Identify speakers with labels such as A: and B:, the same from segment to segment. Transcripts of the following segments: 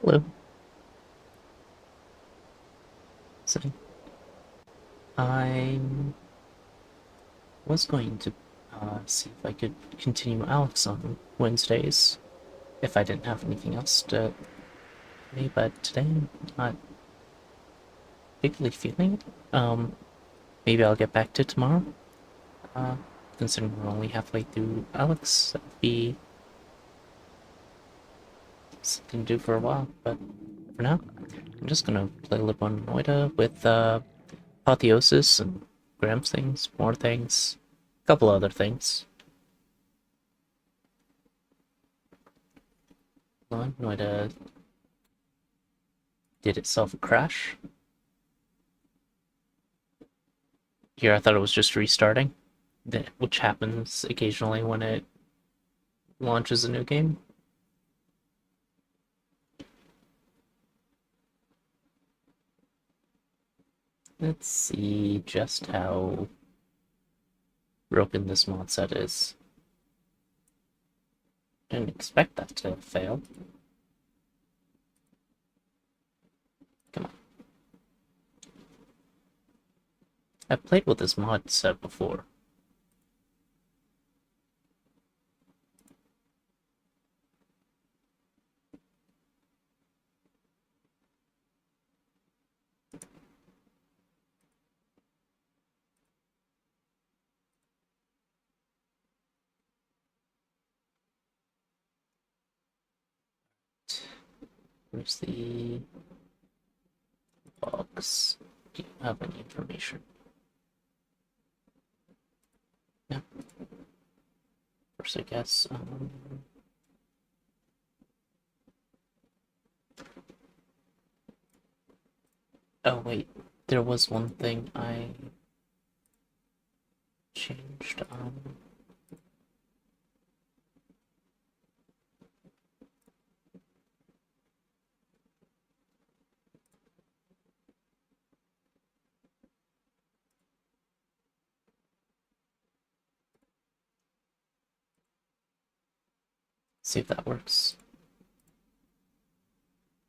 A: Hello. So I was going to see if I could continue Alex on Wednesdays if I didn't have anything else to me, but today I'm not particularly feeling it. Maybe I'll get back to tomorrow. Uh, Considering we're only halfway through Alex, that'd be something to do for a while. But for now, I'm just gonna play a little on Noita with Apotheosis and Graham's things, more things, a couple other things. Noita did itself a crash. Here I thought it was just restarting, which happens occasionally when it launches a new game. Let's see just how broken this mod set is. Didn't expect that to fail. Come on. I've played with this mod set before. Where's the box? Do you have any information? Yeah. First, I guess. Oh wait, there was one thing I changed. See if that works.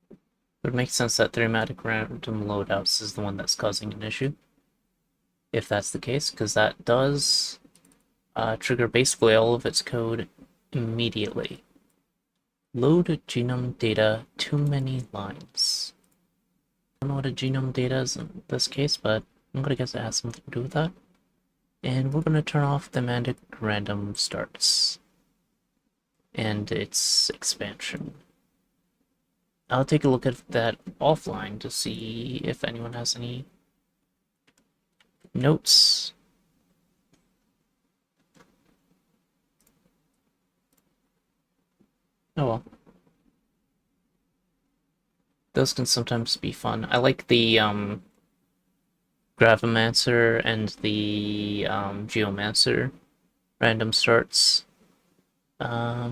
A: It would make sense that thematic random loadouts is the one that's causing an issue. If that's the case, because that does trigger basically all of its code immediately. Load genome data, too many lines. I don't know what a genome data is in this case, but I'm gonna guess it has something to do with that. And we're gonna turn off thematic random starts and its expansion. I'll take a look at that offline to see if anyone has any notes. Oh well. Those can sometimes be fun. I like the Gravimancer and the Geomancer random starts. I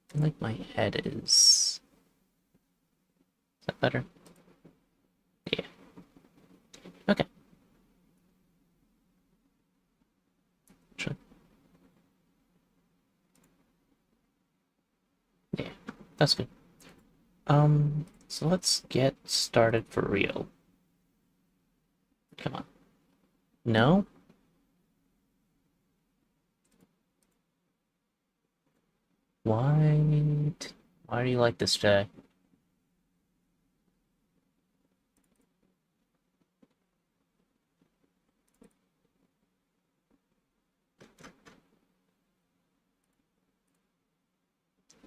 A: feel like my head is. Is that better? Yeah. Okay. Sure. Yeah, that's good. So let's get started for real. Come on. No? Why? Why are you like this today?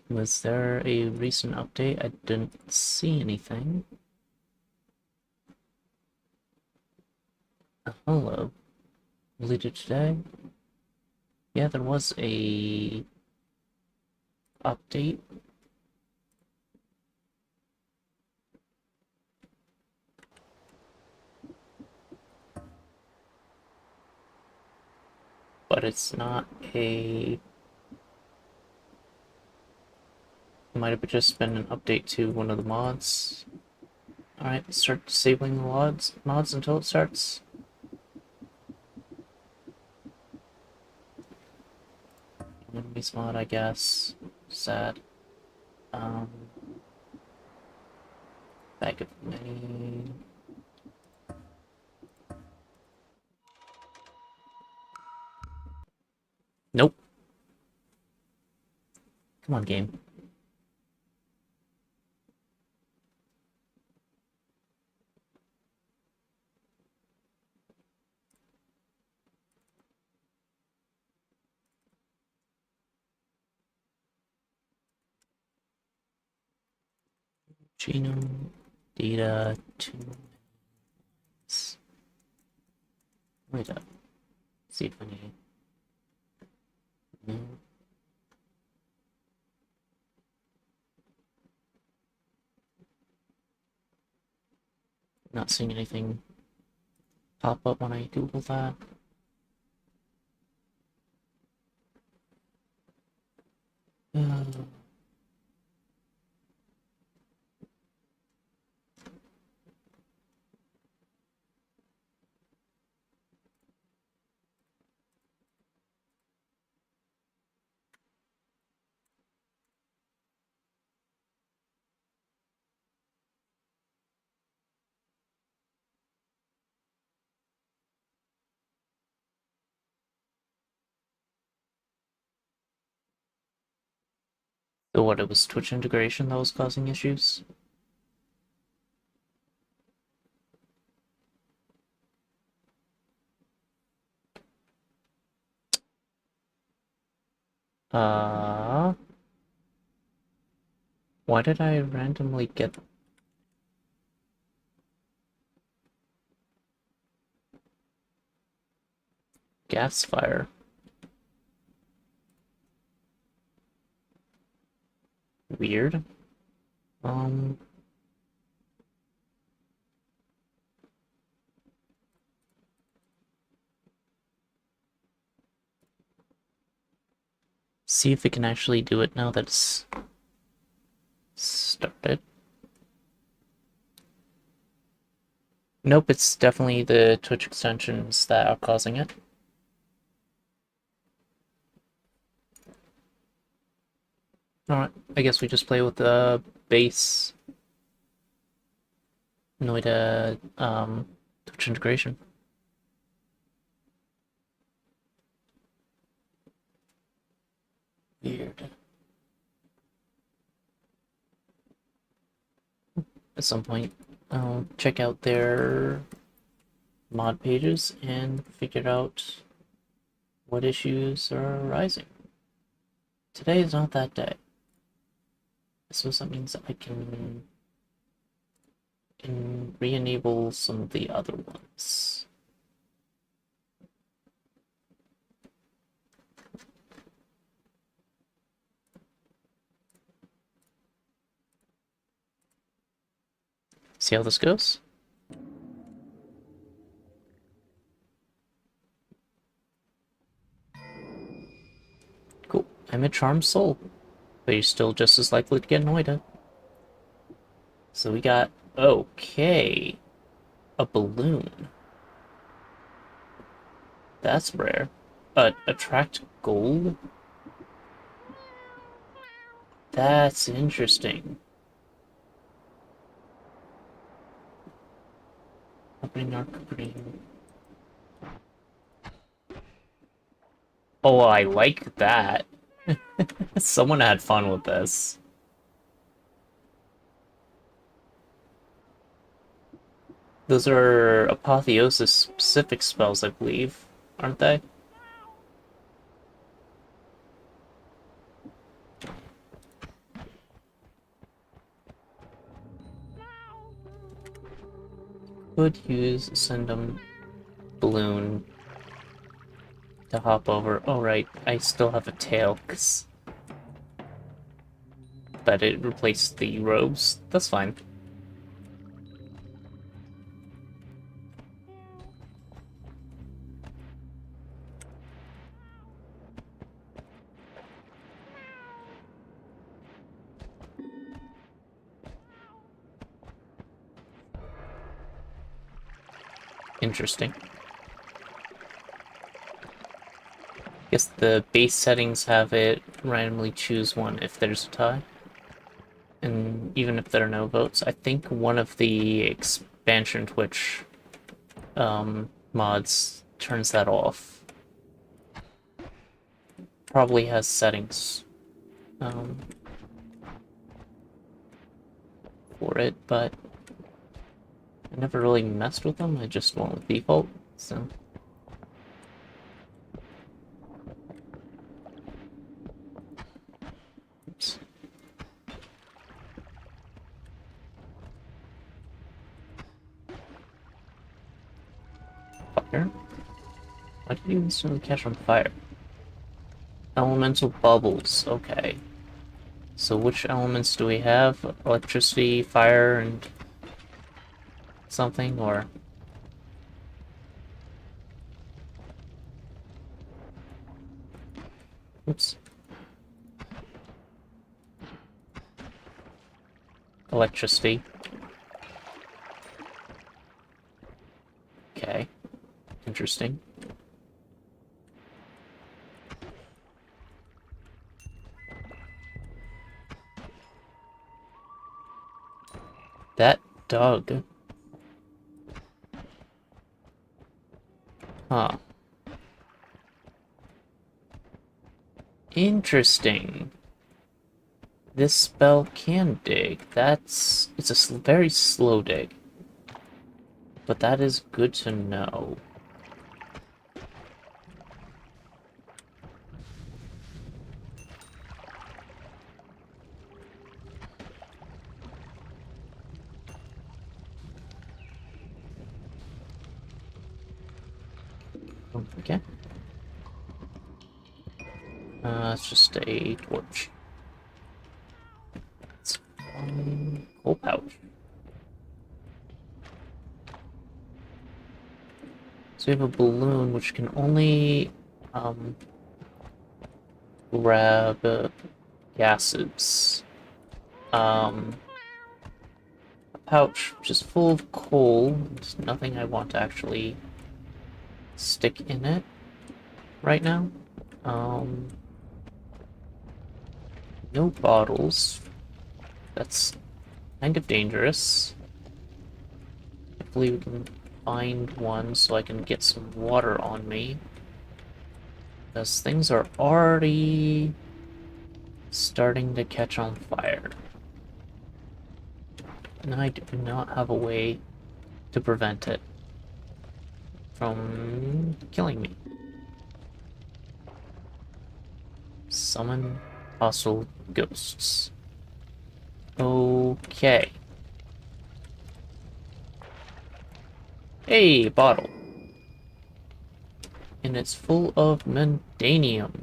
A: Was there a recent update? I didn't see anything. Hello. Deleted today? Yeah, there was a update. But it's not a. It might have just been an update to one of the mods. Alright, start disabling the mods until it starts. Enemies mod, I guess. Sad. Bag of many. Nope. Come on, game. Genome data to wait up. See if I need. No. Not seeing anything pop up when I Google that. Uh, so what, it was Twitch integration that was causing issues? Uh, why did I randomly get gas fire? Weird. Um, see if it can actually do it now that it's started. Nope, it's definitely the Twitch extensions that are causing it. Alright, I guess we just play with the base Noita Twitch integration. Weird. At some point, I'll check out their mod pages and figure out what issues are arising. Today is not that day. So that means I can re-enable some of the other ones. See how this goes? Cool. I'm a charmed soul, but you're still just as likely to get Noita. So we got, okay, a balloon. That's rare. Attract gold? That's interesting. Opening our opening. Oh, I like that. Someone had fun with this. Those are apotheosis specific spells, I believe, aren't they? Could use Ascendum Balloon to hop over. Oh, right, I still have a tail, because that it replaced the robes. That's fine. Interesting. Guess the base settings have it randomly choose one if there's a tie. And even if there are no votes. I think one of the expansion Twitch mods turns that off. Probably has settings for it, but I never really messed with them. I just went with default, so. Oops. Fire? Why did you instantly catch on fire? Elemental bubbles, okay. So which elements do we have? Electricity, fire, and something, or... Oops. Electricity. Okay. Interesting. That dog. Huh. Interesting. This spell can dig. It's a very slow dig. But that is good to know. Okay. It's just a torch. It's coal pouch. So we have a balloon which can only grab gases. A pouch which is full of coal. There's nothing I want to actually stick in it right now. No bottles. That's kind of dangerous. Hopefully we can find one so I can get some water on me. Because things are already starting to catch on fire. And I do not have a way to prevent it from killing me. Summon hostile ghosts. Okay. Hey, bottle. And it's full of mandanium.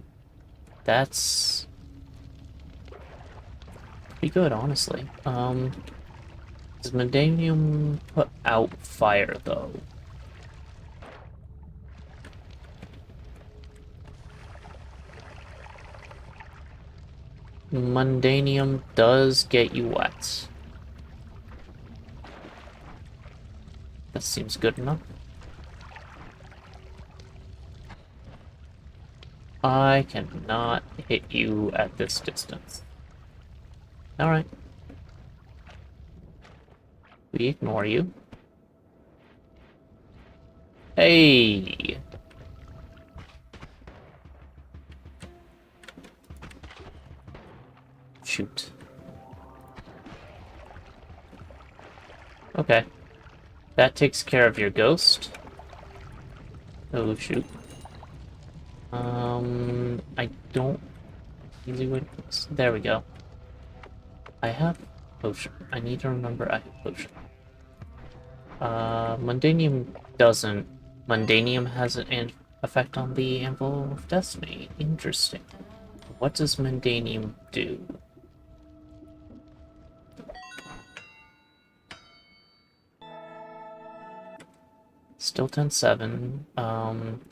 A: That's pretty good, honestly. Does mandanium put out fire, though? Mandanium does get you wet. That seems good enough. I cannot hit you at this distance. Alright. We ignore you. Hey! Shoot. Okay. That takes care of your ghost. Oh, shoot. I don't... Easy way... There we go. I have potion. I need to remember I have potion. Mundanium doesn't. Mundanium has an effect on the Anvil of Destiny. Interesting. What does Mundanium do? Still 10-7.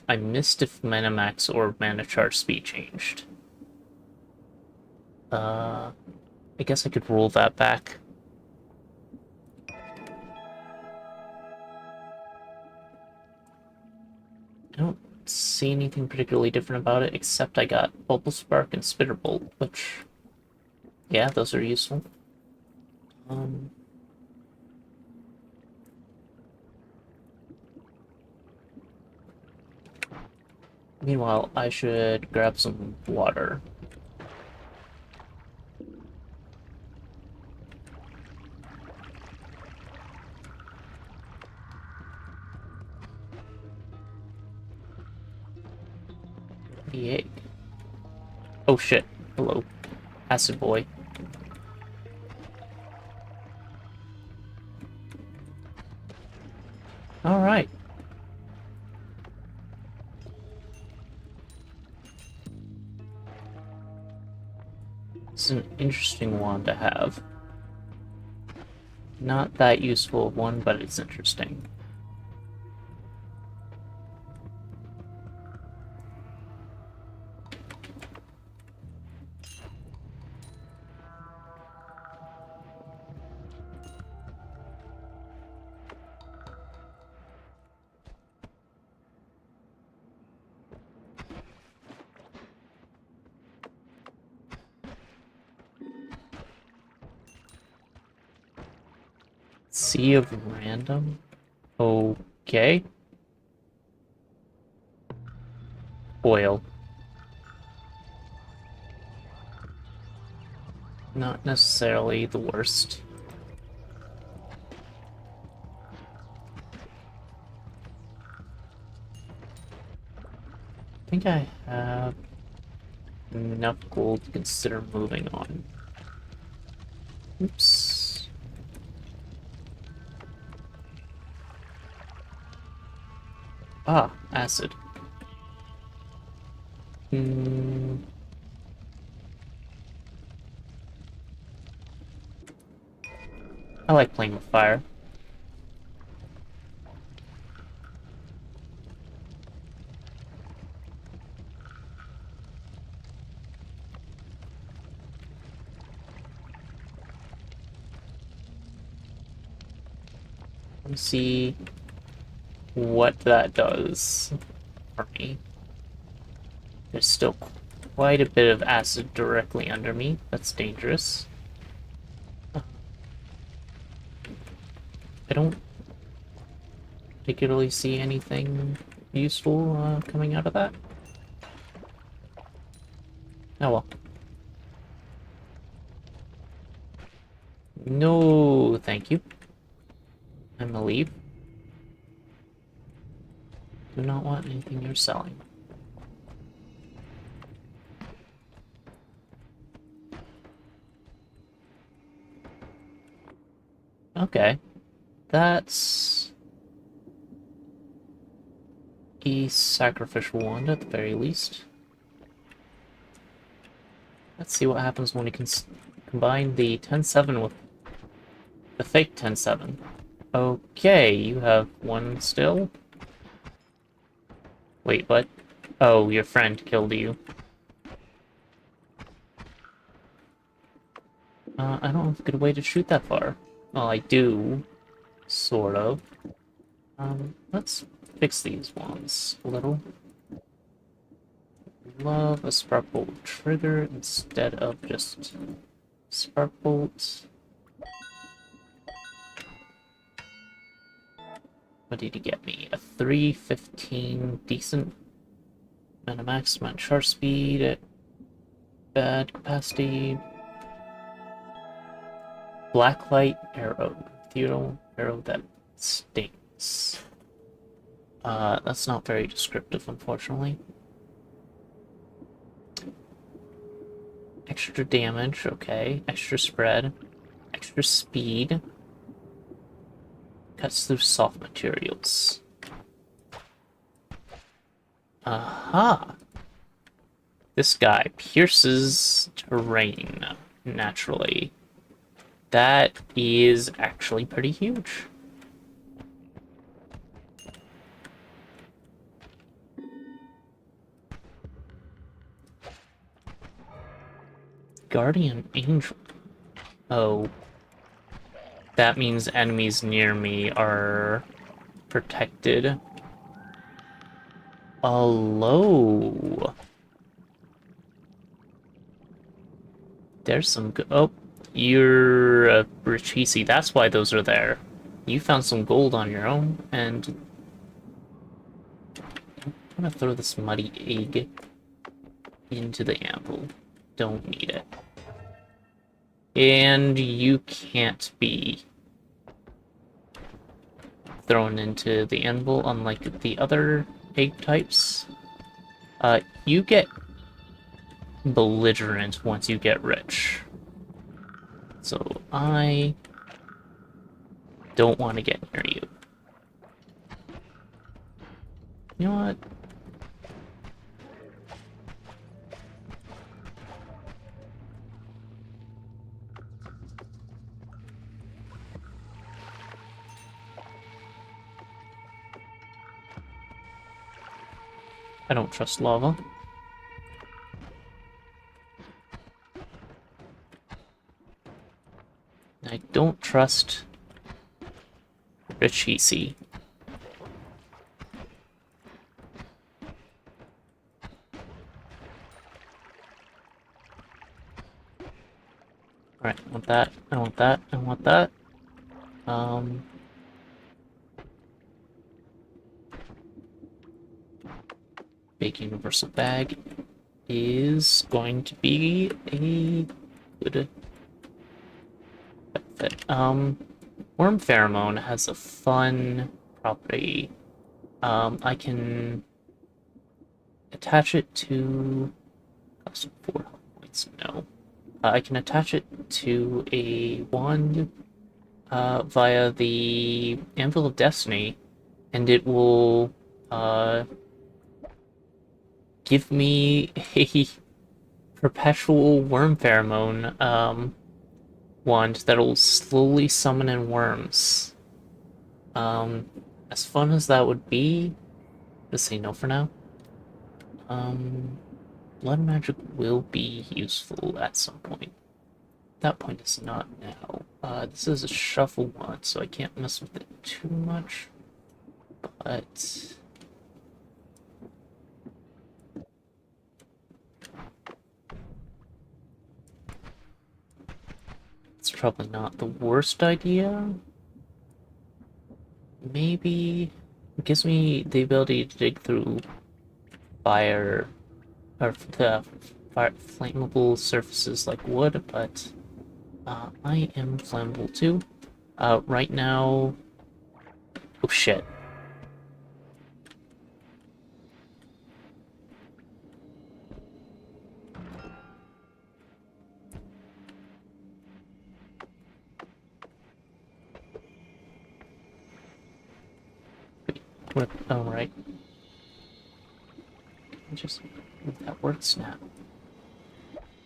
A: I missed if mana max or mana charge speed changed. I guess I could roll that back. I don't see anything particularly different about it, except I got Bubble Spark and Spitter Bolt, which, yeah, those are useful. Um, Meanwhile, I should grab some water. The egg. Oh shit. Hello, acid boy. Alright. It's an interesting one to have. Not that useful one, but it's interesting. Sea of random? Okay. Oil. Not necessarily the worst. I think I have enough gold to consider moving on. Oops. Ah, acid. Hmm. I like playing with fire. Let me see what that does for me. There's still quite a bit of acid directly under me. That's dangerous. I don't particularly see anything useful coming out of that. Oh well. No, thank you. I'm gonna leave. Do not want anything you're selling. Okay. That's a sacrificial wand at the very least. Let's see what happens when we can combine the 10-7 with the fake 10-7. Okay, you have one still. Wait, what? Oh, your friend killed you. I don't have a good way to shoot that far. Well, I do. Sort of. Let's fix these ones a little. Love a spark bolt trigger instead of just spark bolts. What did he get me? A 315, decent amount of max amount charge speed, bad capacity. Blacklight arrow. Ethereal arrow that stings. That's not very descriptive, unfortunately. Extra damage, okay. Extra spread. Extra speed. Cuts through soft materials. Aha! This guy pierces terrain naturally. That is actually pretty huge. Guardian Angel. Oh. That means enemies near me are protected. Hello. There's some good. Oh, you're a rich PC. That's why those are there. You found some gold on your own, and I'm gonna throw this muddy egg into the anvil. Don't need it. And you can't be thrown into the anvil, unlike the other egg types. You get belligerent once you get rich. So I don't want to get near you. You know what? I don't trust lava. I don't trust Richisi. Alright, I want that, I want that, I want that. Big universal bag is going to be a good benefit. Worm pheromone has a fun property. I can attach it to cost 4 health points. No, I can attach it to a wand via the Anvil of Destiny, and it will give me a perpetual worm pheromone wand that'll slowly summon in worms. As fun as that would be, let's say no for now. Blood magic will be useful at some point. That point is not now. This is a shuffle one, so I can't mess with it too much. But it's probably not the worst idea. Maybe it gives me the ability to dig through fire or the flammable surfaces like wood, but I am flammable too. Right now, oh shit. What? Oh, right. Just that works now.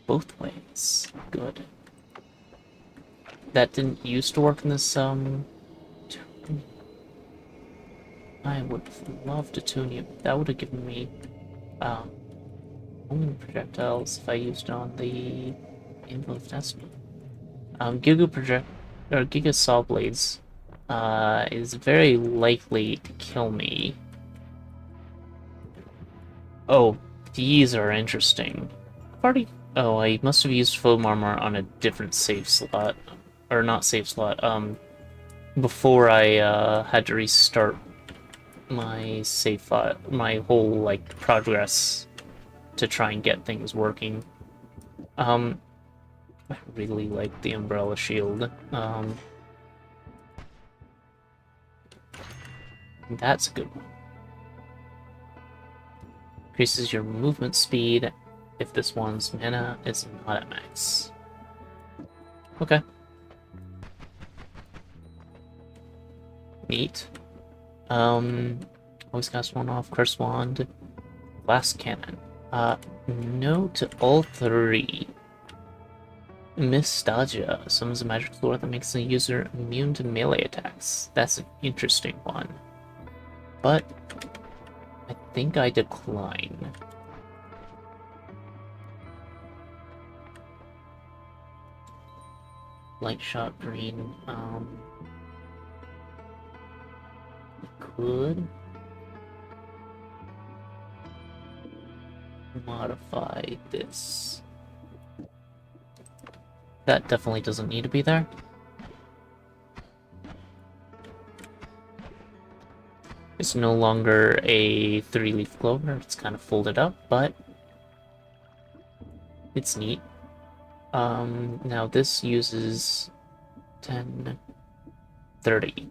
A: Both ways. Good. That didn't used to work in this, I would love to tune you. That would have given me, only projectiles if I used it on the Anvil of Destiny. Giga Saw Blades, is very likely to kill me. Oh, these are interesting. I've already... Oh, I must have used foam armor on a different save slot. Or not save slot, before I, had to restart my save file, my whole, like, progress to try and get things working. I really like the umbrella shield. That's a good one. Increases your movement speed if this one's mana is not at max. Okay. Neat. Always cast one off, Curse Wand, Blast Cannon. No to all three. Nostalgia summons a magic lore that makes the user immune to melee attacks. That's an interesting one. But I think I decline. Light shot green, could modify this. That definitely doesn't need to be there. It's no longer a 3-leaf clover, it's kind of folded up, but it's neat. Now this uses 10, 30.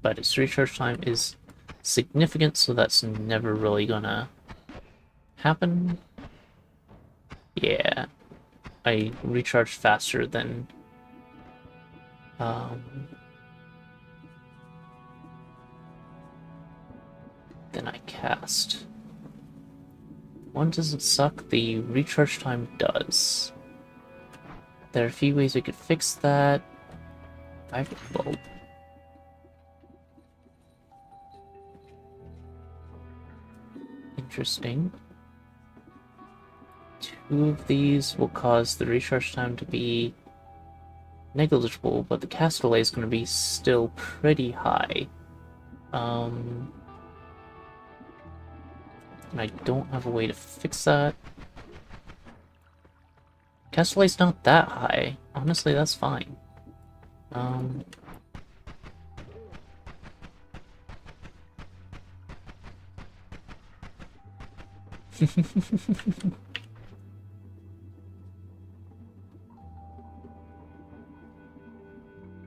A: But its recharge time is significant, so that's never really gonna happen. Yeah, I recharged faster than I cast. One doesn't suck, the recharge time does. There are a few ways we could fix that. Fire bulb. Interesting. 2 of these will cause the recharge time to be negligible, but the cast delay is going to be still pretty high. And I don't have a way to fix that. Cast delay's not that high. Honestly, that's fine.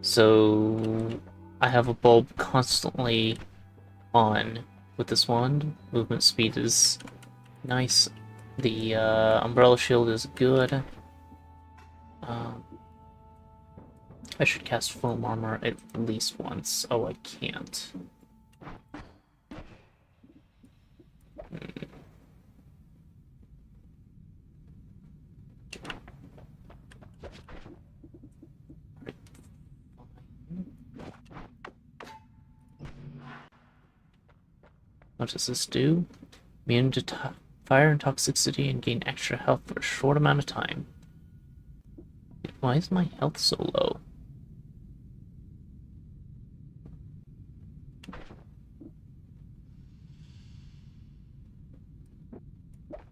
A: So I have a bulb constantly on with this wand. Movement speed is nice. The umbrella shield is good. I should cast foam armor at least once. Oh, I can't. What does this do? Immune to fire and toxicity and gain extra health for a short amount of time. Why is my health so low?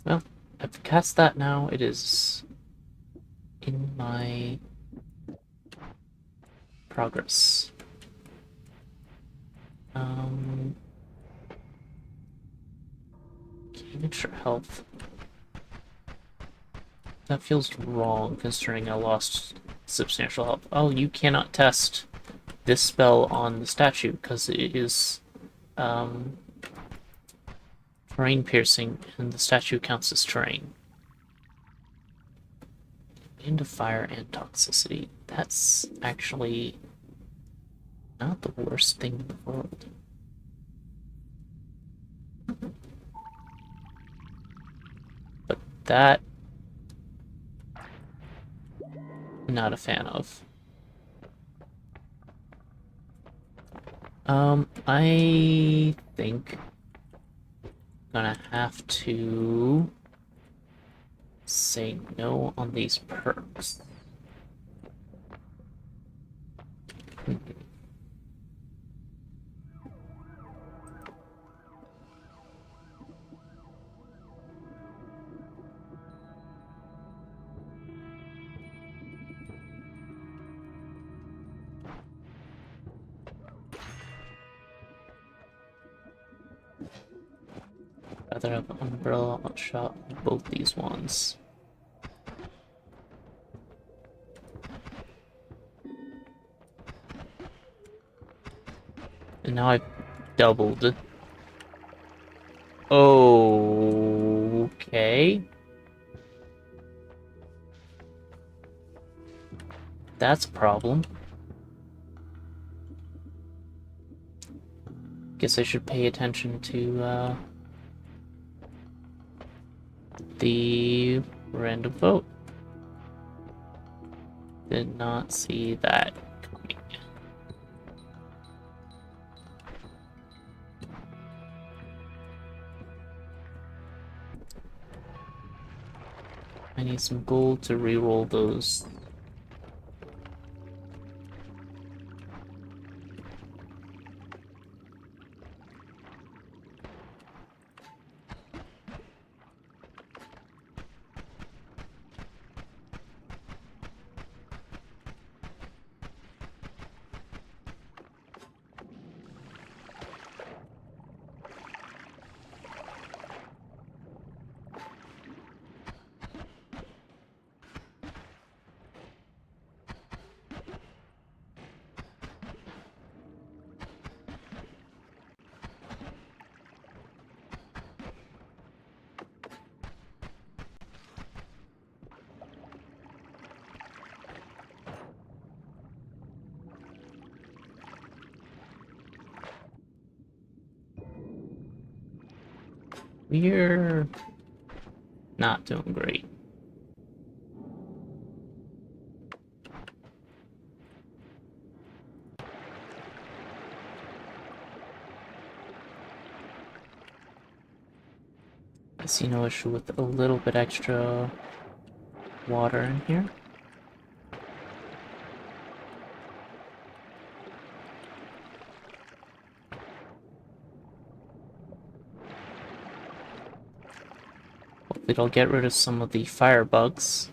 A: Well, I've cast that now. It is in my progress. Gain extra health. That feels wrong, considering I lost substantial health. Oh, you cannot test this spell on the statue, because it is terrain piercing, and the statue counts as terrain. Into fire and toxicity. That's actually not the worst thing in the world. But that, not a fan of. I think I'm gonna have to say no on these perks. Rather have umbrella shot on both these ones. And now I've doubled. Okay. That's a problem. Guess I should pay attention to the random vote. Did not see that coming. I need some gold to reroll those. We're not doing great. I see no issue with a little bit extra water in here. Hopefully it'll get rid of some of the fire bugs.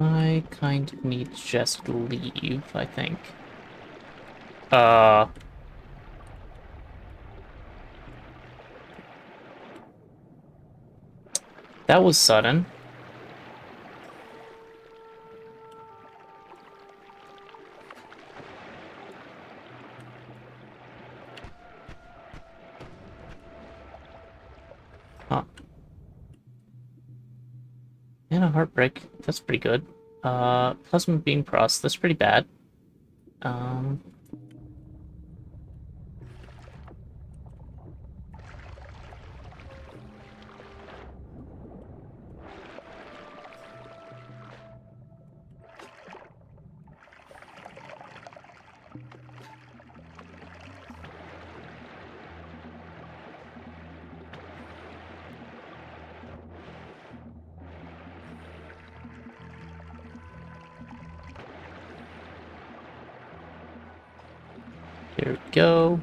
A: I kind of need to just leave, I think. That was sudden. Huh. And a heartbreak. That's pretty good. Plasma beam process. That's pretty bad. Um, Here we go.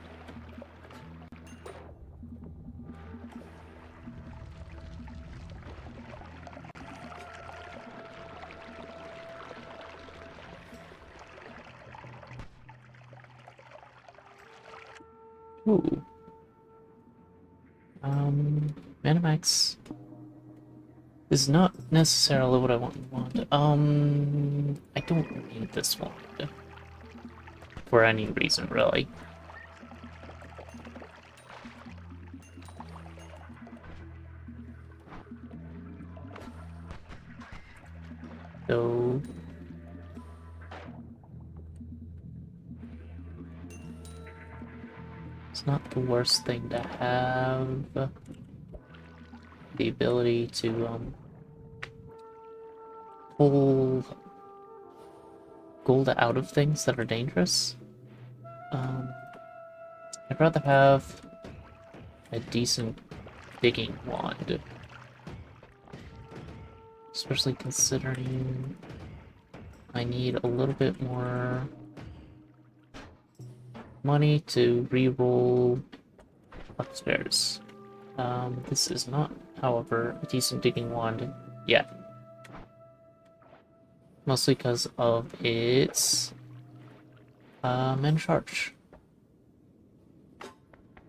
A: Ooh. Manimax is not necessarily what I want. I don't need this one for any reason, really. So it's not the worst thing to have the ability to pull gold out of things that are dangerous. I'd rather have a decent digging wand, especially considering I need a little bit more money to re-roll upstairs. This is not, however, a decent digging wand yet. Mostly because of its men charge.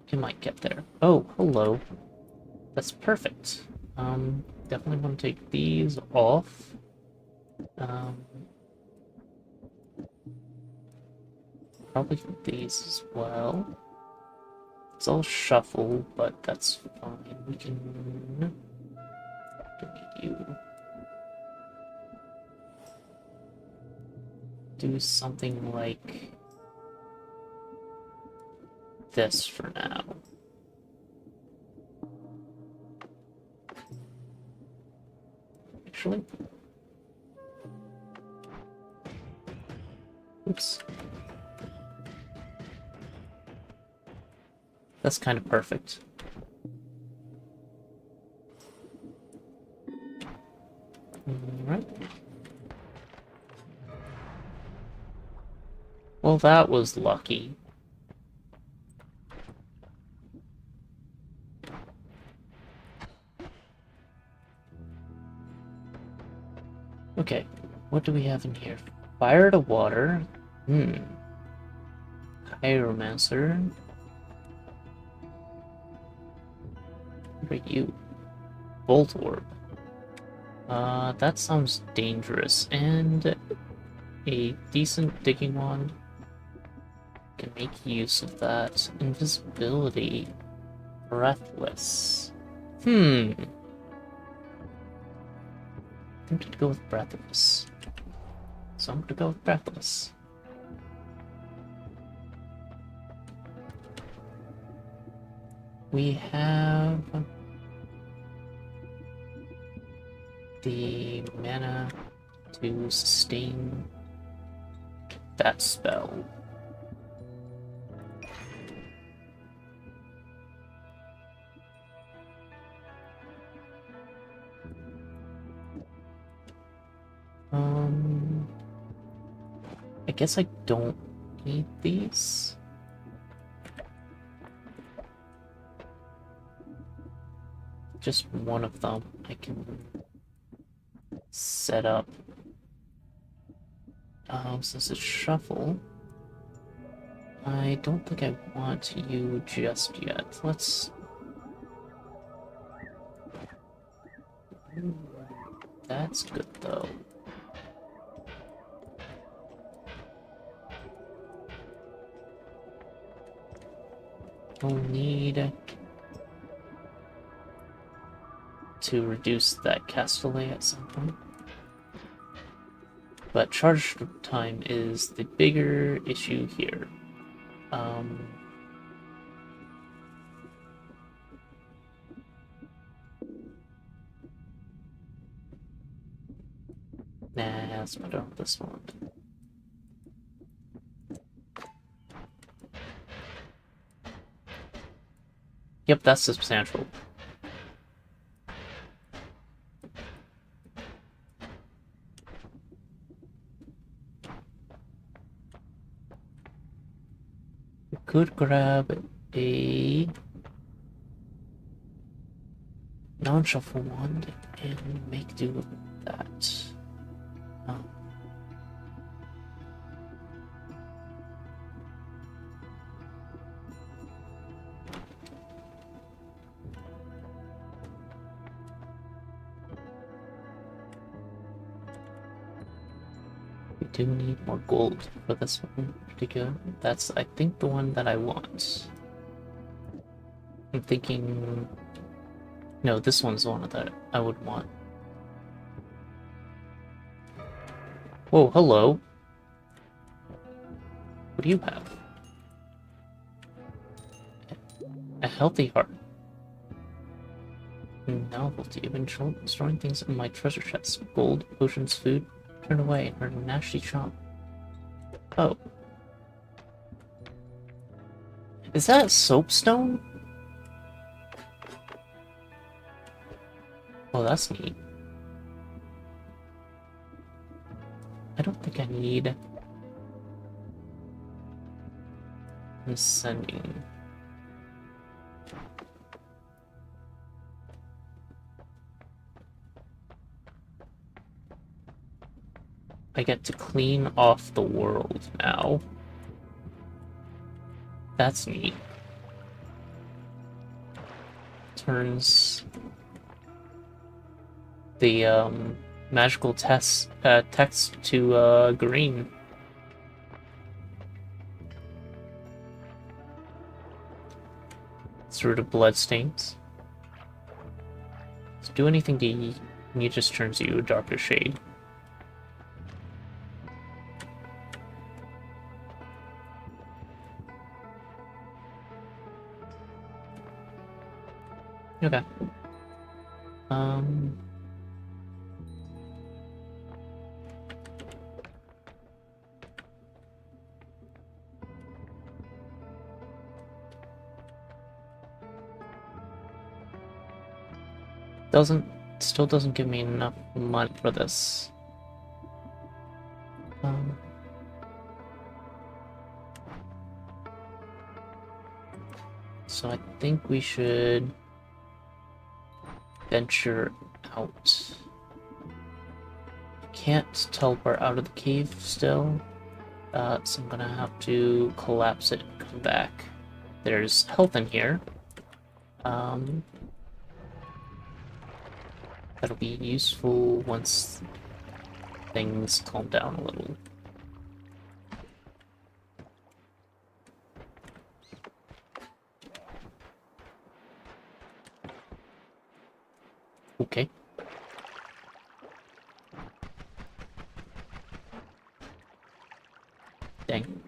A: You might get there. Oh, hello. That's perfect. Definitely want to take these off. Probably these as well. It's all shuffle, but that's fine. We can delete you. Do something like this for now. Actually, oops. That's kind of perfect. Alright. Well, that was lucky. Okay, what do we have in here? Fire to water. Pyromancer. What are you? Bolt orb. That sounds dangerous, and a decent digging wand can make use of that. Invisibility. Breathless. Tempted to go with Breathless. So I'm gonna go with Breathless. We have the mana to sustain that spell. I guess I don't need these. Just one of them I can set up. Since it's shuffle, I don't think I want you just yet. Let's... That's good though. We'll need to reduce that castellet at some point. But charge time is the bigger issue here. Nah, let's put on this one. Yep, that's substantial. We could grab a non-shuffle wand and make do with that. We do need more gold for this one particular. That's, I think, the one that I want. I'm thinking... No, this one's the one that I would want. Whoa, hello. What do you have? A healthy heart. Novelty. I've been storing things in my treasure chest. Gold, potions, food. Turn away. Or nasty chomp. Oh. Is that soapstone? Oh, that's neat. I don't think I need... Ascending. I get to clean off the world now. That's neat. Turns the magical text to green. It's rid of bloodstains. To do anything to you, and it just turns you a darker shade. Okay. Doesn't Still doesn't give me enough money for this. So I think we should venture out. Can't teleport out of the cave still, so I'm gonna have to collapse it and come back. There's health in here. That'll be useful once things calm down a little. Okay. Dang.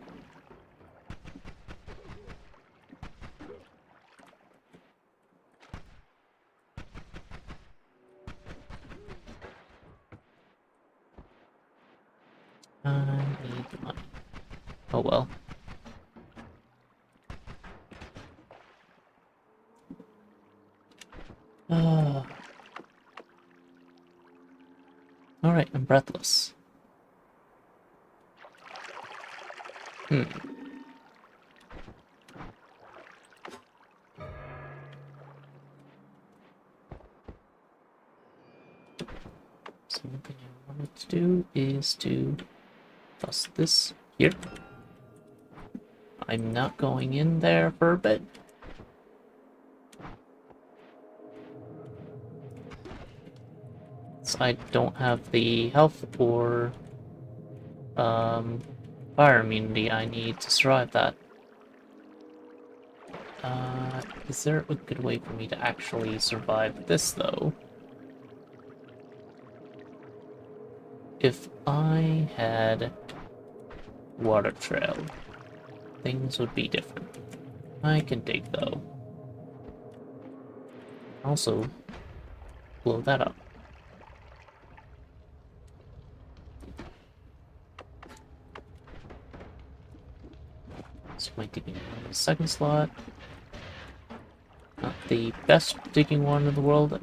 A: I need the money. Oh well. Alright, I'm breathless. So one thing I wanted to do is to toss this here. I'm not going in there for a bit. So I don't have the health or fire immunity I need to survive that. Is there a good way for me to actually survive this, though? If I had water trail, things would be different. I can dig, though. Also, blow that up. So my digging one in the second slot. Not the best digging one in the world.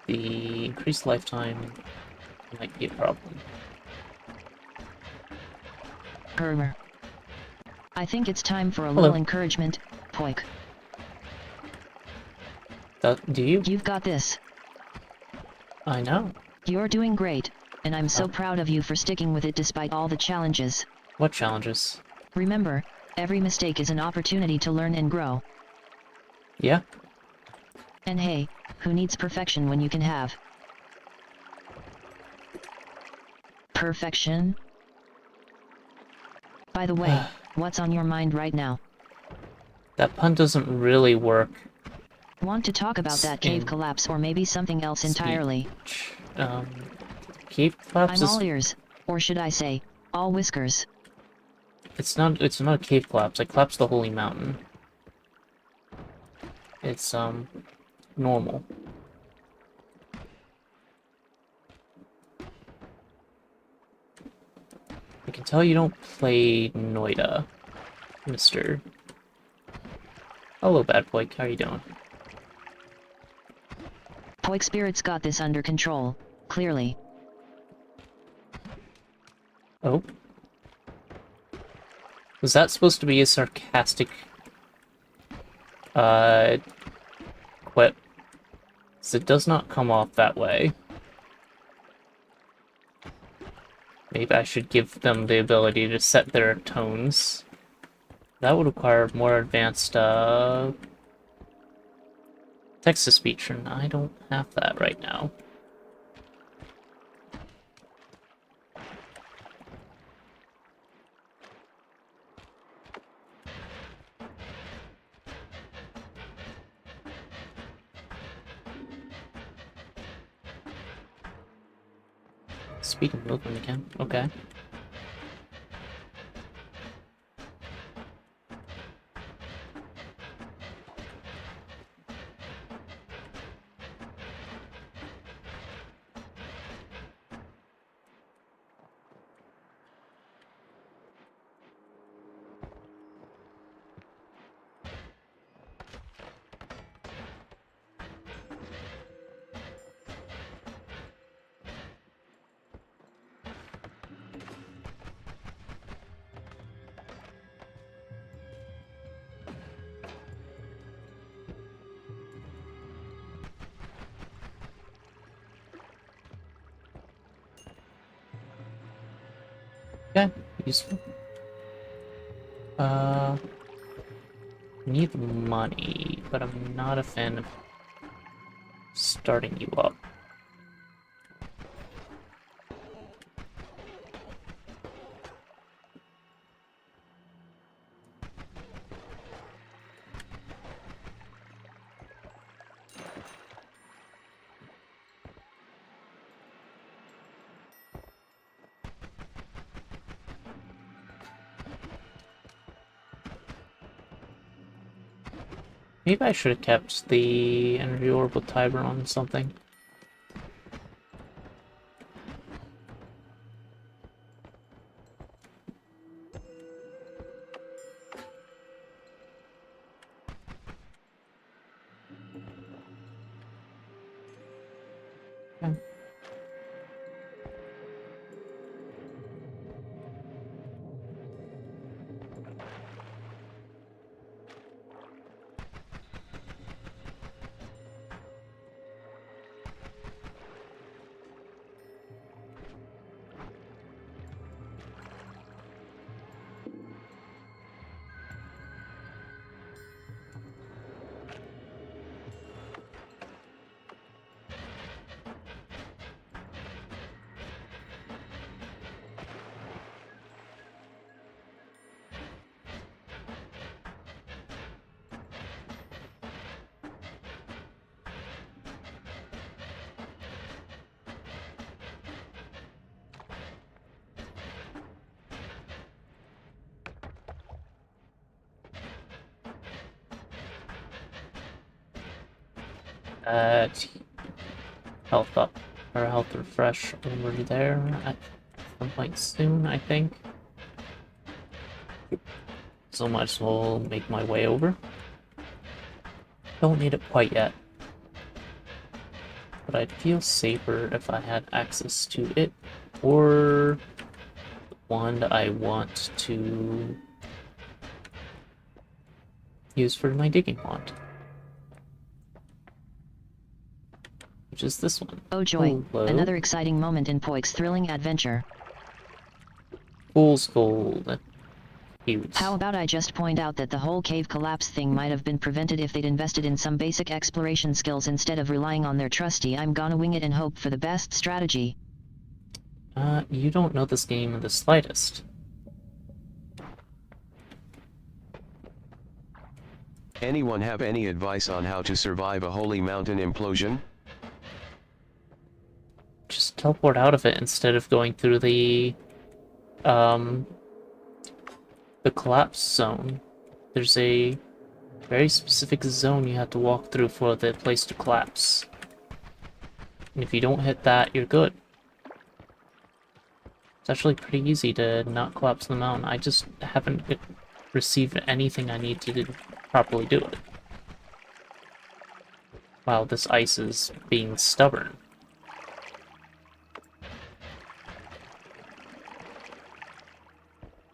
A: The increased lifetime might be a problem.
B: Hermer. I think it's time for a
A: Hello.
B: little encouragement, Poik.
A: Do you?
B: You've got this.
A: I know.
B: You're doing great, and I'm so proud of you for sticking with it despite all the challenges.
A: What challenges?
B: Remember, every mistake is an opportunity to learn and grow.
A: Yeah?
B: And hey, who needs perfection when you can have perfection? By the way, what's on your mind right now?
A: That pun doesn't really work.
B: Want to talk about that cave collapse or maybe something else entirely?
A: Cave collapse
B: I'm all ears, or should I say, all whiskers.
A: It's not a cave collapse. I collapsed the holy mountain. It's normal. I can tell you don't play Noita, Mr. Hello, Bad Boy. How are you doing?
B: Poik Spirit's got this under control, clearly.
A: Oh. Was that supposed to be a sarcastic quip? So it does not come off that way. Maybe I should give them the ability to set their tones. That would require more advanced text-to-speech, and I don't have that right now. Speed of movement again. Okay. useful. I need the money, but I'm not a fan of starting you up. Maybe I should have kept the energy orbital timer on something. Okay. Health up, or health refresh over there at some point soon, I think. So might as well make my way over. Don't need it quite yet. But I'd feel safer if I had access to it, or the wand I want to use for my digging wand. Which is this one.
B: Oh joy,
A: Hello.
B: another exciting moment in Poik's thrilling adventure.
A: Fool's gold. Cute.
B: How about I just point out that the whole cave collapse thing might have been prevented if they'd invested in some basic exploration skills instead of relying on their trusty "I'm gonna wing it and hope for the best" strategy.
A: You don't know this game in the slightest.
C: Anyone have any advice on how to survive a holy mountain implosion?
A: Just teleport out of it instead of going through the collapse zone. There's a very specific zone you have to walk through for the place to collapse. And if you don't hit that, you're good. It's actually pretty easy to not collapse the mountain. I just haven't received anything I need to properly do it. Wow, this ice is being stubborn.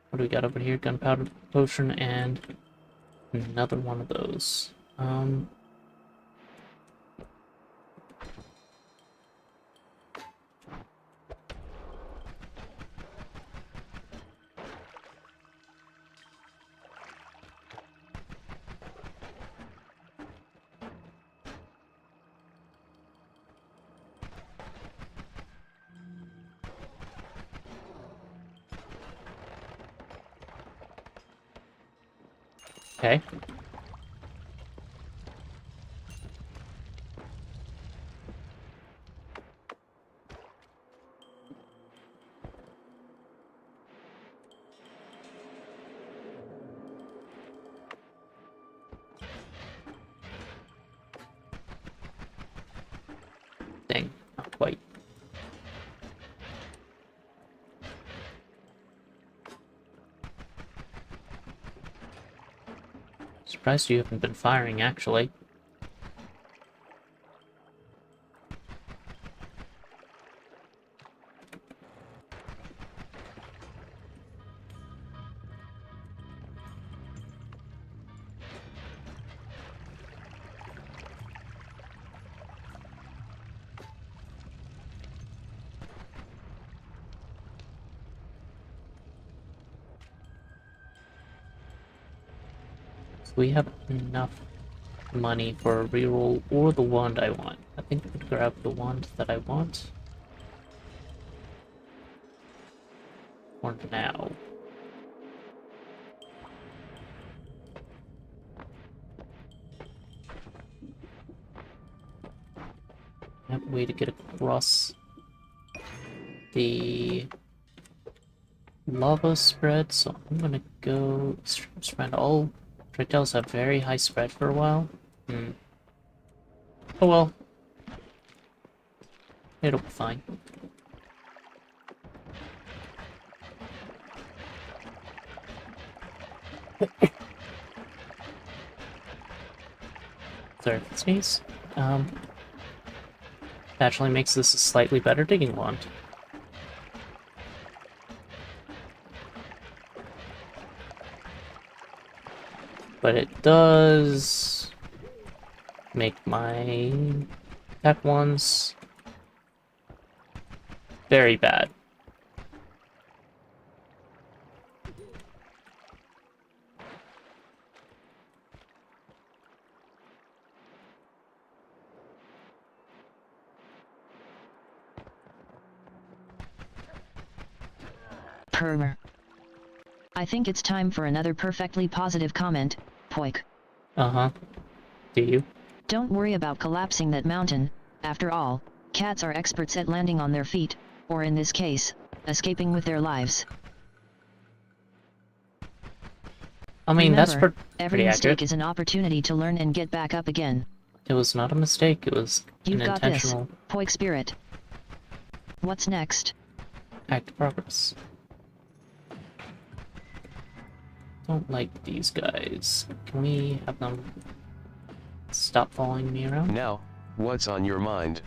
A: What do we got over here? Gunpowder potion and another one of those. Okay. Dang, not quite. Surprised you haven't been firing, actually. we have enough money for a reroll or the wand I want. I think we could grab the wand that I want. For now. I have a way to get across the lava spread, so I'm gonna go spread. All projectiles have very high spread for a while. Oh well. It'll be fine. Sorry if it sneeze. Actually makes this a slightly better digging wand. But it does make my attack ones very bad.
B: Permer. I think it's time for another perfectly positive comment, Poik.
A: Uh-huh. Do you?
B: Don't worry about collapsing that mountain. After all, cats are experts at landing on their feet, or in this case, escaping with their lives.
A: I mean, that's
B: Remember, every
A: pretty
B: mistake
A: accurate.
B: is an opportunity to learn and get back up again.
A: It was not a mistake, it was
B: You've
A: an
B: got this,
A: intentional
B: Poik spirit. What's next?
A: act of progress. Don't like these guys. Can we have them stop following me around?
C: Now, what's on your mind?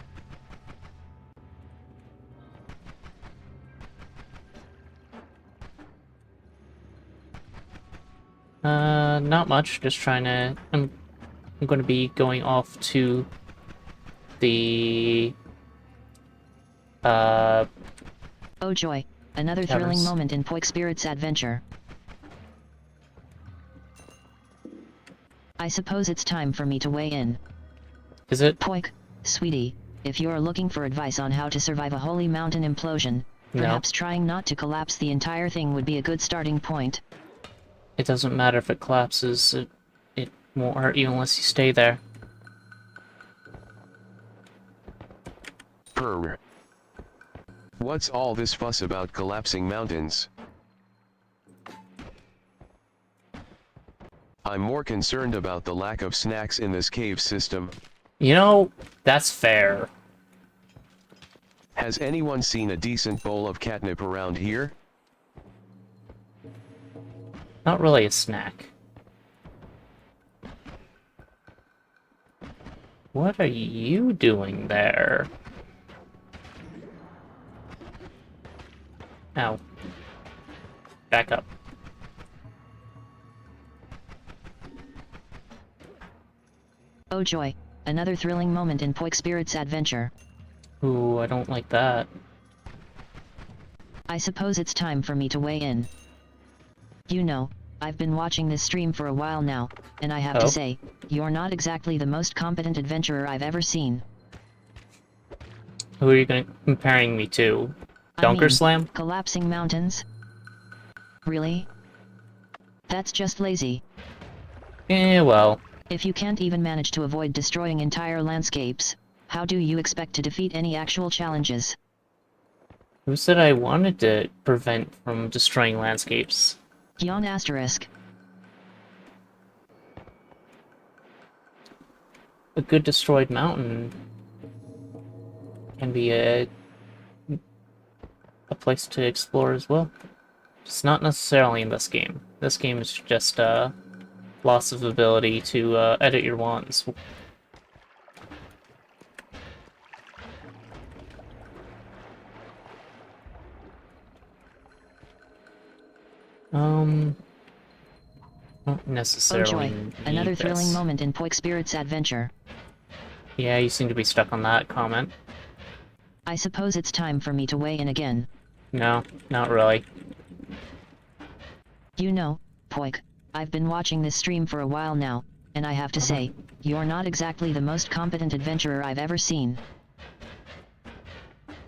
A: Not much. Just trying to. I'm going to be going off to the.
B: Oh joy, another thrilling
A: Caverns.
B: moment in Poik Spirit's adventure. I suppose it's time for me to weigh in.
A: Is it?
B: Poik, sweetie, if you're looking for advice on how to survive a holy mountain implosion,
A: No.
B: perhaps trying not to collapse the entire thing would be a good starting point.
A: It doesn't matter if it collapses. It won't hurt you unless you stay there.
C: Purr. What's all this fuss about collapsing mountains? I'm more concerned about the lack of snacks in this cave system.
A: You know, that's fair.
C: Has anyone seen a decent bowl of catnip around here?
A: Not really a snack. What are you doing there? Ow. Back up.
B: Oh joy, another thrilling moment in Poik Spirit's adventure.
A: Ooh, I don't like that.
B: I suppose it's time for me to weigh in. You know, I've been watching this stream for a while now, and I have
A: Oh?
B: to say, you're not exactly the most competent adventurer I've ever seen.
A: Who are you comparing me to?
B: I
A: Dunker
B: mean,
A: Slam?
B: collapsing mountains? Really? That's just lazy.
A: Eh, well.
B: If you can't even manage to avoid destroying entire landscapes, how do you expect to defeat any actual challenges?
A: Who said I wanted to prevent from destroying landscapes?
B: Yon asterisk.
A: A good destroyed mountain can be a place to explore as well. Just not necessarily in this game. This game is just loss of ability to edit your wands. Not
B: Oh
A: necessarily
B: joy,
A: need
B: another thrilling
A: this.
B: moment in Poik Spirit's adventure.
A: Yeah, you seem to be stuck on that comment.
B: I suppose it's time for me to weigh in again.
A: No, not really.
B: You know, Poik, I've been watching this stream for a while now, and I have to say, you're not exactly the most competent adventurer I've ever seen.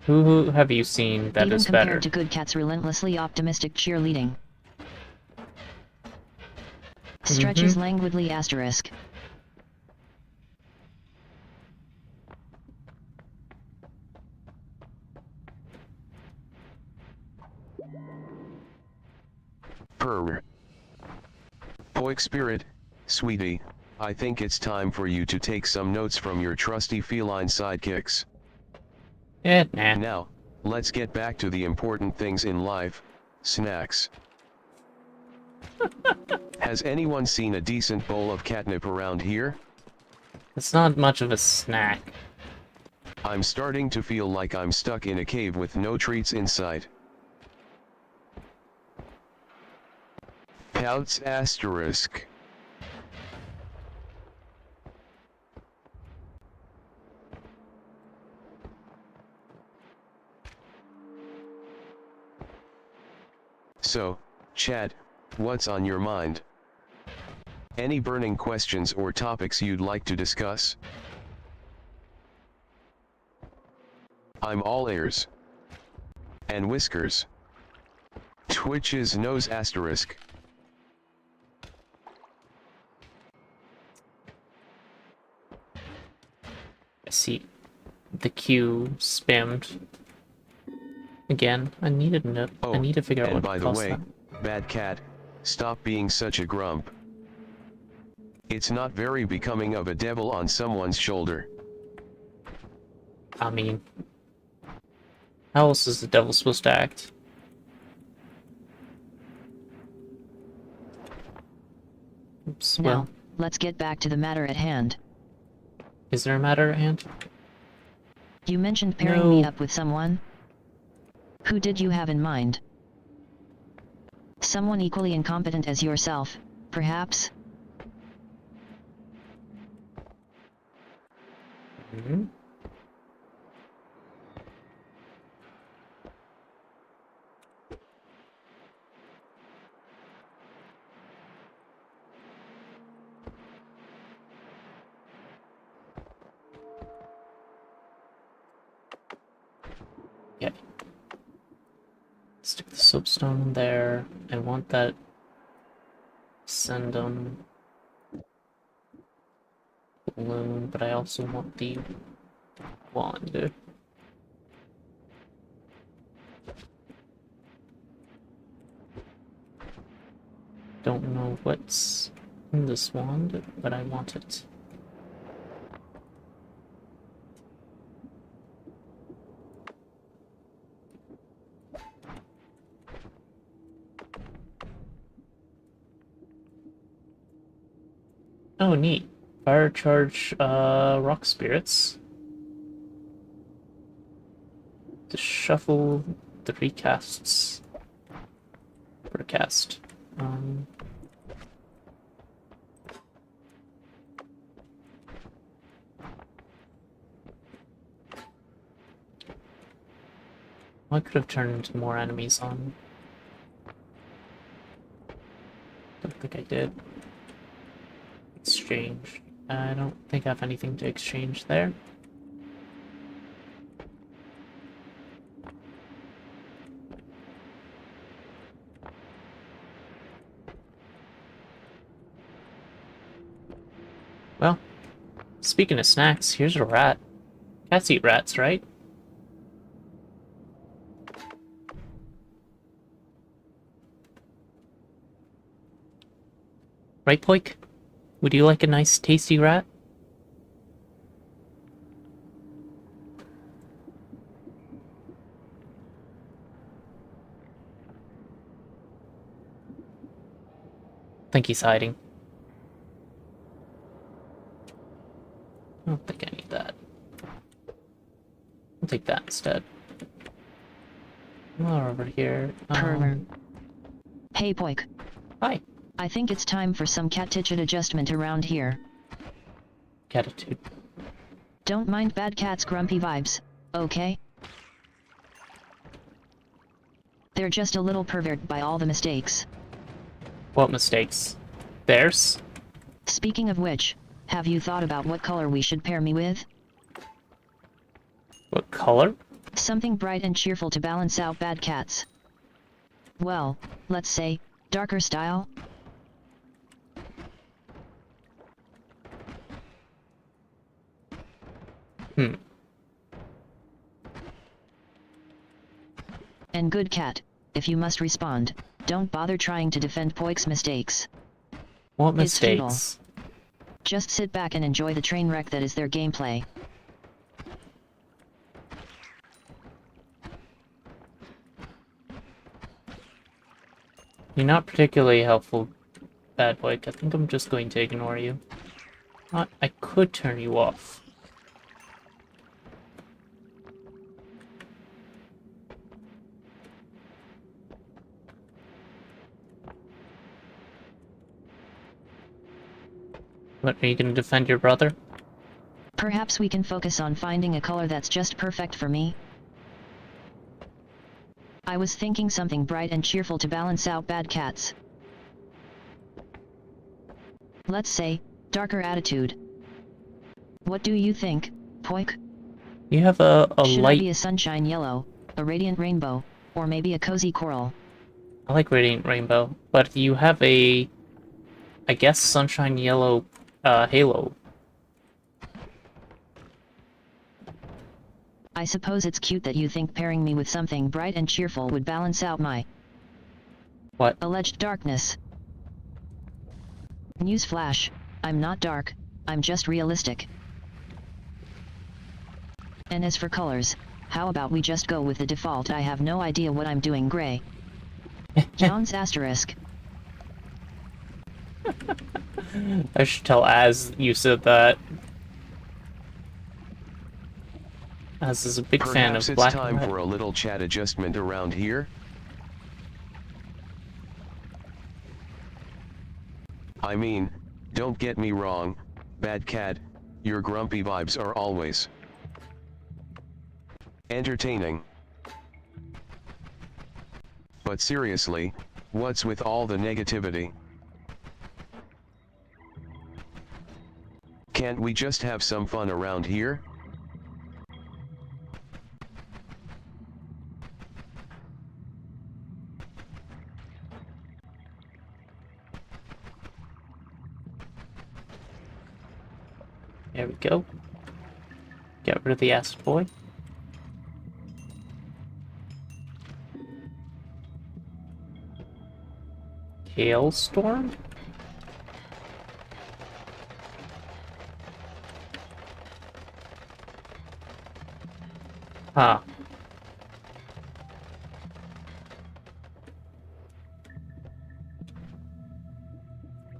A: Who have you seen that
B: Even
A: is
B: compared
A: better?
B: to Good Cat's relentlessly optimistic cheerleading. Stretches languidly asterisk.
C: Purr. Poik Spirit, sweetie, I think it's time for you to take some notes from your trusty feline sidekicks.
A: Nah.
C: Now, let's get back to the important things in life, snacks. Has anyone seen a decent bowl of catnip around here?
A: It's not much of a snack.
C: I'm starting to feel like I'm stuck in a cave with no treats in sight. Pouts asterisk. So, chat, what's on your mind? Any burning questions or topics you'd like to discuss? I'm all ears. And whiskers. Twitch's nose asterisk.
A: I see the queue spammed again. I need to figure out
C: and
A: what
C: by the
A: caused
C: way,
A: that.
C: Bad Cat, stop being such a grump. It's not very becoming of a devil on someone's shoulder.
A: I mean, how else is the devil supposed to act? Oops,
B: Now,
A: well,
B: let's get back to the matter at hand.
A: is there a matter at hand?
B: You mentioned pairing me
A: No.
B: up with someone? Who did you have in mind? Someone equally incompetent as yourself, perhaps?
A: Mm-hmm. Yeah. Stick the soapstone there. I want that send balloon, but I also want the wand. Don't know what's in this wand, but I want it. Oh, neat. Fire charge, rock spirits. To shuffle the recasts per cast. I could have turned into more enemies on. Don't think I did. Exchange. I don't think I have anything to exchange there. Well, speaking of snacks, here's a rat. Cats eat rats, right? Right, Poik? Would you like a nice, tasty rat? Think he's hiding. I don't think I need that. I'll take that instead. More over here.
B: Hey Poik.
A: Hi.
B: I think it's time for some cat-titchet adjustment around here.
A: Catitude.
B: Don't mind Bad Cat's grumpy vibes, okay? They're just a little perverted by all the mistakes.
A: What mistakes? There's.
B: Speaking of which, have you thought about what color we should pair me with?
A: What color?
B: Something bright and cheerful to balance out bad cats. Well, let's say, darker style? And good cat, if you must respond, don't bother trying to defend Poik's mistakes.
A: What
B: It's futile.
A: mistakes?
B: Just sit back and enjoy the train wreck that is their gameplay.
A: You're not particularly helpful, Bad Boy. I think I'm just going to ignore you. I could turn you off. What, are you going to defend your brother?
B: Perhaps we can focus on finding a color that's just perfect for me. I was thinking something bright and cheerful to balance out bad cats. Let's say, darker attitude. What do you think, Poik?
A: You have a
B: Should
A: light...
B: I be a sunshine yellow, a radiant rainbow, or maybe a cozy coral?
A: I like Radiant Rainbow, but you have a... I guess sunshine yellow halo.
B: I suppose it's cute that you think pairing me with something bright and cheerful would balance out my
A: What?
B: alleged darkness. Newsflash, I'm not dark, I'm just realistic. And as for colors, how about we just go with the default I have no idea what I'm doing gray. John's asterisk.
A: I should tell Az you said that. Az is a big fan of
C: Perhaps it's
A: black
C: time
A: and red.
C: for a little chat adjustment around here. I mean, don't get me wrong, Bad Cat, your grumpy vibes are always entertaining. But seriously, what's with all the negativity? Can't we just have some fun around here?
A: There we go. Get rid of the acid boy. Hailstorm? Huh.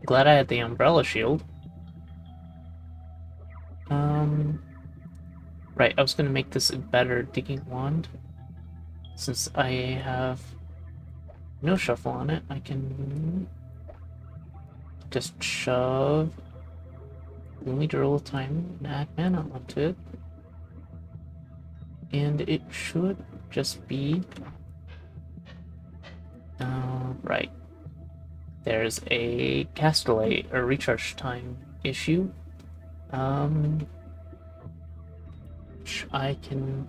A: Glad I had the umbrella shield. Right, I was gonna make this a better digging wand. Since I have no shuffle on it, I can just shove only drill time and add mana onto it. And it should just be... right. There's a cast delay, or recharge time issue. Which I can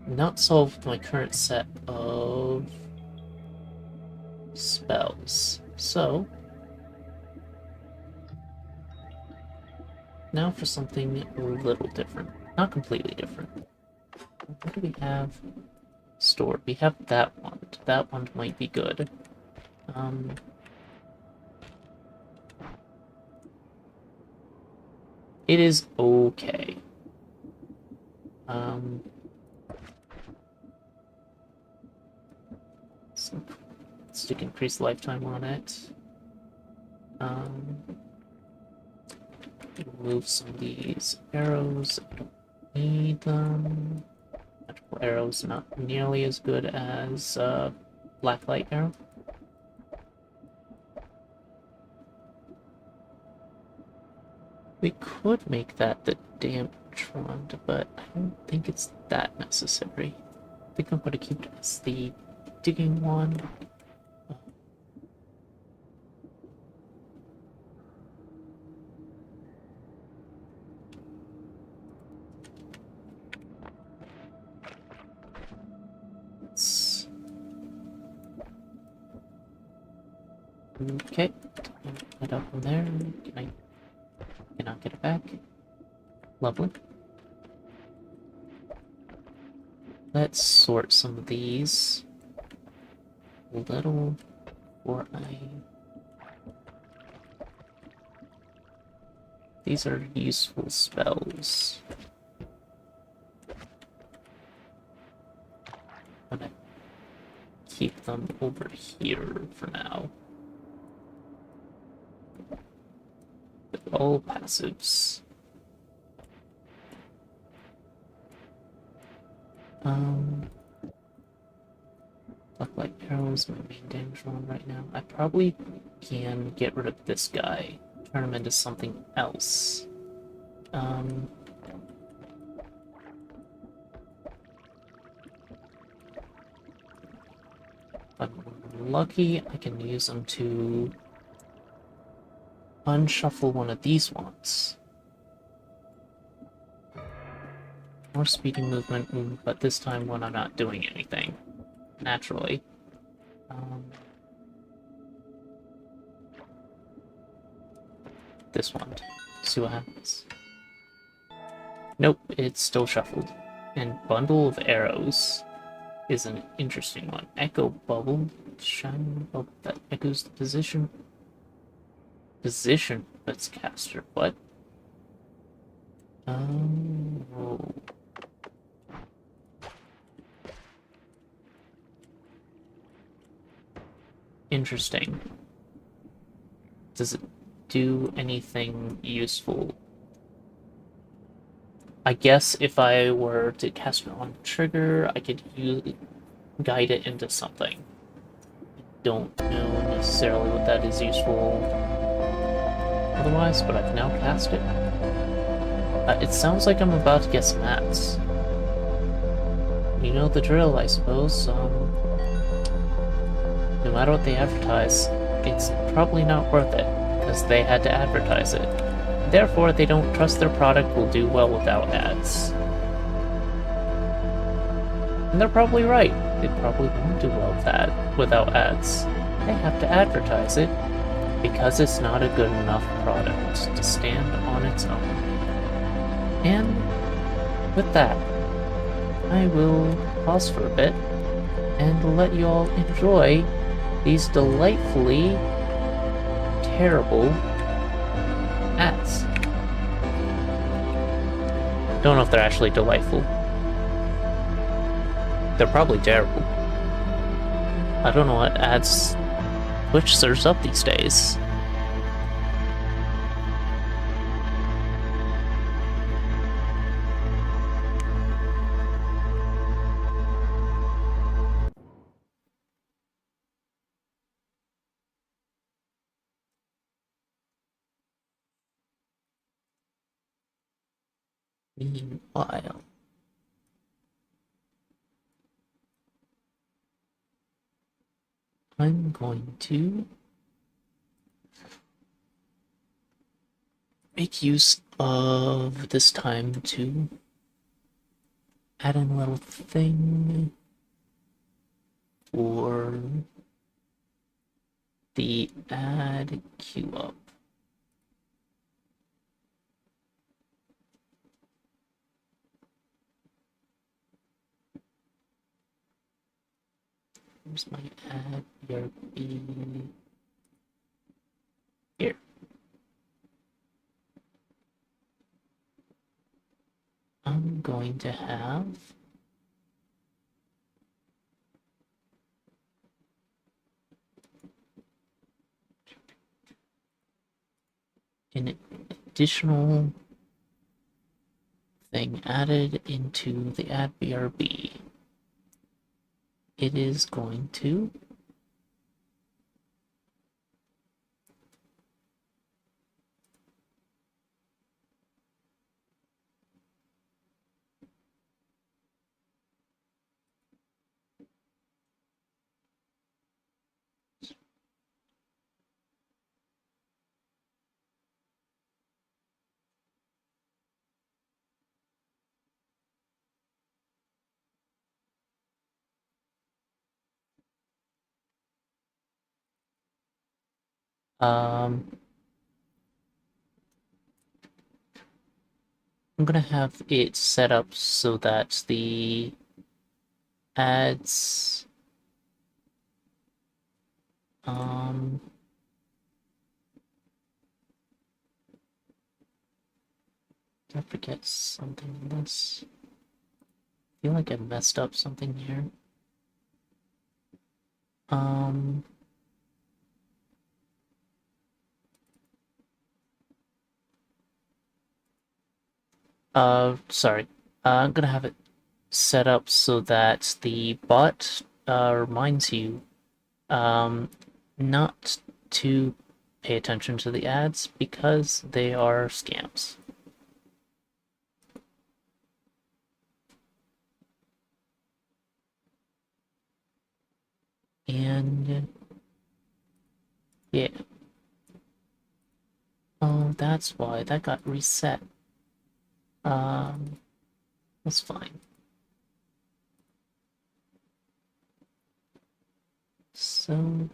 A: not solve with my current set of spells. So, now for something a little different. Not completely different. What do we have stored? We have that one. That one might be good. It is okay. So stick increased lifetime on it. Remove some of these arrows. I don't need them. Magical arrows not nearly as good as black light arrow. We could make that the damp trond, but I don't think it's that necessary. I think I'm going to keep it as the digging one. Okay, head up from there. Cannot get it back. Lovely. Let's sort some of these a little before These are useful spells. I'm gonna keep them over here for now. They're all passives. Bucklight arrow is my main damage one right now. I probably can get rid of this guy, turn him into something else. If I'm lucky, I can use him to unshuffle one of these ones. More speedy movement, but this time when I'm not doing anything, naturally. This one. See what happens. Nope, it's still shuffled. And Bundle of Arrows is an interesting one. Echo Bubble, shining bubble that echoes the position of its caster. What? Oh. Interesting. Does it do anything useful? I guess if I were to cast it on trigger, I could guide it into something. I don't know necessarily what that is useful otherwise, but I can now cast it. It sounds like I'm about to get some ads. You know the drill, I suppose. No matter what they advertise, it's probably not worth it, because they had to advertise it. Therefore, they don't trust their product will do well without ads. And they're probably right. They probably won't do well without ads. They have to advertise it, because it's not a good enough product to stand on its own. And with that, I will pause for a bit and let you all enjoy these delightfully terrible ads. Don't know if they're actually delightful. They're probably terrible. I don't know what ads Twitch serves up these days. Meanwhile, I'm going to make use of this time to add in a little thing for the ad queue up. Where's my ad BRB? Here. I'm going to have an additional thing added into the ad BRB. It is going to Um, I'm gonna have it set up so that the ads, um, did I forget something in this? I feel like I messed up something here. Um, sorry. I'm gonna have it set up so that the bot reminds you not to pay attention to the ads because they are scams. And yeah. Oh, that's why that got reset. That's fine. So,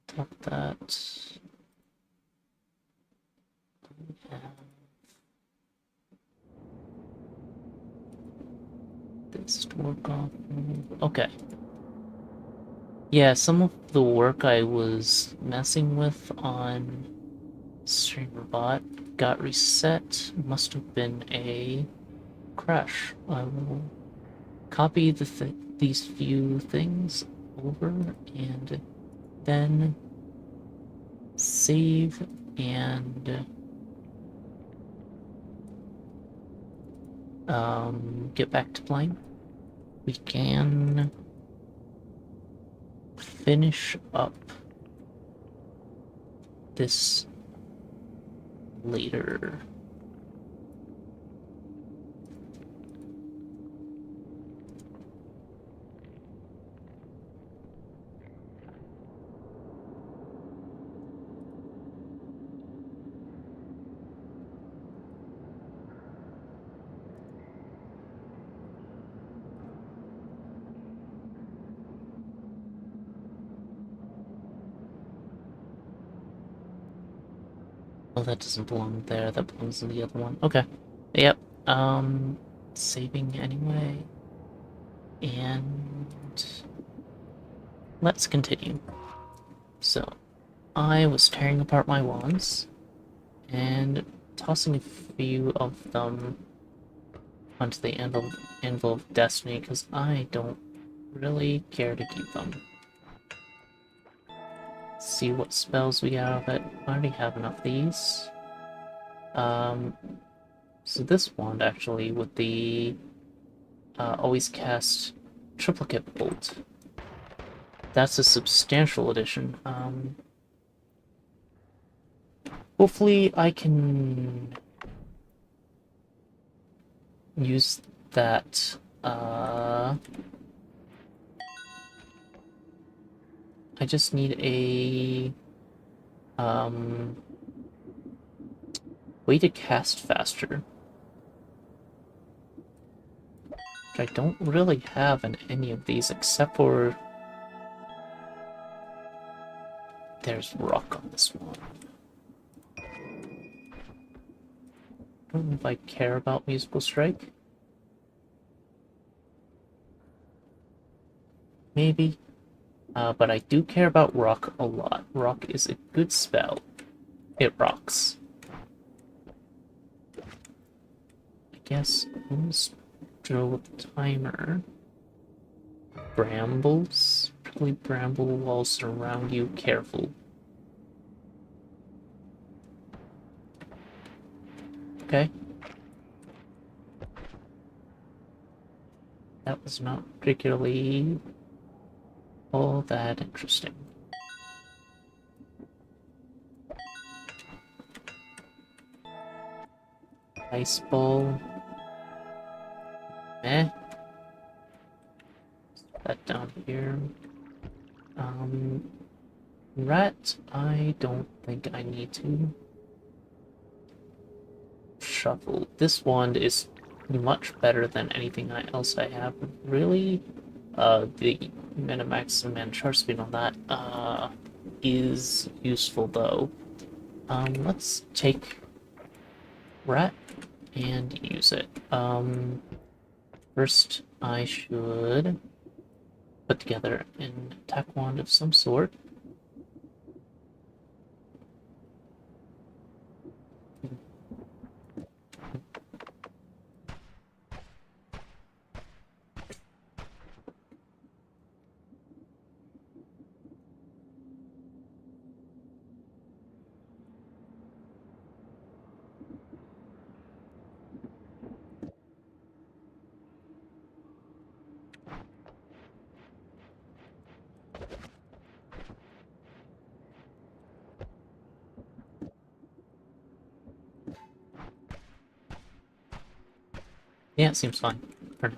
A: top that. We have this to work on. Okay. Yeah, some of the work I was messing with on StreamerBot got reset. Must have been a crash. I will copy these few things over and then save and get back to playing. We can finish up this later. Oh, that doesn't belong there. That belongs in the other one. Okay. Yep. Saving anyway. And let's continue. So, I was tearing apart my wands and tossing a few of them onto the anvil of destiny because I don't really care to keep them. See what spells we have it. I already have enough of these. So this wand actually with the always cast triplicate bolt. That's a substantial addition. Hopefully I can use that. I just need a way to cast faster, which I don't really have in any of these except for there's rock on this one. I don't know if I care about musical strike. Maybe. But I do care about rock a lot. Rock is a good spell. It rocks. I guess let's drill with the timer. Brambles. Prickly bramble walls surround you. Careful. Okay. That was not particularly all that interesting. Ice ball. Meh. That down here. Rat, I don't think I need to shuffle. This wand is much better than anything else I have. Really, the Minimax and Man Char speed on that, is useful though. Let's take rat and use it. First I should put together an attack wand of some sort. Yeah, it seems fine for now.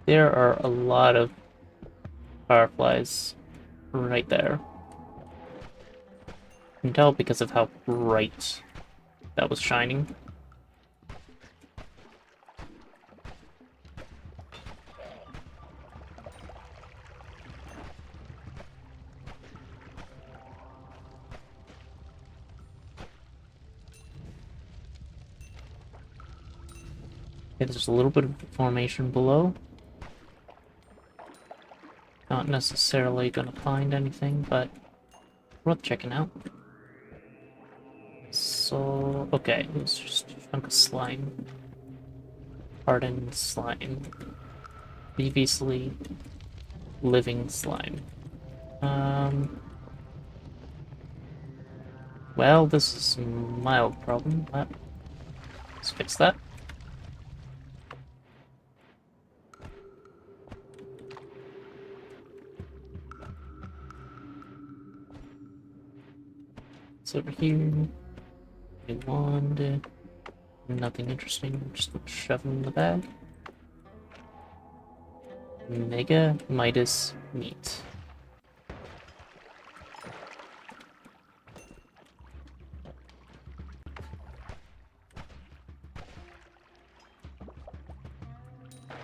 A: There are a lot of fireflies right there. You can tell because of how bright that was shining. Okay, there's a little bit of formation below. Not necessarily gonna find anything, but worth checking out. So, okay, it's just a chunk of slime. Hardened slime. Previously living slime. Well, this is a mild problem, but let's fix that. It's over here. New wand. Nothing interesting, just shove them in the bag. Mega Midas meat.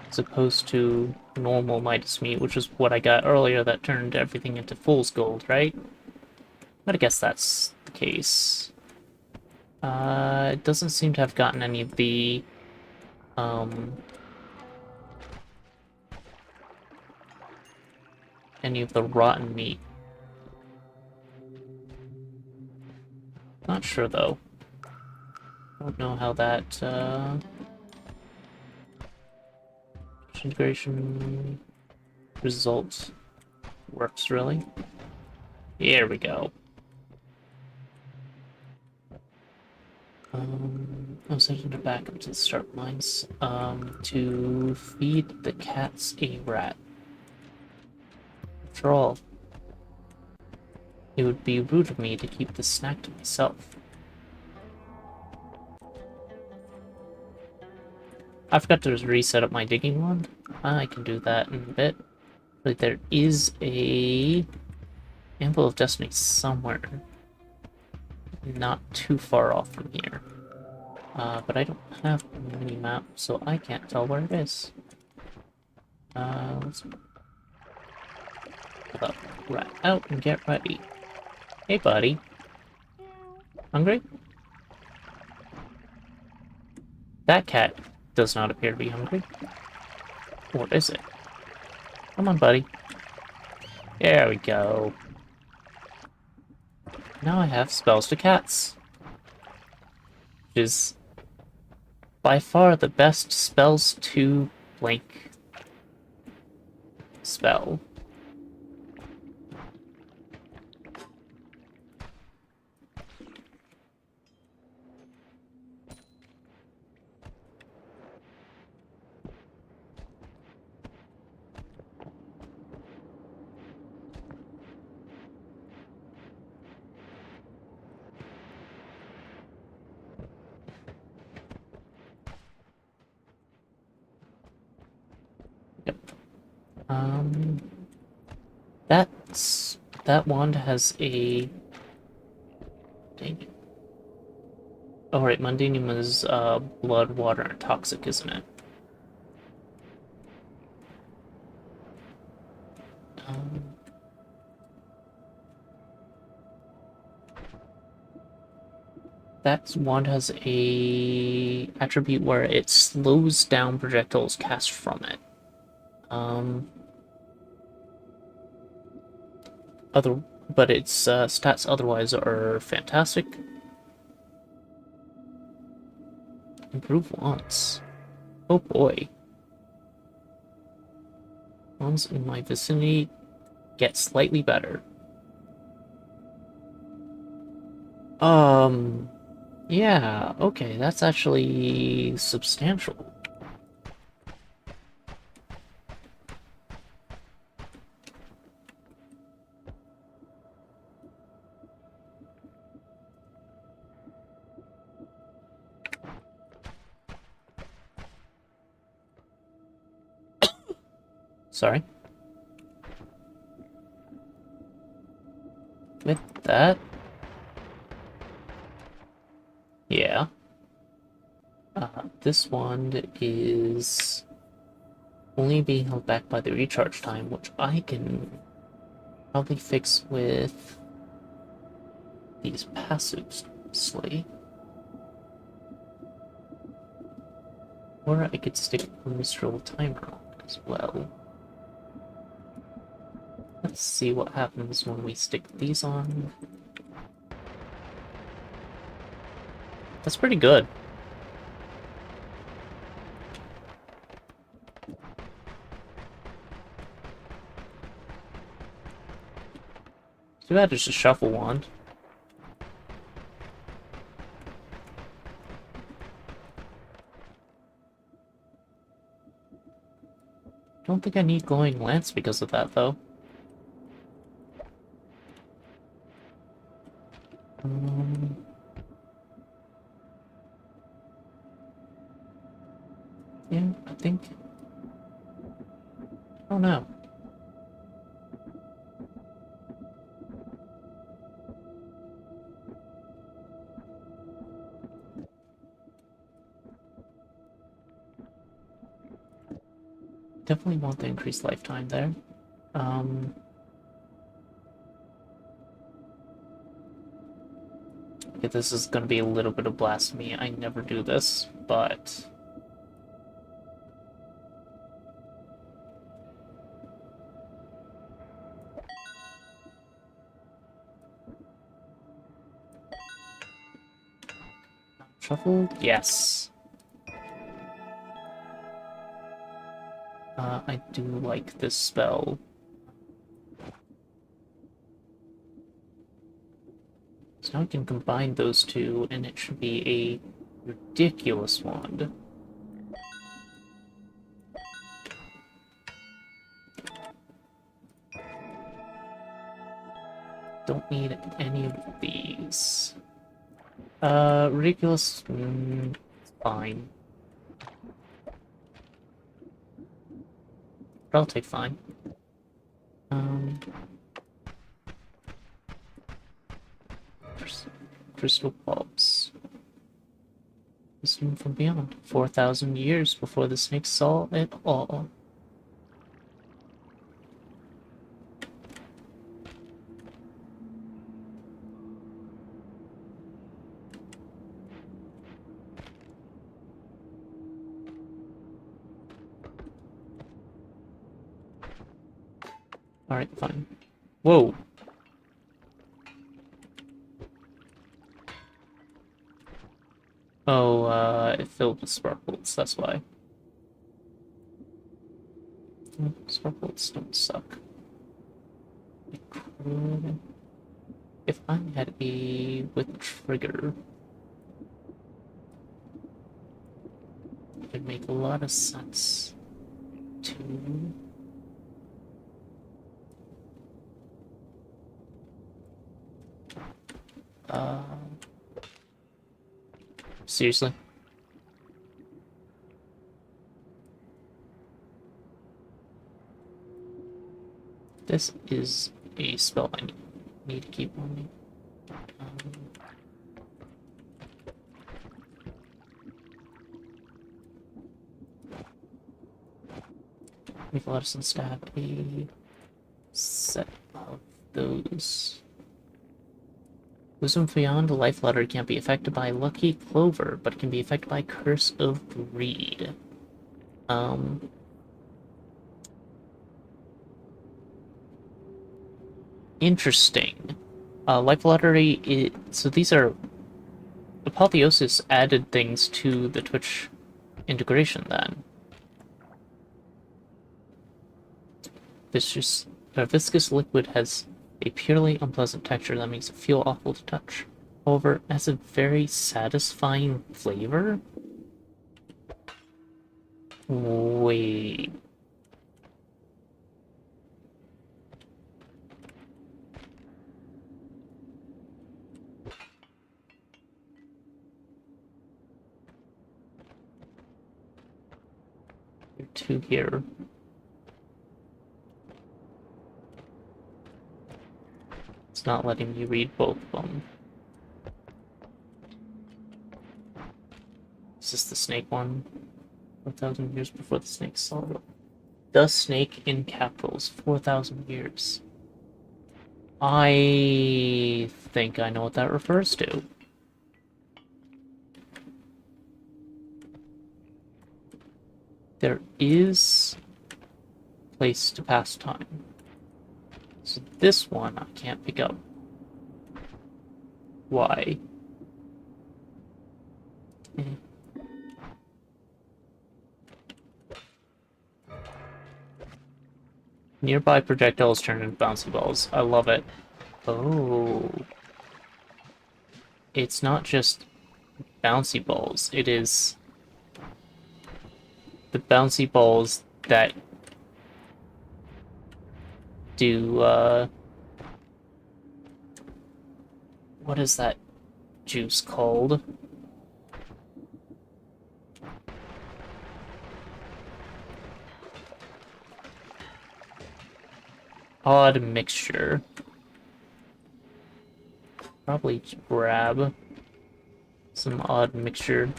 A: As opposed to normal Midas meat, which is what I got earlier that turned everything into fool's gold, right? But I guess that's the case. It doesn't seem to have gotten any of the, rotten meat. Not sure, though. Don't know how that, integration result works, really. Here we go. I was heading back up to the start lines, to feed the cats a rat. After all, it would be rude of me to keep the snack to myself. I forgot to reset up my digging wand. I can do that in a bit. But there is a Anvil of Destiny somewhere. Not too far off from here. But I don't have a mini-map, so I can't tell where it is. Let's pull that rat out and get ready. Hey, buddy. Hungry? That cat does not appear to be hungry. Or is it? Come on, buddy. There we go. Now I have spells to cats. Which is by far the best spells to blank spell. That wand has a... Dang it. Oh, right, Mundanium is blood, water, and toxic, isn't it? Um, that wand has a attribute where it slows down projectiles cast from it. Um, other, but its stats otherwise are fantastic. Improve once. Oh boy. Ones in my vicinity get slightly better. Yeah, okay, that's actually substantial. Sorry. With that, yeah. This wand is only being held back by the recharge time, which I can probably fix with these passives, mostly. Or I could stick a minstrel timer on it as well. Let's see what happens when we stick these on. That's pretty good. Too bad it's a shuffle wand. Don't think I need glowing lance because of that, though. Um, yeah, I think. I don't know. Definitely want the increased lifetime there. Okay, this is gonna be a little bit of blasphemy. I never do this, but shuffled? Yes. I do like this spell. So now I can combine those two, and it should be a ridiculous wand. Don't need any of these. Ridiculous, fine. But I'll take fine. Crystal bulbs. Wisdom from beyond. 4,000 years before the snakes saw it all. Alright, fine. Whoa! Oh, it filled with sparkles, that's why. Sparkles don't suck. I could... If I had a with trigger, it would make a lot of sense to... Seriously? This is a spell I need to keep on me. We've let us and stab a set of those. Wisdom Beyond Life Letter can't be affected by Lucky Clover, but can be affected by Curse of Greed. Interesting. Life Lottery, so these are... Apotheosis added things to the Twitch integration then. Viscous liquid has a purely unpleasant texture that makes it feel awful to touch. However, it has a very satisfying flavor. Wait. There are two here. It's not letting me read both of them. Is this the snake one? 4,000 years before the snake saw it. The snake in capitals, 4,000 years. I think I know what that refers to. There is a place to pass time. So this one I can't pick up. Why? Nearby projectiles turn into bouncy balls. I love it. Oh. It's not just bouncy balls. It is the bouncy balls that do, what is that juice called? Odd mixture. Probably grab some odd mixture.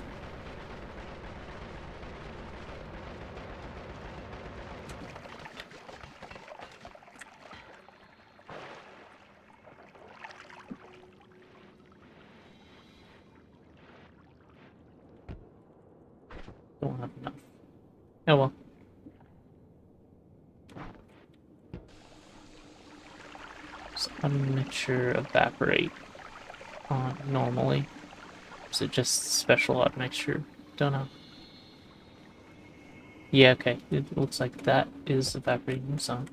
A: Don't have enough. Oh well. Does odd mixture evaporate on normally? Is it just special odd mixture? Don't know. Yeah, okay. It looks like that is evaporating some.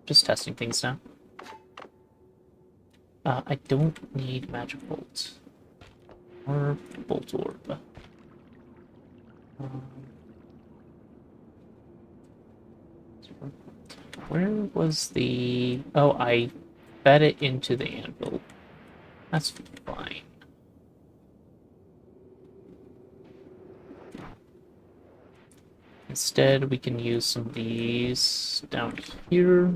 A: Just testing things now. I don't need magic bolt. Or bolt orb. Where was the... Oh, I fed it into the anvil. That's fine. Instead, we can use some of these down here.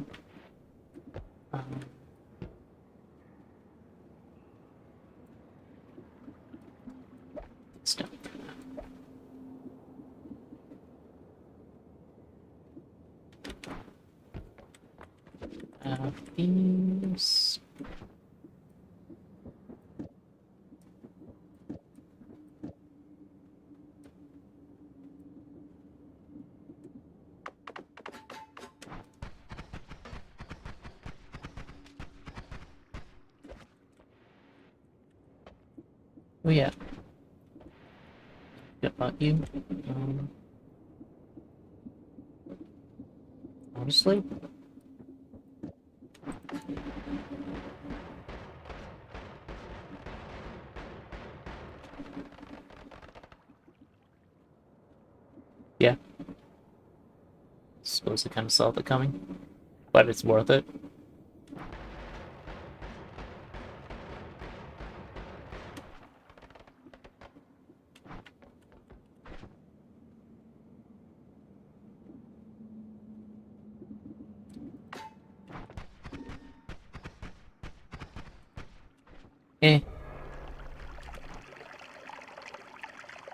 A: Stuff. These. Oh yeah. Forget about you. Honestly. Yeah. Suppose I kind of saw that coming, but it's worth it. Eh.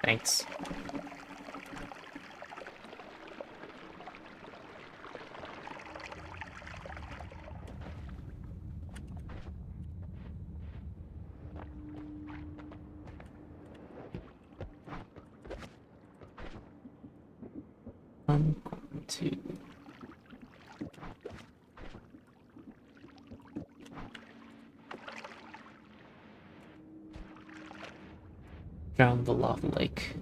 A: Thanks. I'm going to drown the lava lake.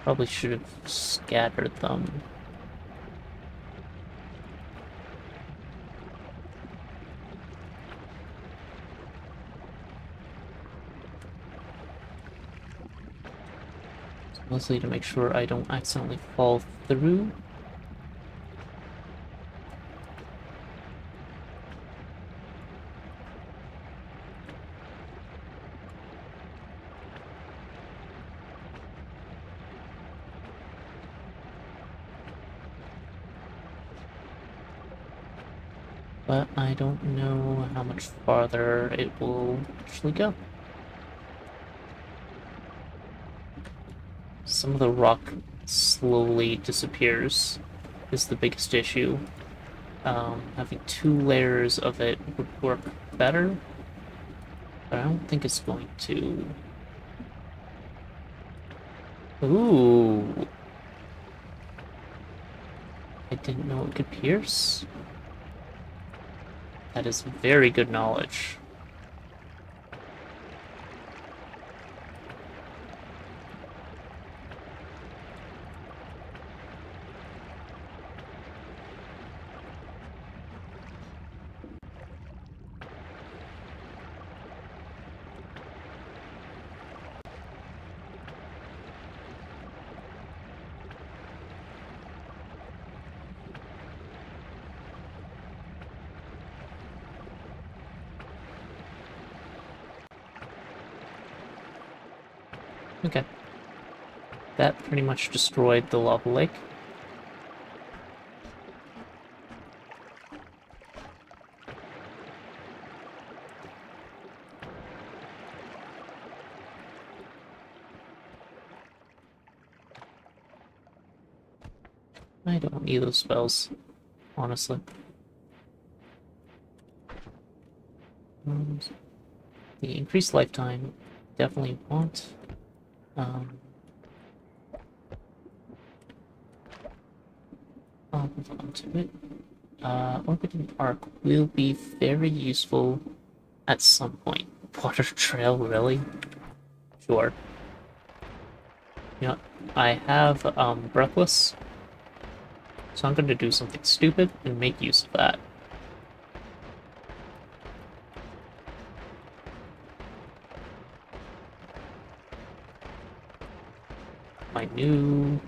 A: Probably should have scattered them. Mostly to make sure I don't accidentally fall through. But I don't know how much farther it will actually go. Some of the rock slowly disappears is the biggest issue. Having 2 layers of it would work better, but I don't think it's going to. Ooh! I didn't know it could pierce. That is very good knowledge. Okay. That pretty much destroyed the lava lake. I don't need those spells, honestly. The increased lifetime, definitely want. I'll move on to it. Orbiting Arc will be very useful at some point. Water Trail, really? Sure. You know, I have Breathless, so I'm going to do something stupid and make use of that. My new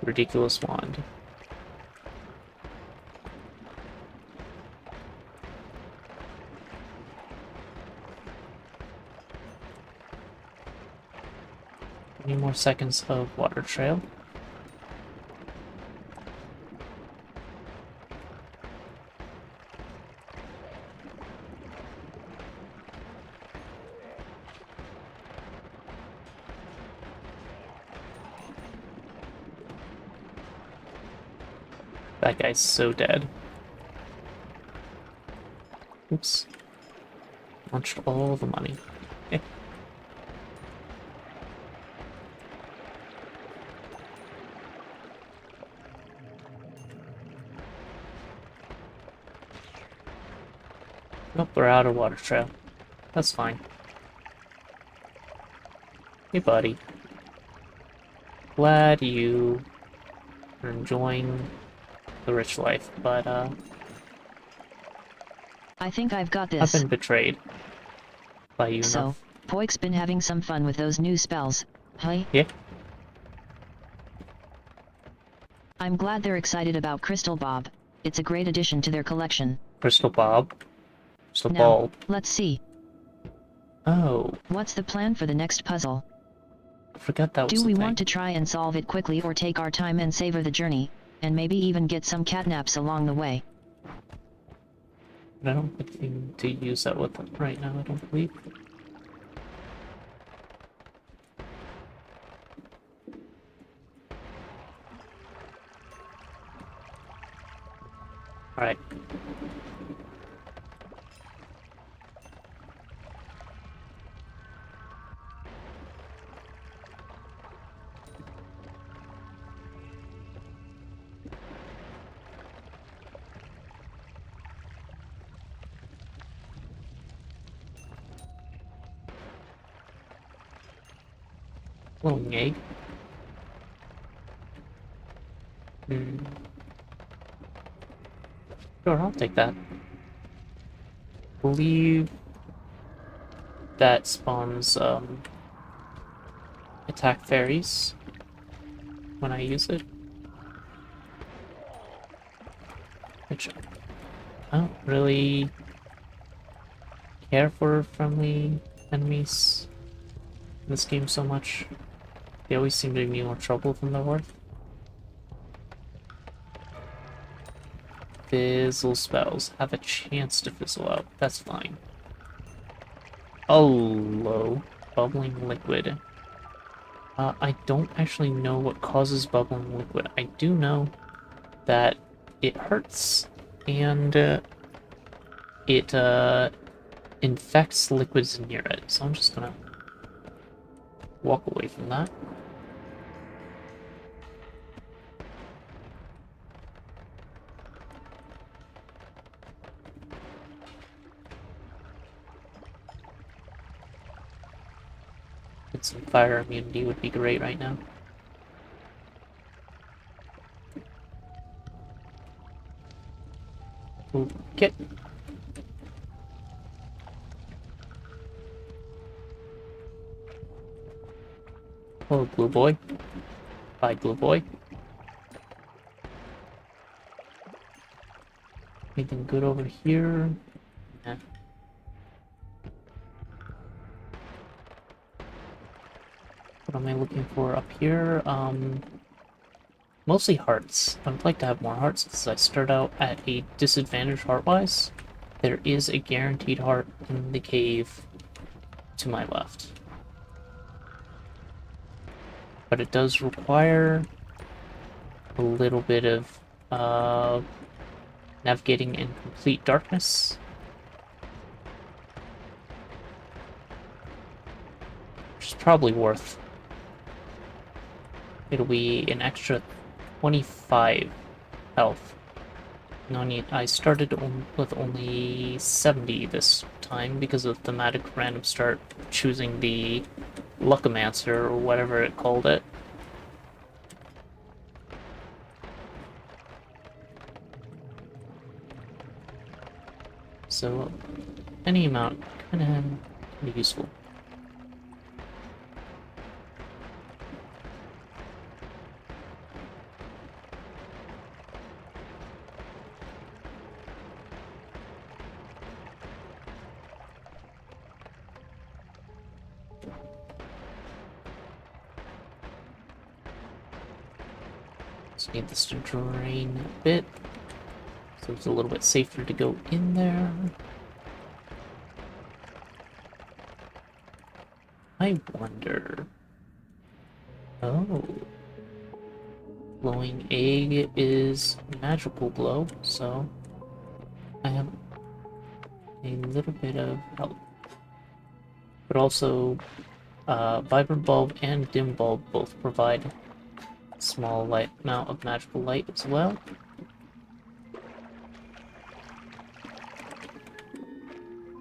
A: ridiculous wand. Any more seconds of Water Trail? That guy's so dead. Oops. Launched all the money. Eh. Nope, we're out of Water Trail. That's fine. Hey, buddy. Glad you are enjoying the rich life, but,
B: I think I've got
A: I've
B: this.
A: been betrayed by you
B: So,
A: enough.
B: Poik's been having some fun with those new spells, huh?
A: Yeah?
B: I'm glad they're excited about Crystal Bob. It's a great addition to their collection.
A: Crystal Bob. Crystal
B: Now,
A: Ball.
B: let's see.
A: Oh,
B: What's the plan for the next puzzle?
A: I forgot that was
B: Do
A: the
B: we
A: thing.
B: want to try and solve it quickly or take our time and savor the journey, and maybe even get some catnaps along the way?
A: But I don't think we need to use that with them right now, I don't believe. Alright. Glowing egg. Hmm. Sure, I'll take that. Believe that spawns attack fairies when I use it. Which I don't really care for friendly enemies in this game so much. They always seem to give me more trouble than they're worth. Fizzle spells have a chance to fizzle out. That's fine. Hello, bubbling liquid. I don't actually know what causes bubbling liquid. I do know that it hurts and it infects liquids near it. So I'm just gonna walk away from that. Get some fire immunity would be great right now. Okay. Hello, Blue Boy. Bye, Blue Boy. Anything good over here? Nah. What am I looking for up here? Mostly hearts. I'd like to have more hearts because I start out at a disadvantage heart-wise. There is a guaranteed heart in the cave to my left. But it does require a little bit of navigating in complete darkness. Which is probably worth. It'll be an extra 25 health. I started with only 70 this time because of thematic random start choosing the Luckomancer or whatever it called it. So any amount kind of useful. Just need this to drain a bit, so it's a little bit safer to go in there. I wonder... Oh. Glowing egg is magical glow, so I have a little bit of help. But also, Vibrant Bulb and Dim Bulb both provide a small light amount of magical light as well.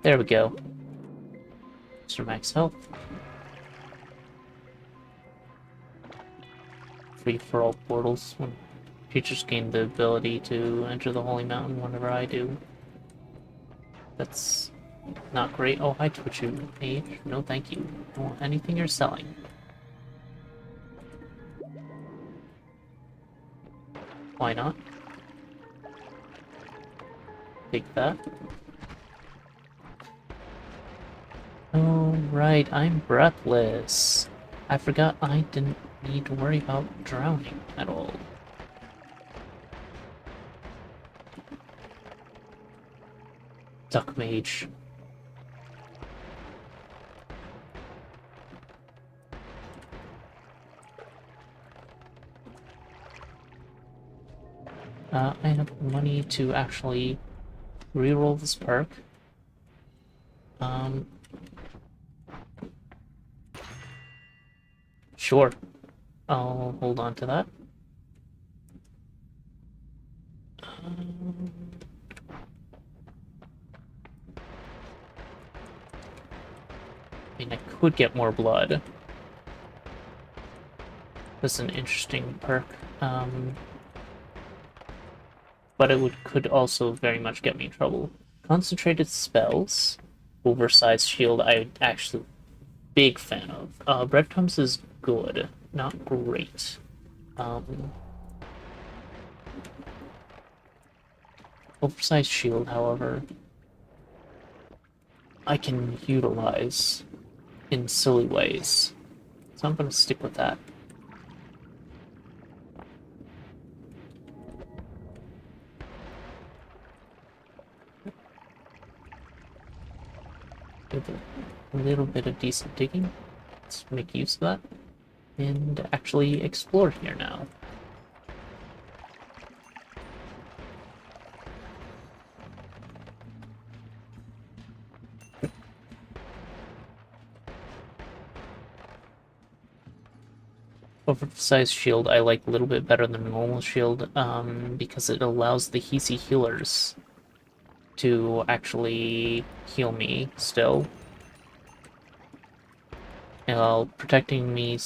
A: There we go. Mr. Max Health. Free for all portals when creatures gain the ability to enter the Holy Mountain whenever I do. That's not great. Oh, hi, Twitchu Mage. No, thank you. I don't want anything you're selling. Why not? Take that. Oh, right, I'm breathless. I forgot I didn't need to worry about drowning at all. Duck Mage. I have money to actually reroll this perk. Sure. I'll hold on to that. I mean, I could get more blood. That's an interesting perk. But it could also very much get me in trouble. Concentrated spells, oversized shield. I'm actually big fan of. Breadcrumbs is good, not great. Oversized shield, however, I can utilize in silly ways, so I'm gonna stick with that. With a little bit of decent digging, let's make use of that and actually explore here now. Oversized shield I like a little bit better than normal shield, because it allows the Hisi healers to actually heal me still, while protecting me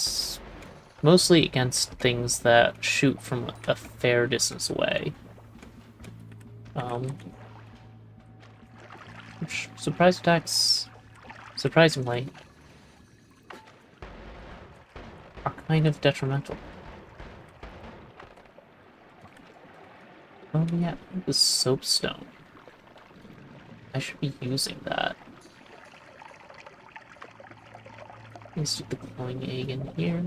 A: mostly against things that shoot from a fair distance away. Which surprise attacks, surprisingly, are kind of detrimental. Oh yeah, the soapstone. I should be using that. Let's stick the glowing egg in here.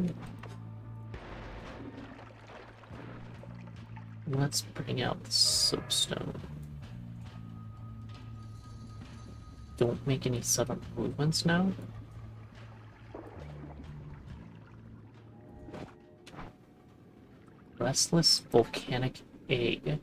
A: Let's bring out the soapstone. Don't make any sudden movements now. Restless volcanic egg.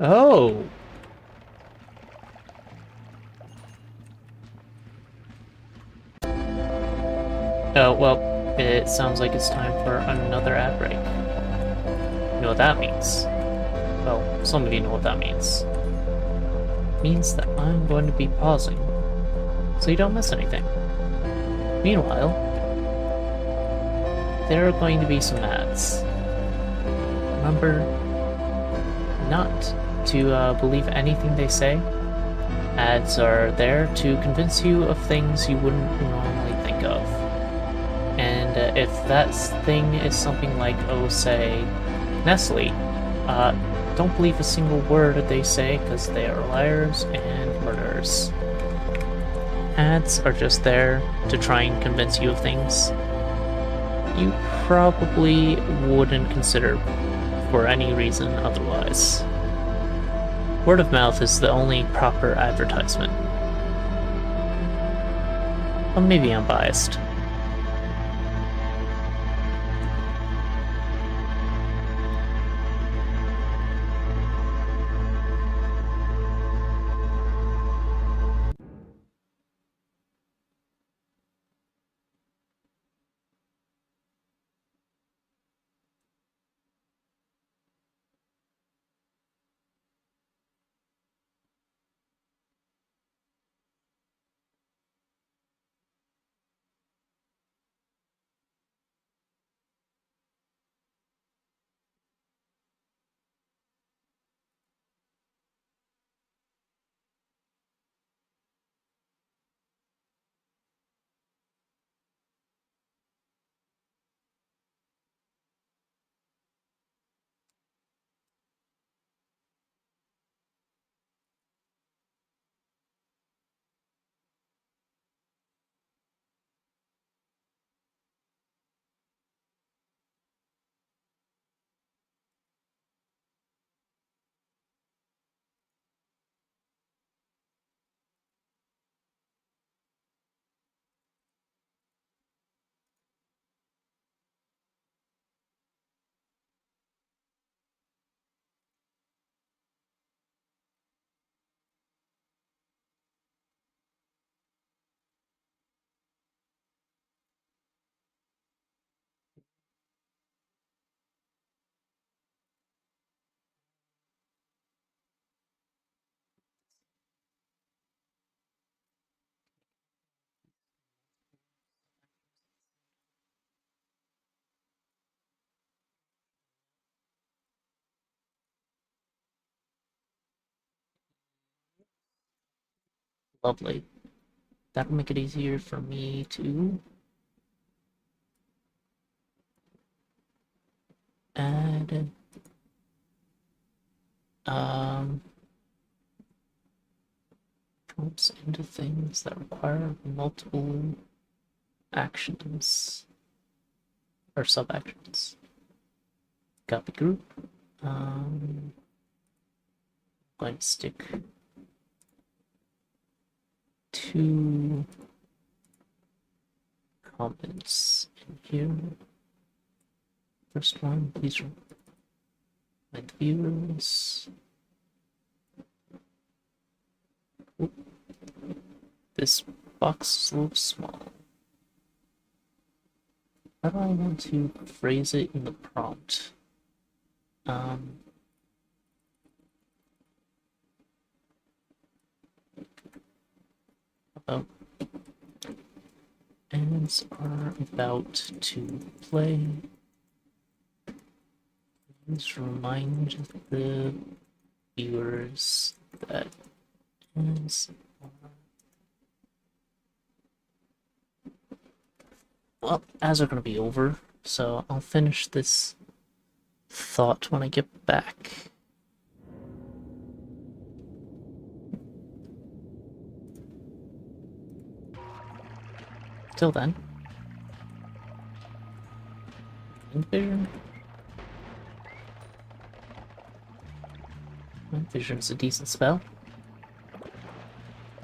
A: Oh! Oh, well, it sounds like it's time for another ad break. You know what that means? Well, some of you know what that means. It means that I'm going to be pausing, so you don't miss anything. Meanwhile, there are going to be some ads. Remember not to believe anything they say. Ads are there to convince you of things you wouldn't normally think of. And if that thing is something like, oh, say, Nestle, don't believe a single word they say because they are liars and murderers. Ads are just there to try and convince you of things you probably wouldn't consider for any reason otherwise. Word of mouth is the only proper advertisement. Or maybe I'm biased. Lovely. That'll make it easier for me to add prompts into things that require multiple actions or sub-actions. Copy group. I'm going to stick 2 comments in here. First one, these are my viewers. Oop. This box is a little small. How do I want to phrase it in the prompt? About ads are about to play. Please remind the viewers that ads are... Well, ads are going to be over, so I'll finish this thought when I get back. Till then, Vision. Vision's a decent spell.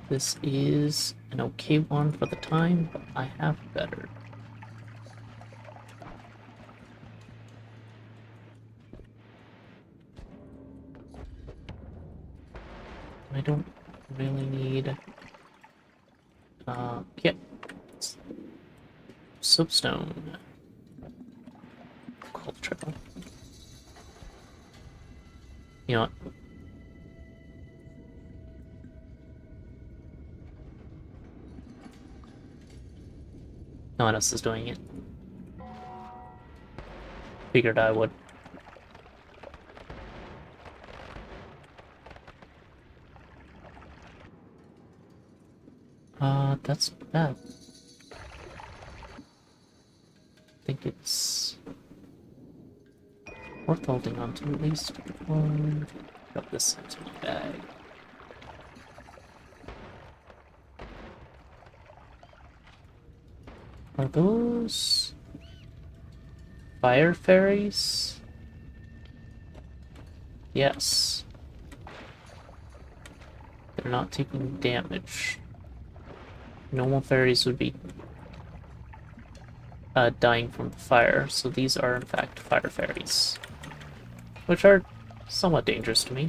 A: This is an okay one for the time, but I have better. I don't really need yeah. Soapstone. Cold triple. You know what? No one else is doing it. Figured I would. That's bad. I think it's worth holding on to at least. Got this into my bag. Are those fire fairies? Yes. They're not taking damage. Normal fairies would be dying from the fire, so these are in fact fire fairies, which are somewhat dangerous to me.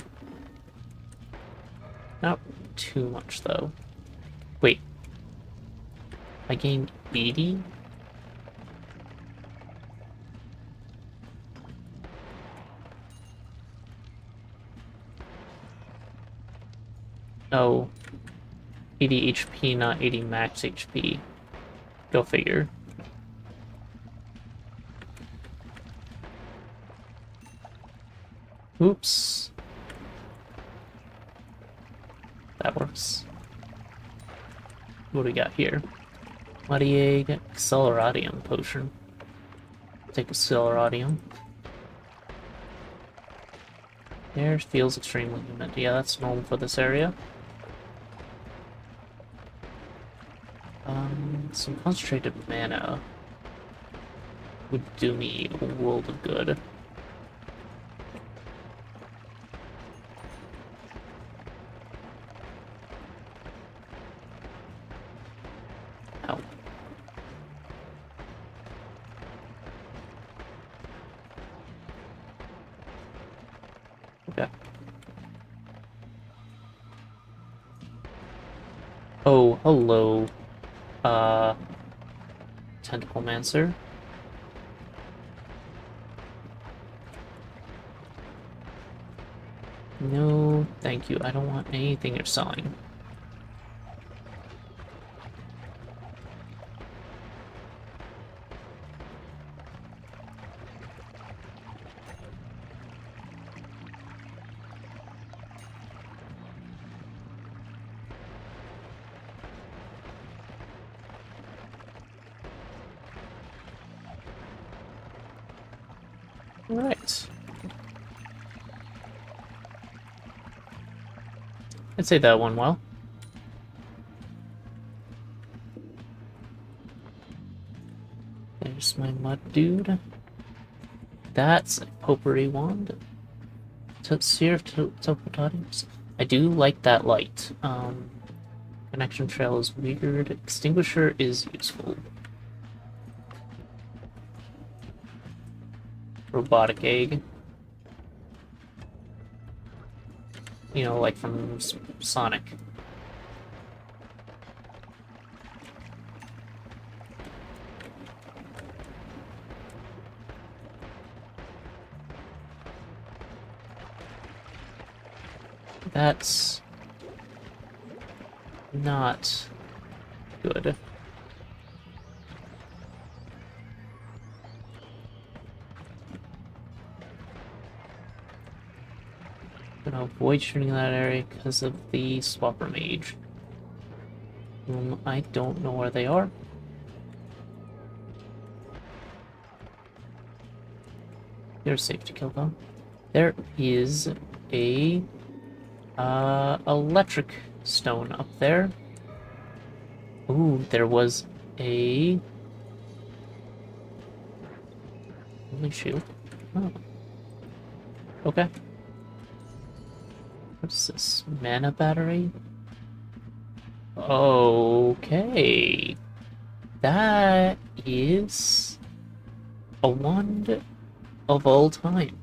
A: Not too much though. Wait, I gained 80? Oh, 80 HP, not 80 max HP. Go figure. Oops. That works. What do we got here? Muddy Egg, Acceleratium potion. Take Acceleratium. Air feels extremely humid. Yeah, that's normal for this area. Some concentrated mana would do me a world of good. Ow. Okay. Oh, hello. Tentaclemancer. No, thank you. I don't want anything you're selling. Alright. I'd say that went well. There's my mud dude. That's a potpourri wand. Sphere of Topotatiums. I do like that light. Connection trail is weird. Extinguisher is useful. Robotic egg. You know, like from Sonic. That's not good. I'm gonna avoid shooting that area because of the swapper mage. I don't know where they are. You're safe to kill them. There is a electric stone up there. Ooh, there was a only shield. Oh. Okay. What's this? Mana battery? Okay. That is a wand of all time.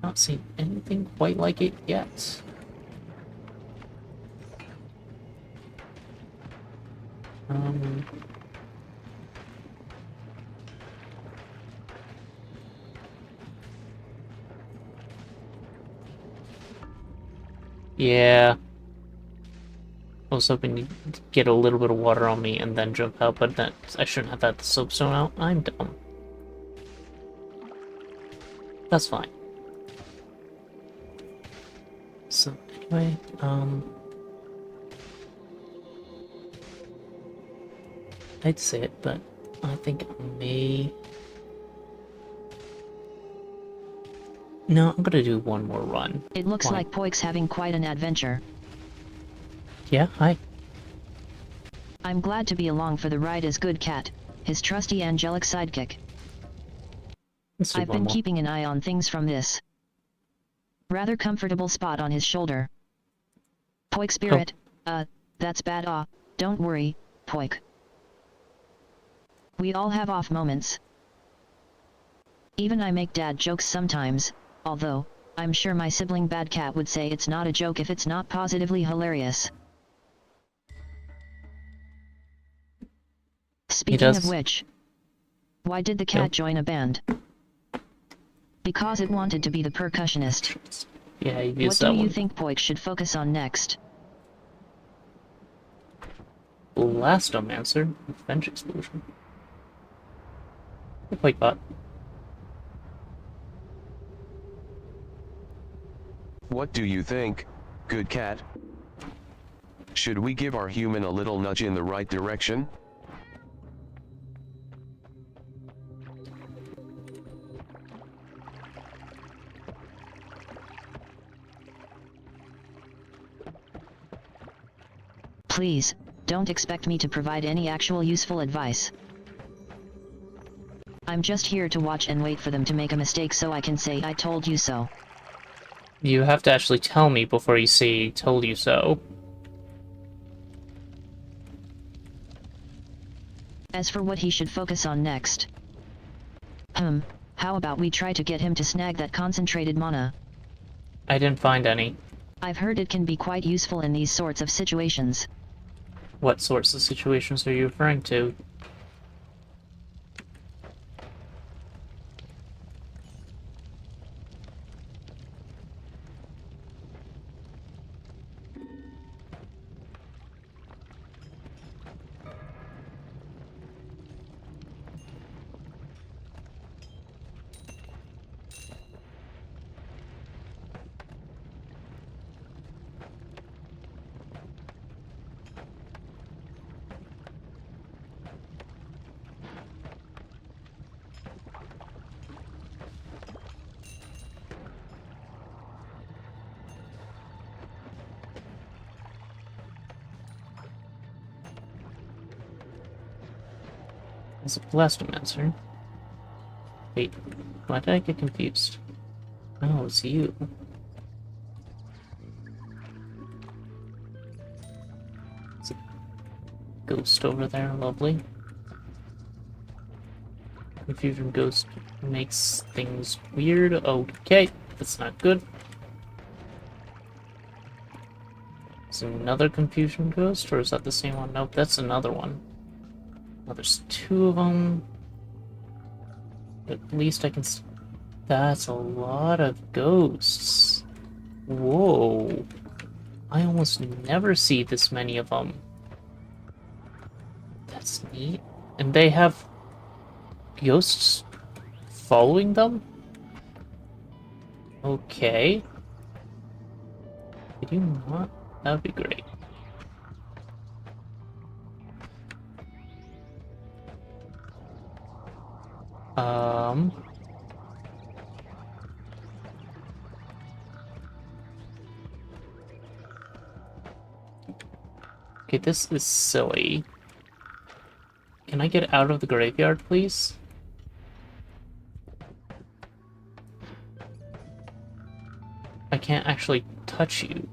A: Not seen anything quite like it yet. Yeah. I was hoping to get a little bit of water on me and then jump out, but that I shouldn't have had the soapstone out. I'm dumb. That's fine. So anyway, I'd say it, but I think I may. No, I'm gonna do one more run.
B: It looks
A: Why?
B: like Poik's having quite an adventure.
A: Yeah, hi.
B: I'm glad to be along for the ride as Good Cat, his trusty angelic sidekick.
A: Let's do
B: I've
A: one
B: been
A: more.
B: keeping an eye on things from this rather comfortable spot on his shoulder. Poik spirit, that's bad. Don't worry, Poik. We all have off moments. Even I make dad jokes sometimes, although, I'm sure my sibling Bad Cat would say it's not a joke if it's not positively hilarious. Speaking of which, why did the cat join a band? Because it wanted to be the percussionist.
A: Yeah, you
B: What
A: used
B: do
A: that
B: you
A: one.
B: think Poik should focus on next?
A: Blastomancer, Bench Explosion. The Quake Bot.
C: What do you think, Good Cat? Should we give our human a little nudge in the right direction?
B: Please, don't expect me to provide any actual useful advice. I'm just here to watch and wait for them to make a mistake so I can say I told you so.
A: You have to actually tell me before you say told you so.
B: As for what he should focus on next. How about we try to get him to snag that concentrated mana?
A: I didn't find any.
B: I've heard it can be quite useful in these sorts of situations.
A: What sorts of situations are you referring to? It's a blastomancer. Wait, why did I get confused? Oh, it's you. It's a ghost over there, lovely. Confusion ghost makes things weird. Okay, that's not good. Is another confusion ghost, or is that the same one? Nope, that's another one. Well, there's two of them. At least I can. That's a lot of ghosts. Whoa. I almost never see this many of them. That's neat. And they have ghosts following them? Okay. Could you not? That would be great. Okay, this is silly. Can I get out of the graveyard, please? I can't actually touch you.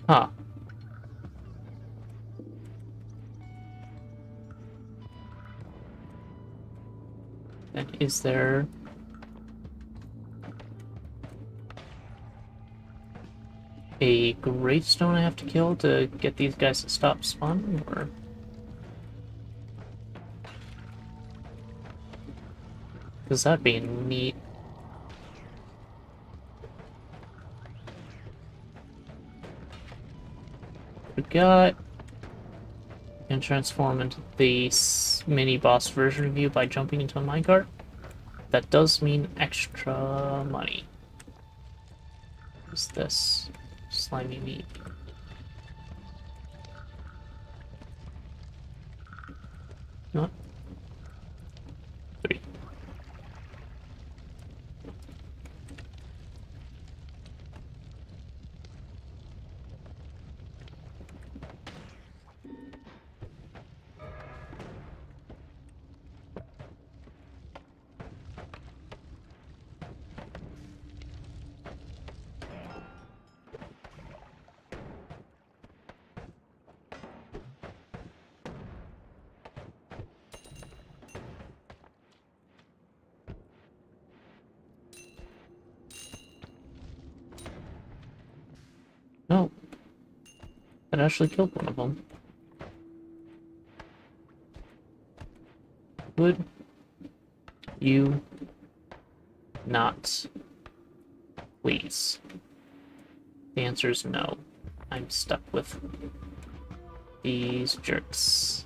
A: Huh. And is there... a gravestone I have to kill to get these guys to stop spawning, or... Because that'd be neat. Forgot. Can transform into the mini boss version of you by jumping into a minecart. That does mean extra money. What's this? Slimy meat. What? 3. No. That actually killed one of them. Would you not? Please. The answer is no. I'm stuck with these jerks.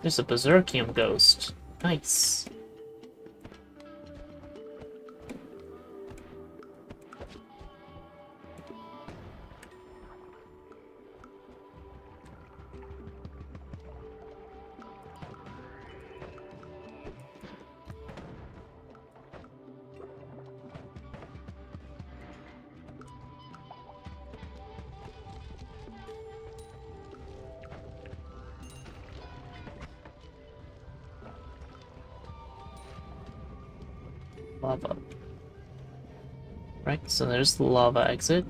A: There's a Berserkium ghost. Nice. Lava. Right, so there's the lava exit.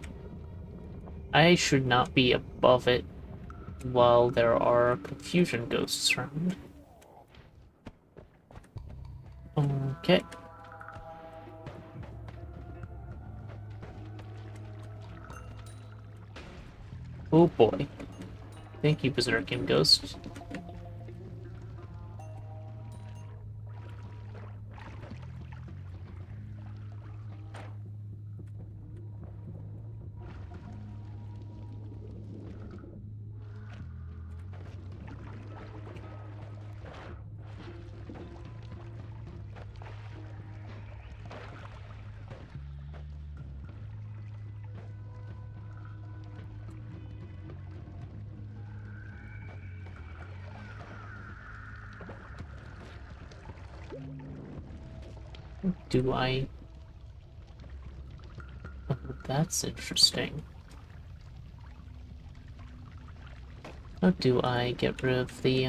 A: I should not be above it while there are confusion ghosts around. Okay. Oh boy. Thank you, Berserkium Ghost. Do I... Oh, that's interesting. How do I get rid of the,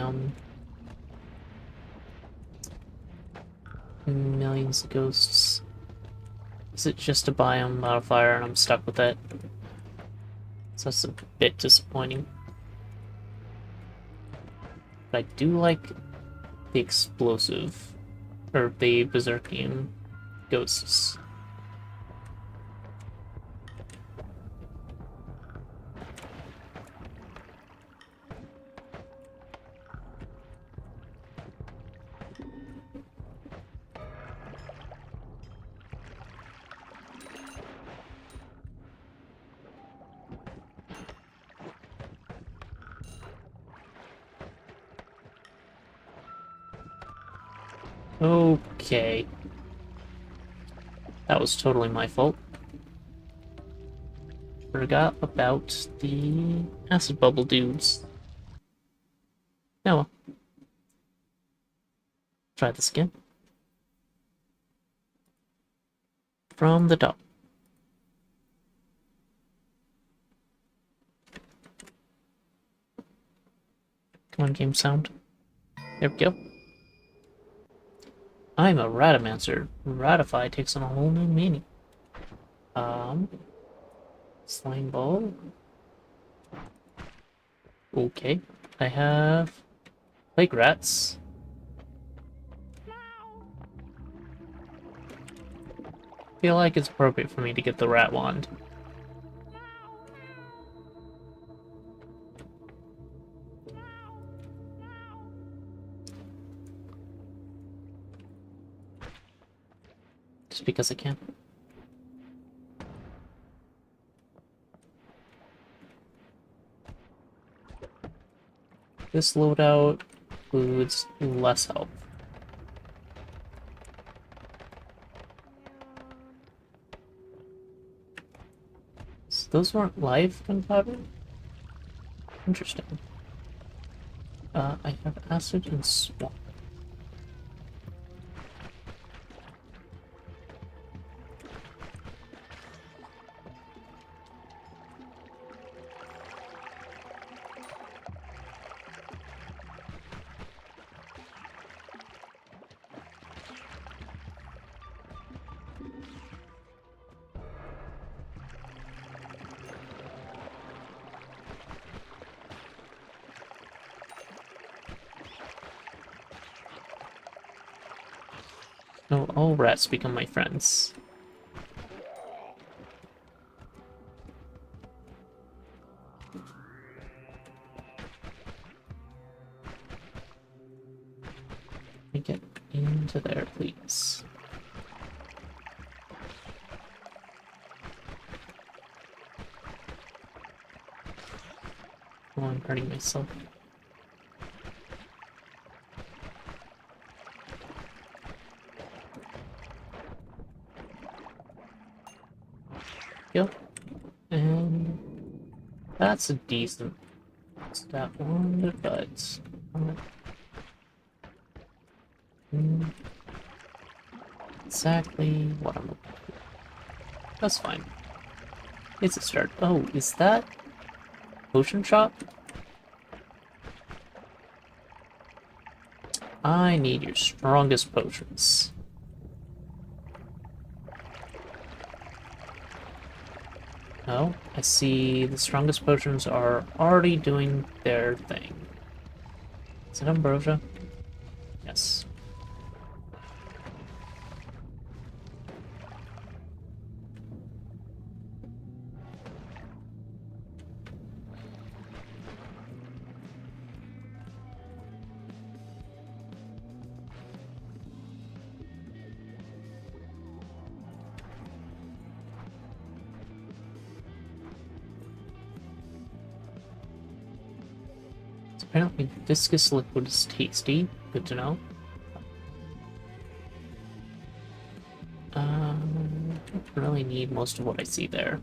A: millions of ghosts? Is it just a biome modifier and I'm stuck with it? So that's a bit disappointing. But I do like the explosive, or the Berserkian ghosts. Okay. That was totally my fault. Forgot about the acid bubble dudes. Oh well. Try this again. From the top. Come on, game sound. There we go. I'm a Ratomancer. Ratify takes on a whole new meaning. Slime ball. Okay. I have plague rats. Feel like it's appropriate for me to get the rat wand. Just because I can. This loadout includes less health. So those weren't live gunpowder? Interesting. I have acid and swamp. No, all rats become my friends. Let me get into there, please. Oh, I'm hurting myself. Yep. And that's a decent stat one, but exactly what I'm looking for. That's fine. It's a start. Oh, is that potion shop? I need your strongest potions. No, I see the strongest potions are already doing their thing. Is it ambrosia? Yes. Apparently viscous liquid is tasty. Good to know. Don't really need most of what I see there.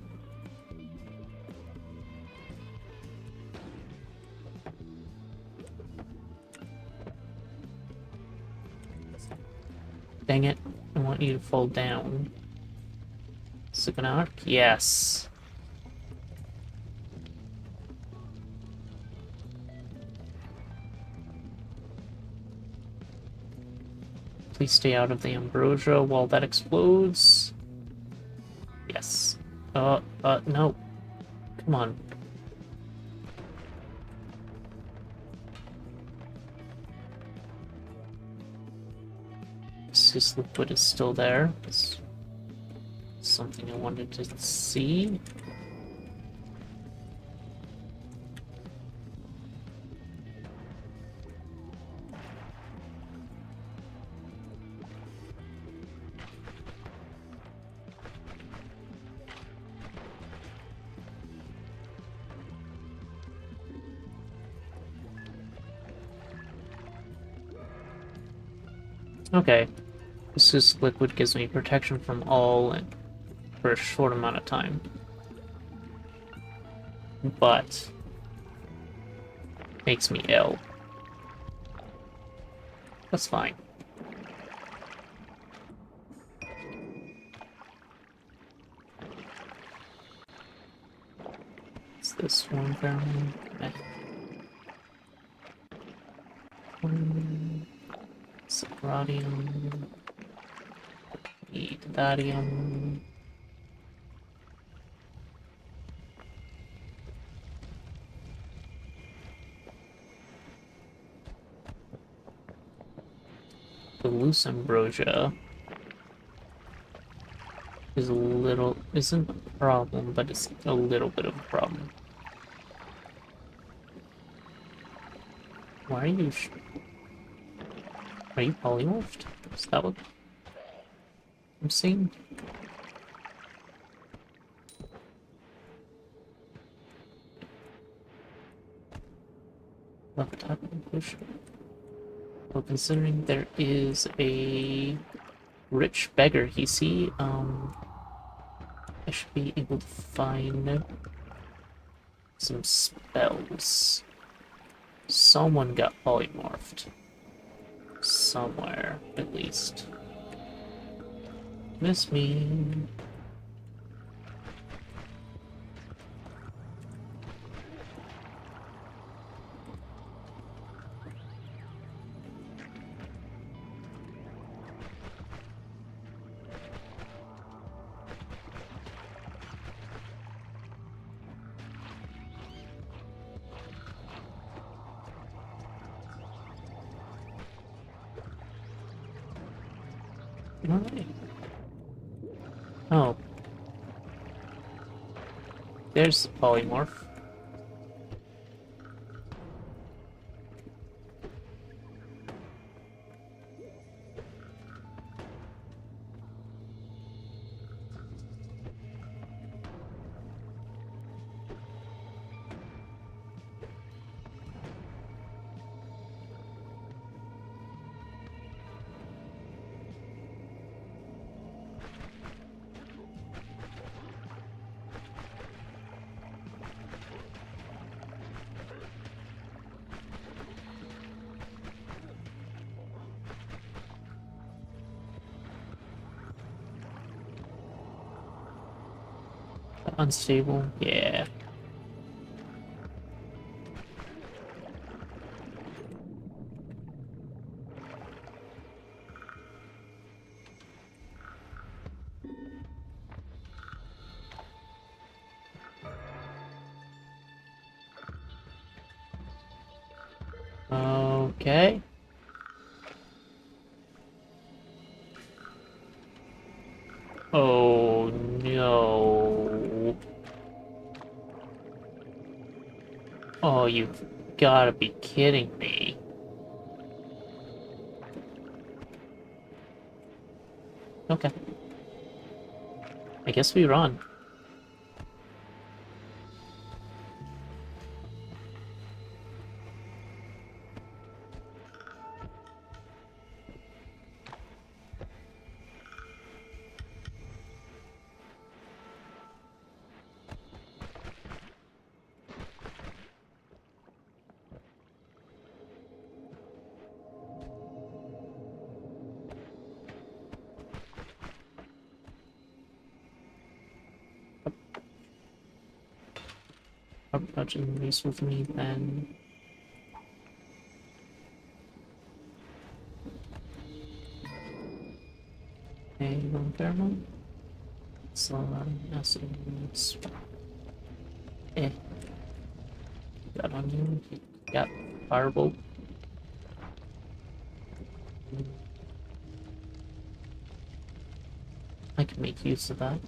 A: Dang it, I want you to fall down. Second arc? Yes. Please stay out of the ambrosia while that explodes. Yes. No. Come on. This liquid is still there. It's something I wanted to see. Okay. This liquid gives me protection from all and for a short amount of time. But makes me ill. That's fine. It's this one family. Sapradium. Edadium. The loose ambrosia is isn't a problem, but it's a little bit of a problem. Why are you are you polymorphed? Is that what I'm seeing? Left type of conclusion. Well, considering there is a rich beggar he see, I should be able to find some spells. Someone got polymorphed. Somewhere, at least. Miss me. Alright. Oh. There's the polymorph. Unstable? Yeah. Okay. Oh no. Oh, you've gotta be kidding me. Okay. I guess we run. Touching base with me then. pheromone. Acids. Eh. Got on you. Got firebolt. I can make use of that.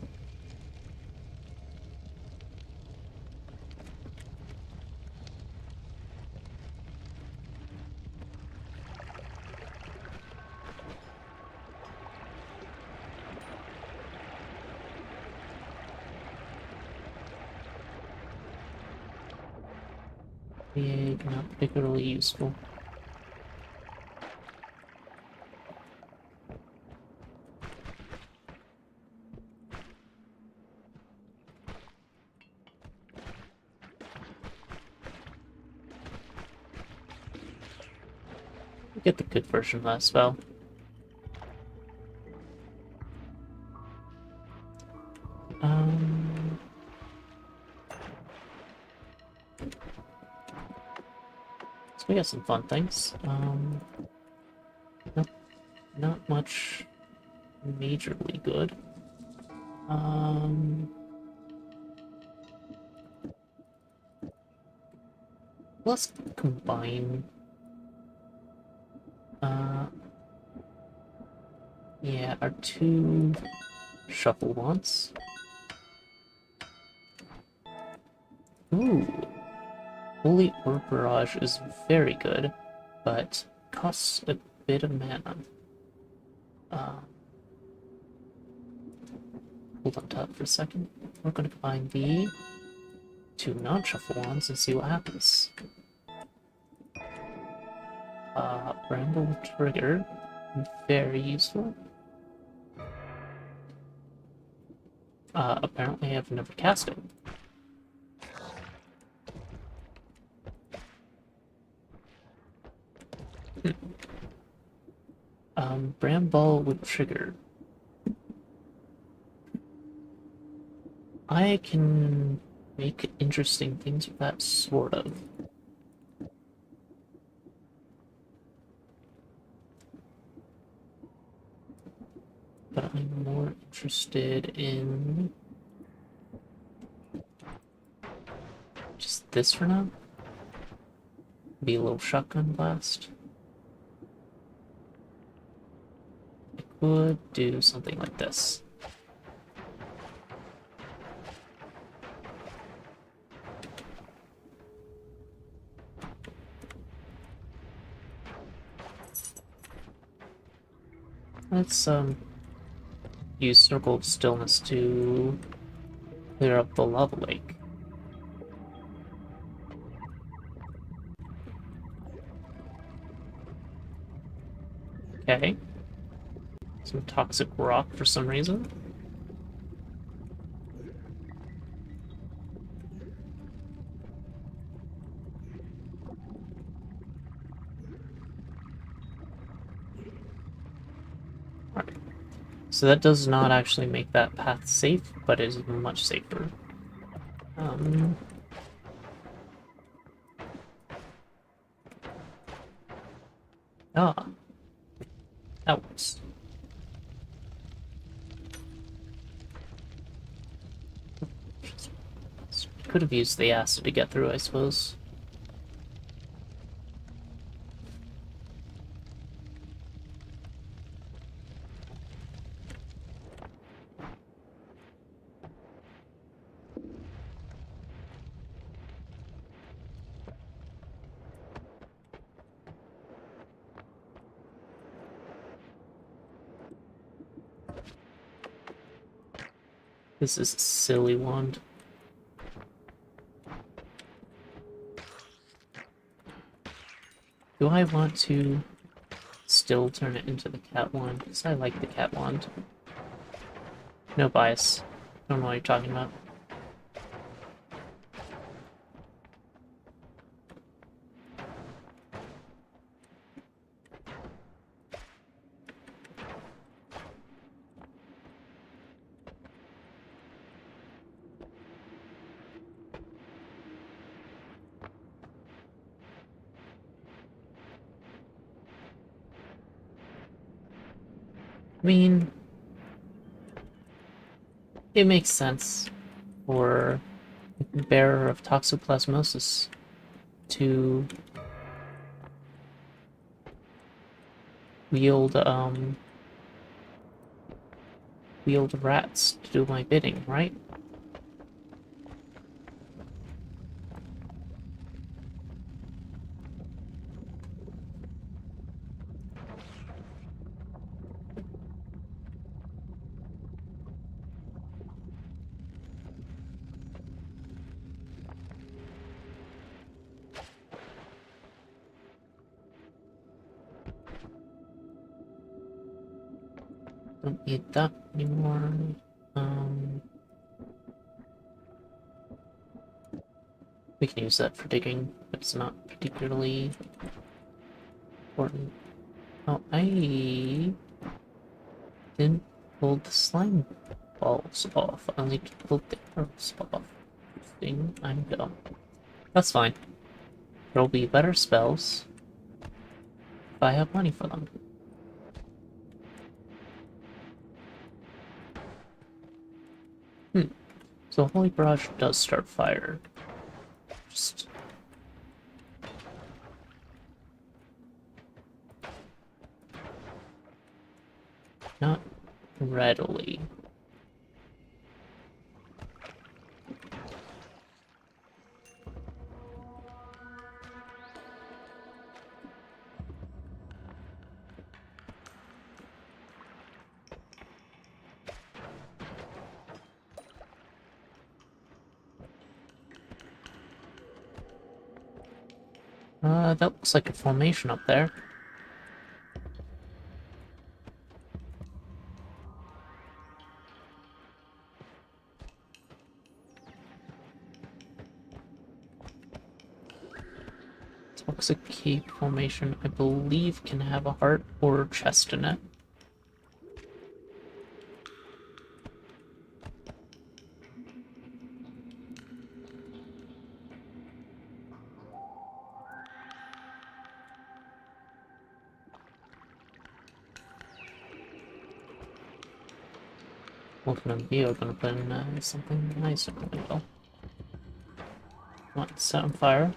A: Big, not particularly useful. Get the good version of that spell. So we got some fun things. Nope, not much majorly good. Let's combine. Yeah, our two shuffle wands. Ooh, Holy Orb Barrage is very good, but costs a bit of mana. Hold on to that for a second. We're going to combine the two non-shuffle wands and see what happens. Bramble Trigger, very useful. Apparently I've never cast it. Bramble with Trigger. I can make interesting things with that, sort of. But I'm more interested in just this for now. Be a little shotgun blast. I could do something like this. Let's use Circle of Stillness to clear up the lava lake. Okay. Some toxic rock for some reason. Alright. So that does not actually make that path safe, but it is much safer. Ah. That works. Could have used the acid to get through, I suppose. This is a silly wand. Do I want to still turn it into the cat wand? Because I like the cat wand. No bias. Don't know what you're talking about. I mean, it makes sense for the bearer of toxoplasmosis to wield rats to do my bidding, right? Don't need that anymore. Um, we can use that for digging, but it's not particularly important. Oh, I didn't pull the slime balls off. I only pulled the arrows off. Interesting. I'm dumb. That's fine. There'll be better spells if I have money for them. So Holy Barrage does start fire. Just not readily. That looks like a formation up there. Toxic Cave Formation, I believe, can have a heart or chest in it. Wolfman and V are gonna put in something nice in the middle. Want to set on fire?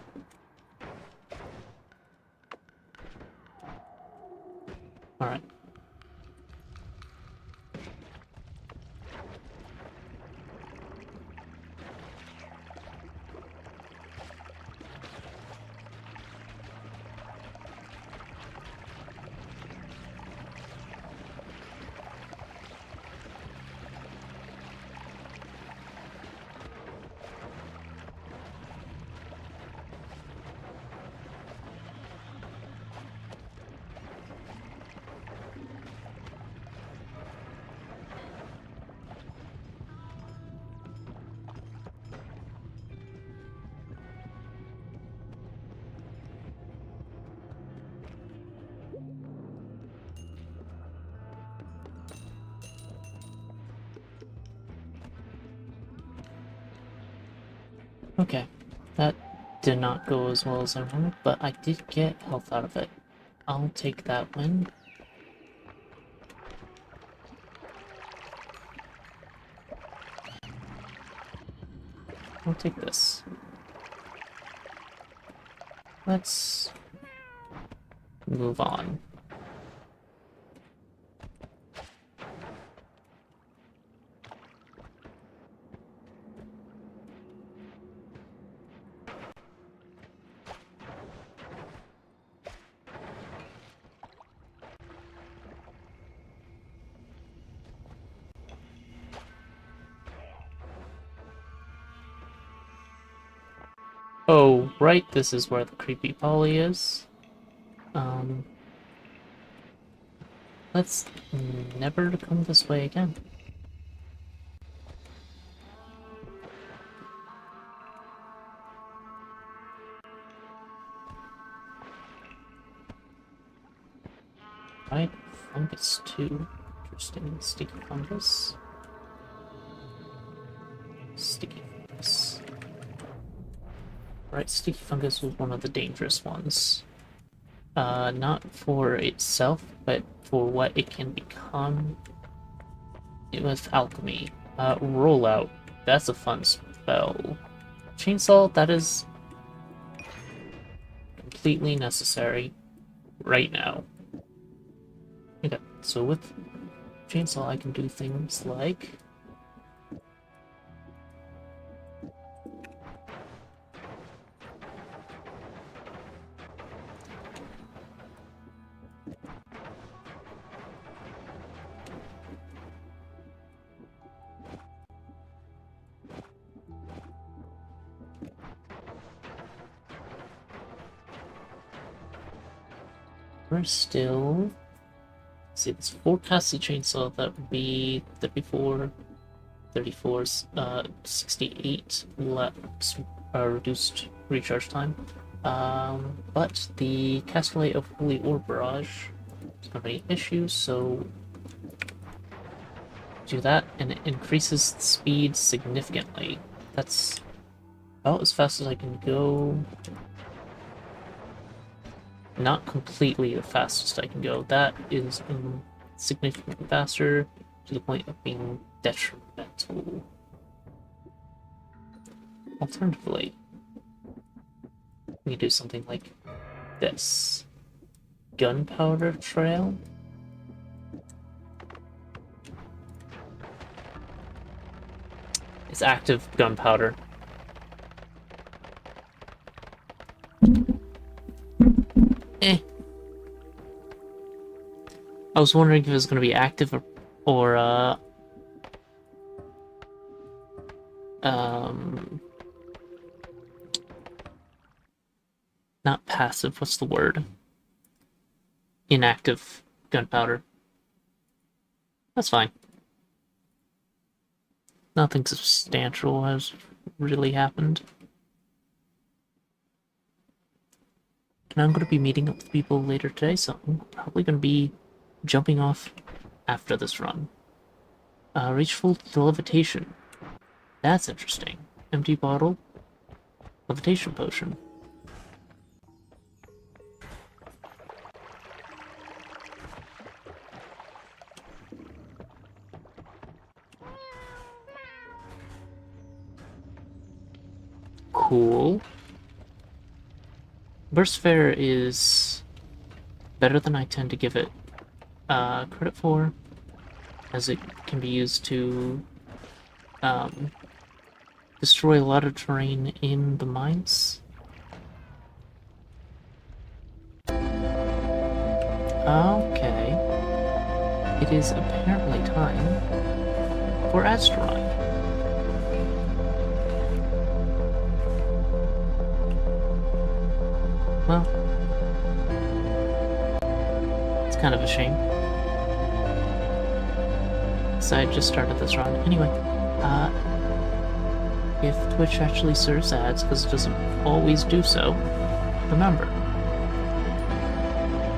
A: Alright. Okay, that did not go as well as I wanted, but I did get health out of it. I'll take that win. I'll take this. Let's move on. Oh, right, this is where the creepy Polly is. Let's never come this way again. Right, fungus too. Interesting. Sticky fungus. Sticky fungus. Right, sticky fungus was one of the dangerous ones. Not for itself, but for what it can become with alchemy. Rollout. That's a fun spell. Chainsaw, that is completely necessary right now. Okay, so with Chainsaw I can do things like... We're still... Let's see, this forecasted chainsaw, that would be 34, 34, 68 reduced recharge time. But the Castellate of Holy Ore Barrage doesn't have any issues, so do that, and it increases the speed significantly. That's about as fast as I can go. Not completely the fastest I can go. That is significantly faster, to the point of being detrimental. Alternatively, we do something like this. Gunpowder Trail. It's active gunpowder. I was wondering if it was going to be active or not passive, what's the word? Inactive gunpowder. That's fine. Nothing substantial has really happened. And I'm going to be meeting up with people later today, so I'm probably going to be jumping off after this run. Reach full levitation. That's interesting. Empty bottle. Levitation potion. Cool. Burst Fair is better than I tend to give it credit for, as it can be used to destroy a lot of terrain in the mines. Okay. It is apparently time for Asteroid. Well, it's kind of a shame. So I just started this run. Anyway, if Twitch actually serves ads, because it doesn't always do so, remember,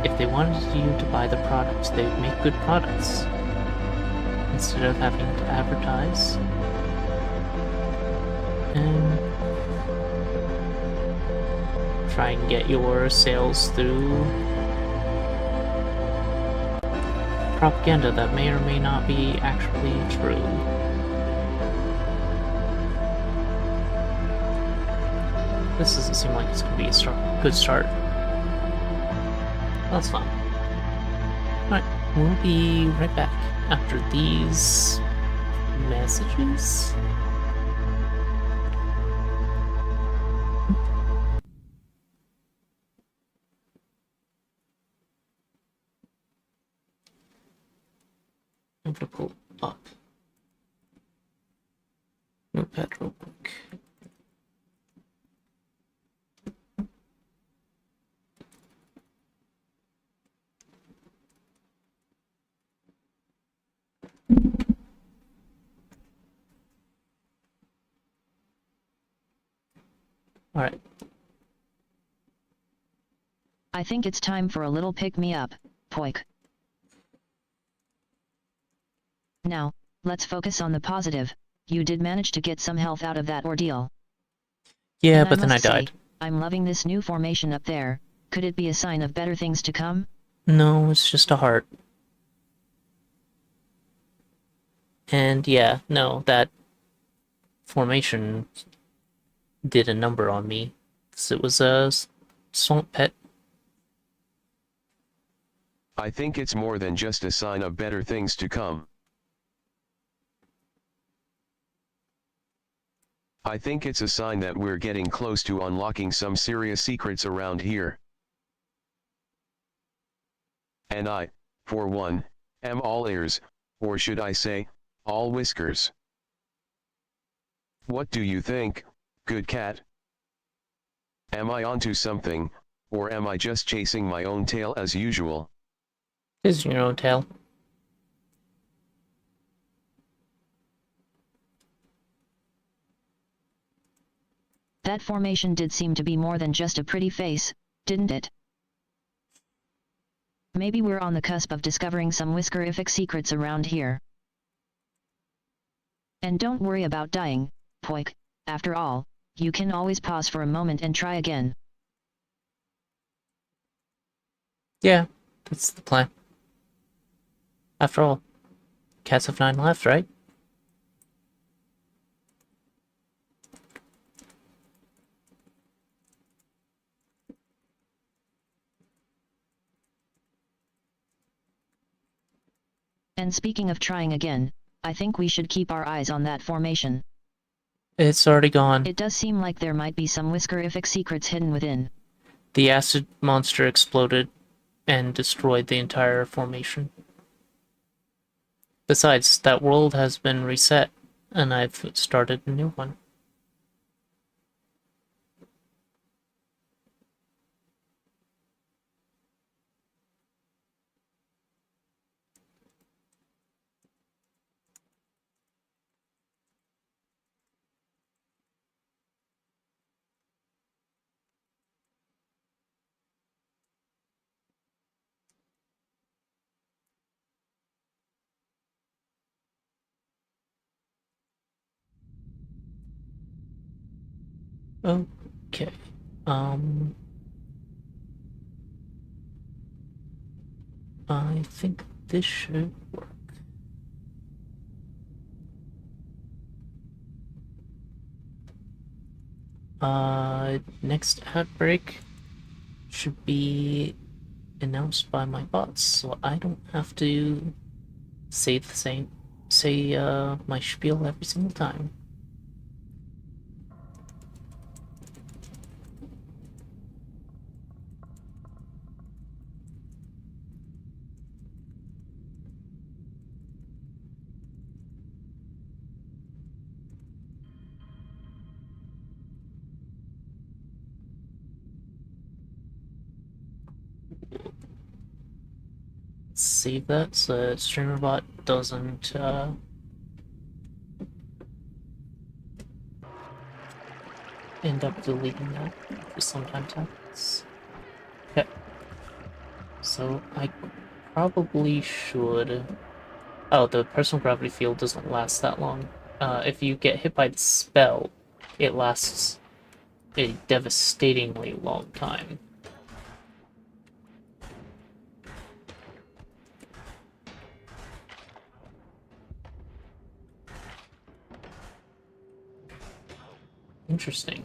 A: if they wanted you to buy the products, they'd make good products, instead of having to advertise. And try and get your sales through propaganda that may or may not be actually true. This doesn't seem like it's going to be a good start. That's fine. Alright, we'll be right back after these messages. I'm gonna pull up Notepad real quick. Alright.
B: I think it's time for a little pick-me-up, Poik. Now, let's focus on the positive. You did manage to get some health out of that ordeal.
A: Yeah,
B: And
A: but then I
B: must say,
A: died.
B: I'm loving this new formation up there. Could it be a sign of better things to come?
A: No, it's just a heart. And yeah, no, that formation did a number on me. 'Cause it was a swamp pet.
C: I think it's more than just a sign of better things to come. I think it's a sign that we're getting close to unlocking some serious secrets around here. And I, for one, am all ears, or should I say, all whiskers. What do you think, good cat? Am I onto something, or am I just chasing my own tail as usual?
A: Is your own tail.
B: That formation did seem to be more than just a pretty face, didn't it? Maybe we're on the cusp of discovering some whiskerific secrets around here. And don't worry about dying, Poik. After all, you can always pause for a moment and try again.
A: Yeah, that's the plan. After all, cats have 9 left, right?
B: And speaking of trying again, I think we should keep our eyes on that formation.
A: It's already gone.
B: It does seem like there might be some whiskerific secrets hidden within.
A: The acid monster exploded and destroyed the entire formation. Besides, that world has been reset, and I've started a new one. Okay. I think this should work. Next outbreak should be announced by my bots, so I don't have to say my spiel every single time. Save that so StreamerBot doesn't end up deleting that, which sometimes happens. Okay, so I probably should. Oh, the personal gravity field doesn't last that long. If you get hit by the spell, it lasts a devastatingly long time. Interesting.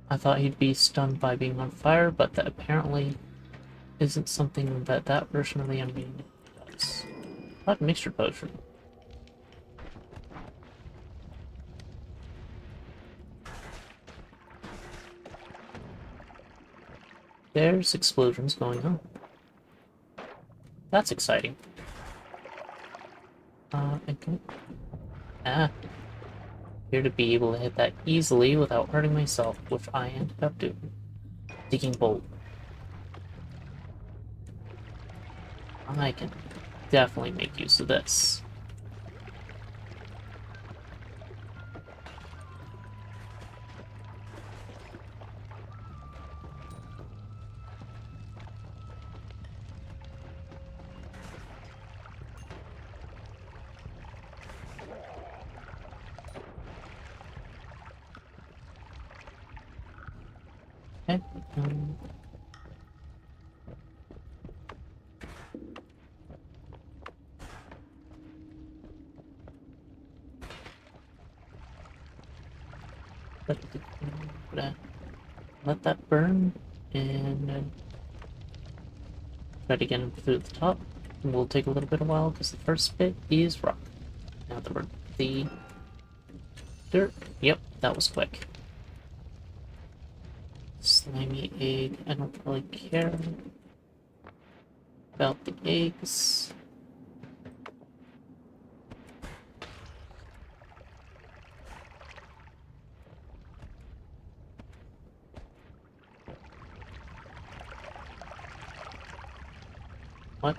A: I thought he'd be stunned by being on fire, but that apparently isn't something that that version of the enemy does. Hot mixture potion. There's explosions going on. That's exciting. I don't... appear to be able to hit that easily without hurting myself, which I ended up doing. Digging bolt. I can definitely make use of this. Okay. Let that burn and try to get him through the top. It will take a little bit of while because the first bit is rock. Now the dirt. Yep, that was quick. Slimy egg. I don't really care about the eggs. What?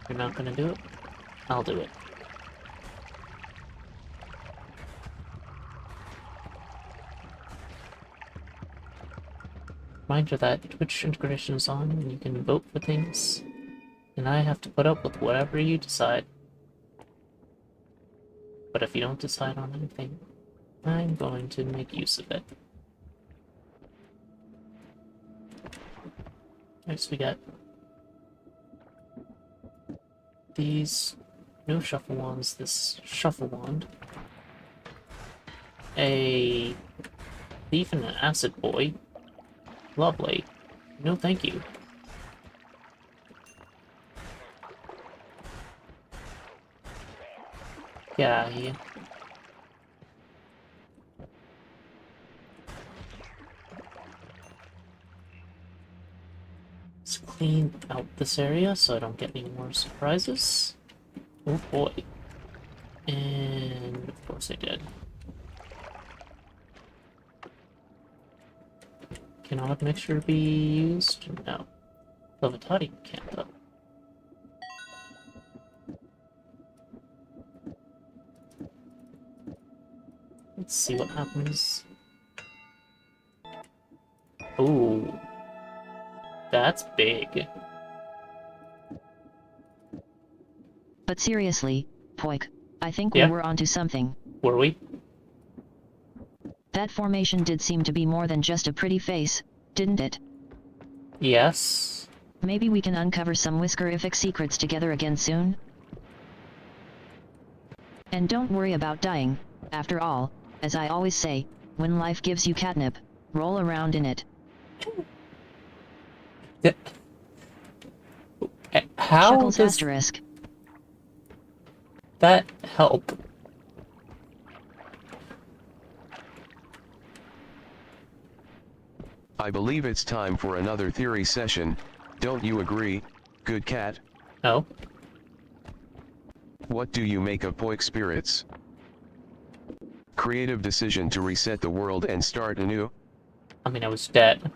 A: You're not gonna do it? I'll do it. Reminder that Twitch integration is on and you can vote for things. And I have to put up with whatever you decide. But if you don't decide on anything, I'm going to make use of it. Next we got these no shuffle wands, this shuffle wand, a thief and an acid boy. Lovely. No thank you. Yeah, yeah. Let's clean out this area so I don't get any more surprises. Oh boy. And of course I did. Can odd mixture be used? No. Levitati can't though. Let's see what happens. Ooh. That's big.
B: But seriously, Poik, I think
A: Yeah?
B: we were onto something.
A: Were we?
B: That formation did seem to be more than just a pretty face, didn't it?
A: Yes.
B: Maybe we can uncover some whiskerific secrets together again soon? And don't worry about dying. After all, as I always say, when life gives you catnip, roll around in it.
A: How
B: Chuckles
A: does
B: asterisk.
A: that help?
C: I believe it's time for another theory session, don't you agree, good cat?
A: Oh.
C: What do you make of Poik spirits? Creative decision to reset the world and start anew?
A: I mean, I was dead.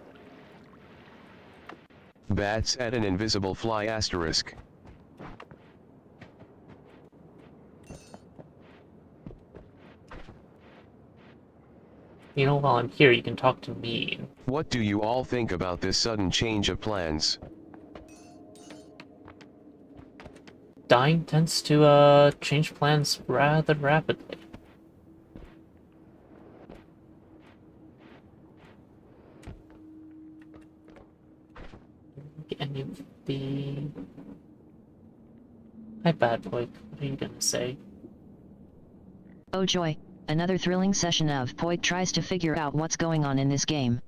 C: Bats at an invisible fly asterisk.
A: You know, while I'm here, you can talk to me.
C: What do you all think about this sudden change of plans?
A: Dying tends to, change plans rather rapidly. Any of the... Hi, bad boy. What are you gonna say?
B: Oh joy, another thrilling session of Poik tries to figure out what's going on in this game.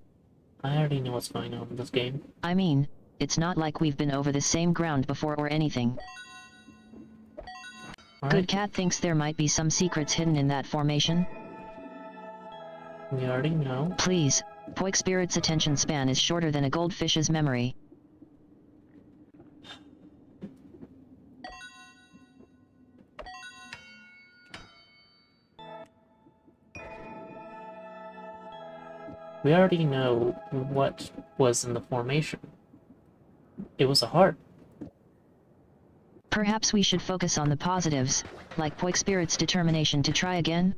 A: I already know what's going on in this game.
B: I mean, it's not like we've been over the same ground before or anything.
A: All
B: Good
A: right.
B: Cat thinks there might be some secrets hidden in that formation.
A: We already know.
B: Please, Poik Spirit's attention span is shorter than a goldfish's memory.
A: We already know what was in the formation. It was a heart.
B: Perhaps we should focus on the positives, like Poik Spirit's determination to try again?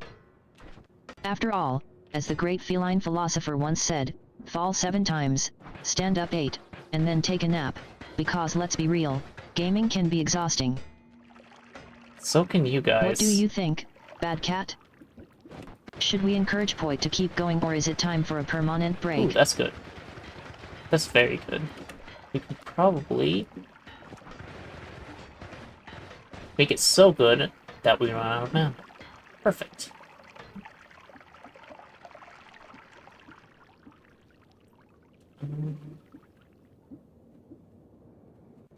B: After all, as the great feline philosopher once said, fall 7 times, stand up 8, and then take a nap, because let's be real, gaming can be exhausting.
A: So can you guys.
B: What do you think, Bad Cat? Should we encourage Poi to keep going, or is it time for a permanent
A: Ooh,
B: break?
A: that's good. That's very good. We could probably make it so good that we run out of mana. Perfect.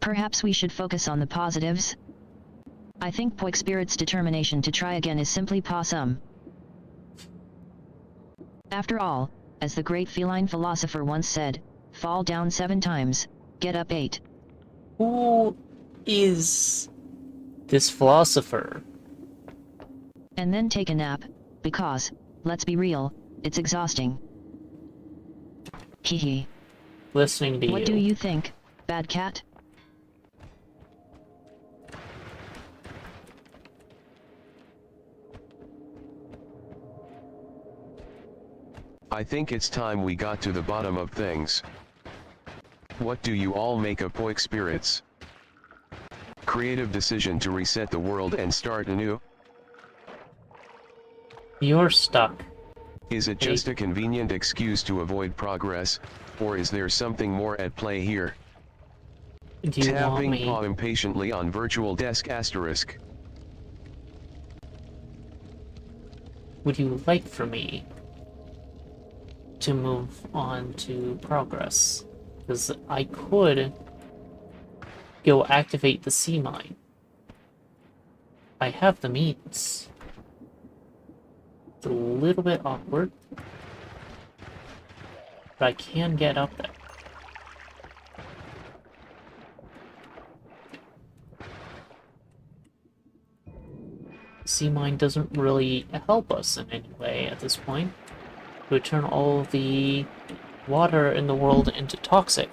B: Perhaps we should focus on the positives? I think Poik Spirit's determination to try again is simply awesome. After all, as the great feline philosopher once said, fall down 7 times, get up 8.
A: Who is this philosopher?
B: And then take a nap, because, let's be real, it's exhausting. Hehe.
A: Listening to
B: What
A: you.
B: do you think, Bad Cat?
C: I think it's time we got to the bottom of things. What do you all make of Poik Spirits' creative decision to reset the world and start anew?
A: You're stuck.
C: Is it just a convenient excuse to avoid progress, or is there something more at play here?
A: Do you want
C: Tapping
A: me?
C: paw impatiently on virtual desk asterisk.
A: Would you like for me to move on to progress? Because I could go activate the sea mine. I have the means. It's a little bit awkward, but I can get up there. Sea mine doesn't really help us in any way at this point. It would turn all the water in the world into toxic.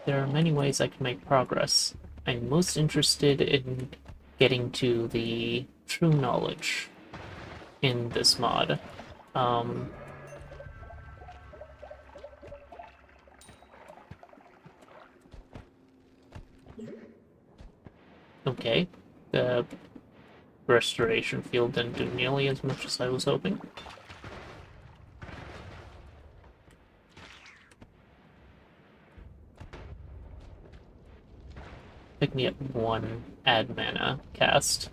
A: There are many ways I can make progress. I'm most interested in getting to the true knowledge in this mod. Okay, the restoration field didn't do nearly as much as I was hoping. Pick me up 1 add mana cast.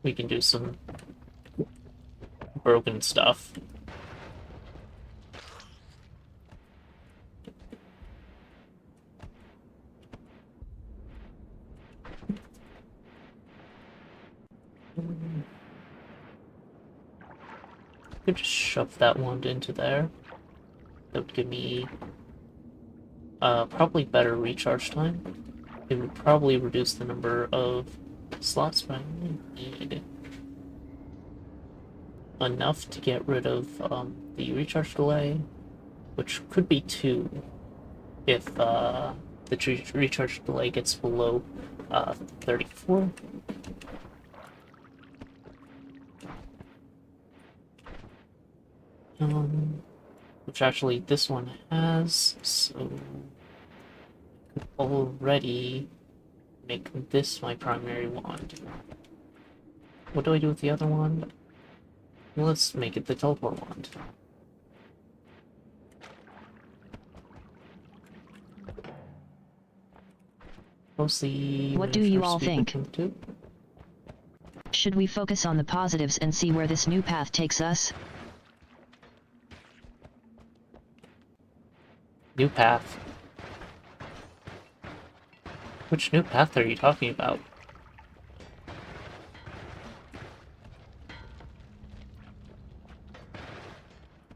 A: We can do some broken stuff. Could just shove that wand into there. That would give me probably better recharge time. It would probably reduce the number of slots, but I only need enough to get rid of the recharge delay, which could be 2 if the recharge delay gets below 34. Which actually this one has, so I could already make this my primary wand. What do I do with the other wand? Well, let's make it the teleport wand. Mostly.
B: What do you all think? Should we focus on the positives and see where this new path takes us?
A: New path. Which new path are you talking about?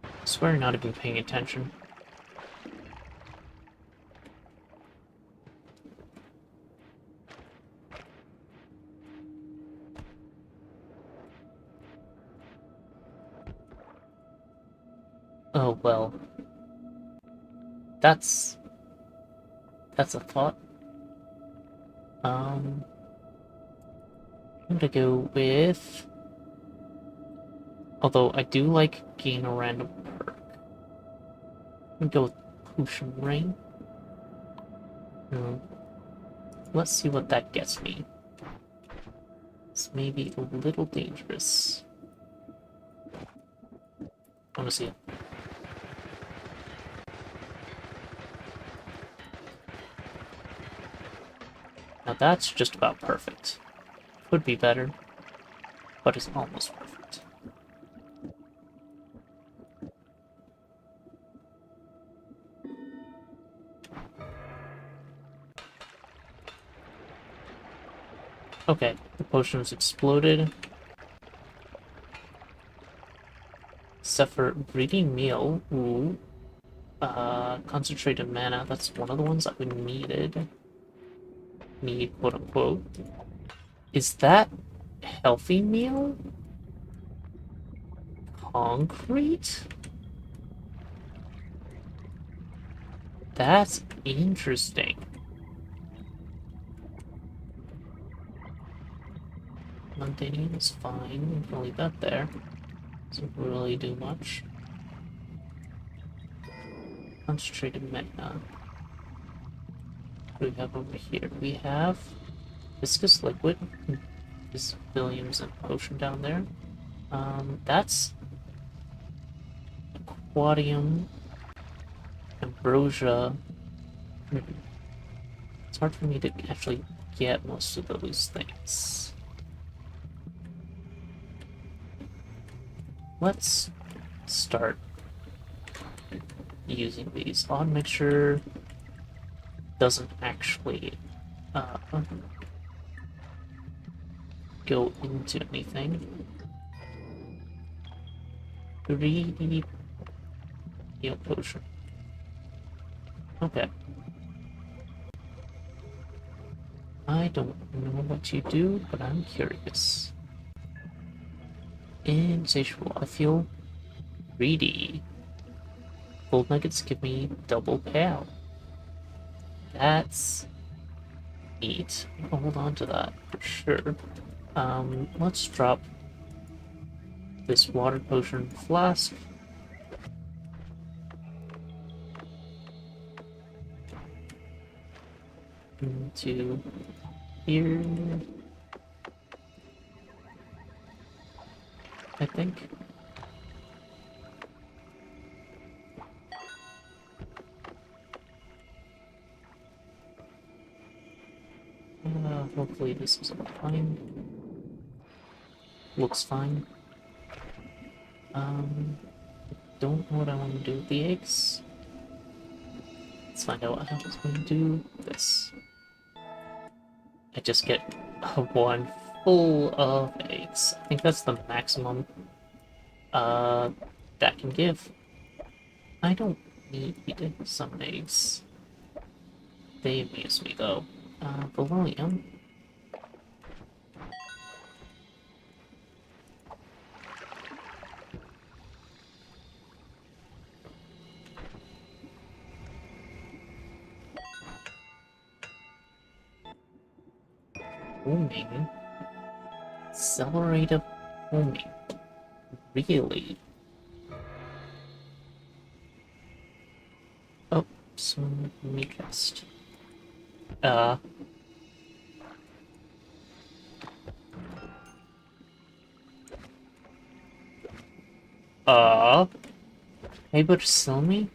A: I swear you're not even paying attention. Oh, well. That's a thought. I'm gonna go with... Although I do like gain a random perk. I'm gonna go with potion ring. Hmm. Let's see what that gets me. This may be a little dangerous. I want to see it. Now that's just about perfect. Could be better, but it's almost perfect. Okay, the potion's exploded. Except for breeding meal. Ooh. Concentrated mana, that's one of the ones that we needed. Need, quote unquote. Is that healthy meal? Concrete? That's interesting. Mundanium is fine. We can leave that there. Doesn't really do much. Concentrated mana. What do we have over here? We have viscous liquid. There's Williams and potion down there. That's aquatium, ambrosia. It's hard for me to actually get most of those things. Let's start using these. Odd mixture doesn't actually go into anything. Greedy heal potion. Okay. I don't know what you do, but I'm curious. Insatiable. I feel greedy. Gold nuggets give me double payout. That's neat. I'll hold on to that for sure. Let's drop this water potion flask. Into here, I think. Hopefully this is all fine. Looks fine. Don't know what I want to do with the eggs. Let's find out what happens when we do this. I just get one full of eggs. I think that's the maximum that can give. I don't need some eggs. They amuse me though. Beryllium. Homing. Accelerated homing. Really? Oh, some meat rest. Able to sell me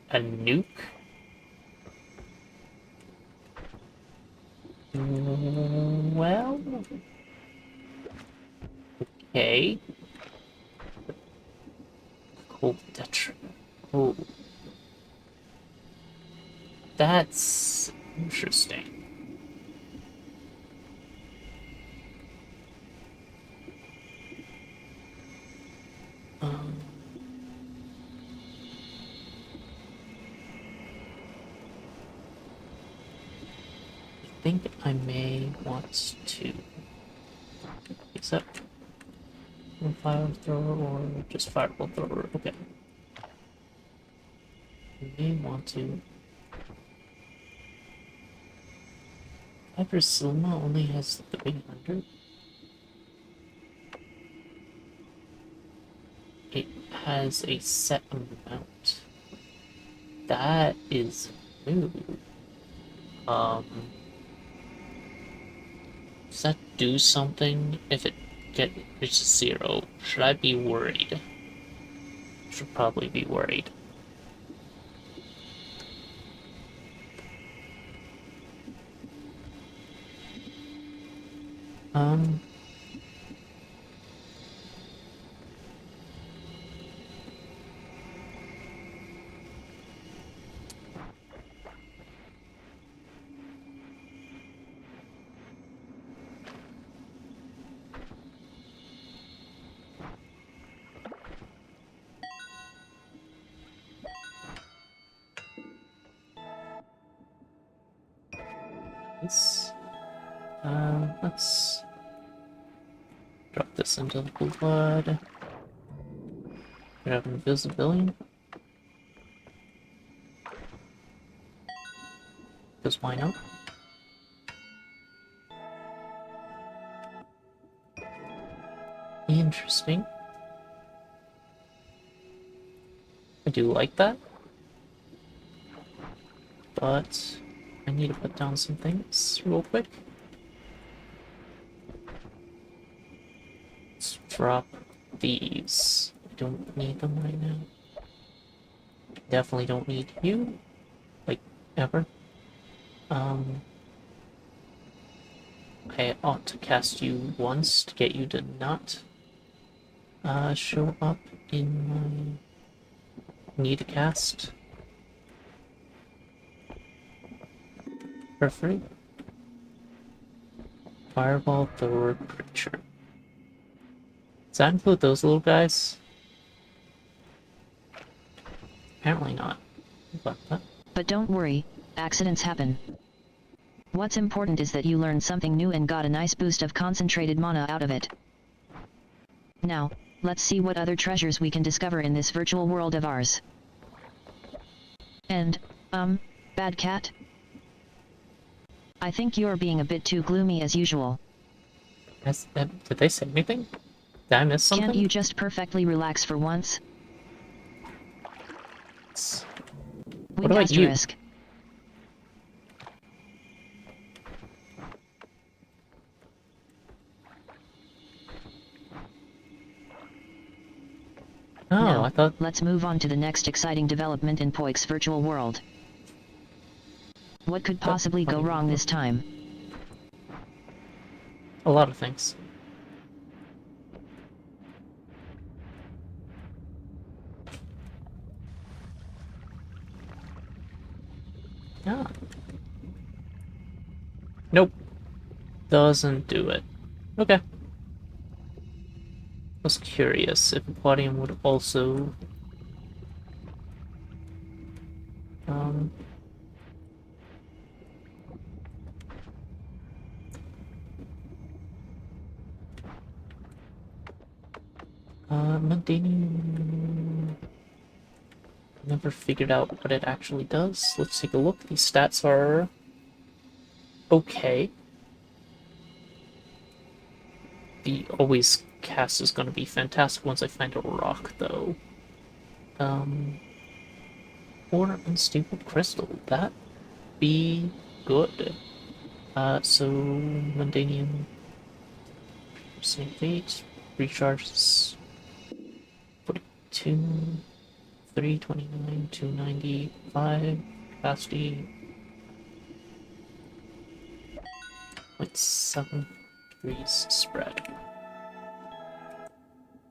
A: a nuke? Well, okay. Cold detriment. Oh, that's interesting. I think I may want to accept one flamethrower or just fireball thrower. Okay. I may want to. Silma only has 300. It has a set amount. That is new. Um, does that do something if it reaches 0? Should I be worried? Should probably be worried. Um, let's drop this into the blue blood. Grab invisibility. Because why not? Interesting. I do like that. But I need to put down some things real quick. Let's drop these. I don't need them right now. Definitely don't need you. Like, ever. I ought to cast you once to get you to not show up in my need to cast. For free. Fireball thrower creature. Does that include those little guys? Apparently not.
B: But don't worry, accidents happen. What's important is that you learned something new and got a nice boost of concentrated mana out of it. Now, let's see what other treasures we can discover in this virtual world of ours. And, bad cat? I think you're being a bit too gloomy as usual.
A: Did they say anything? Did I miss something?
B: Can't you just perfectly relax for once?
A: What about you?
B: Asterisk.
A: Oh,
B: now,
A: I thought...
B: let's move on to the next exciting development in Poik's virtual world. What could possibly go wrong this time?
A: A lot of things. Ah. Nope. Doesn't do it. Okay. I was curious if Aquatium would also... Mundane... Never figured out what it actually does. Let's take a look. These stats are... okay. The always cast is going to be fantastic once I find a rock, though. Or unstable crystal. That be good. So Mundanium Same fate recharges 42, 329, 295 capacity 0.7 degrees spread.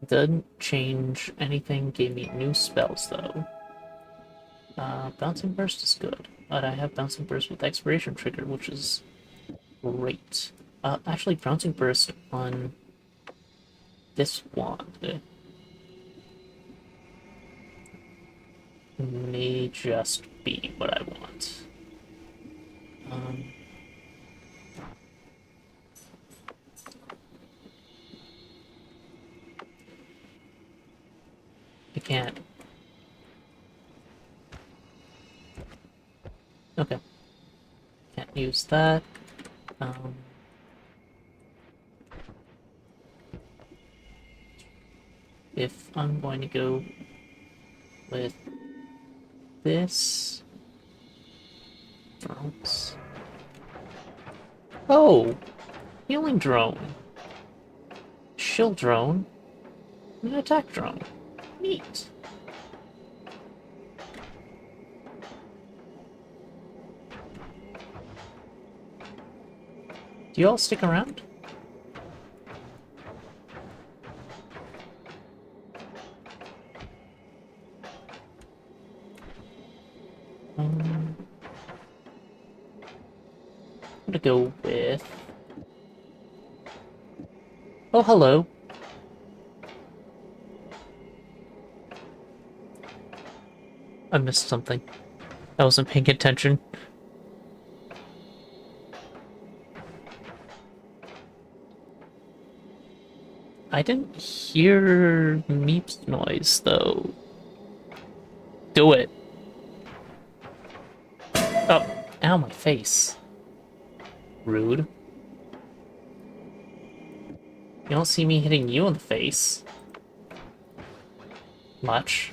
A: Didn't change anything, gave me new spells though. Bouncing Burst is good, but I have Bouncing Burst with Expiration Trigger, which is great. Actually, Bouncing Burst on this wand may just be what I want. I can't. Okay. Can't use that. If I'm going to go with this. Drones. Oh! Healing drone. Shield drone. An attack drone. Neat. Do you all stick around? I'm gonna go with... Oh, hello. I missed something. I wasn't paying attention. I didn't hear Meep's noise, though. Do it. Oh, ow, my face. Rude. You don't see me hitting you in the face. Much.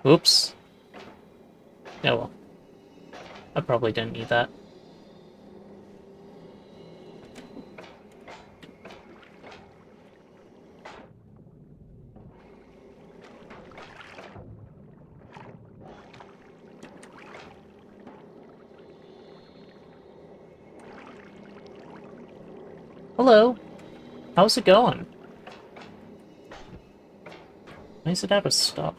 A: Oops. Oh well. I probably didn't need that. Hello. How's it going? Why is it out of stock?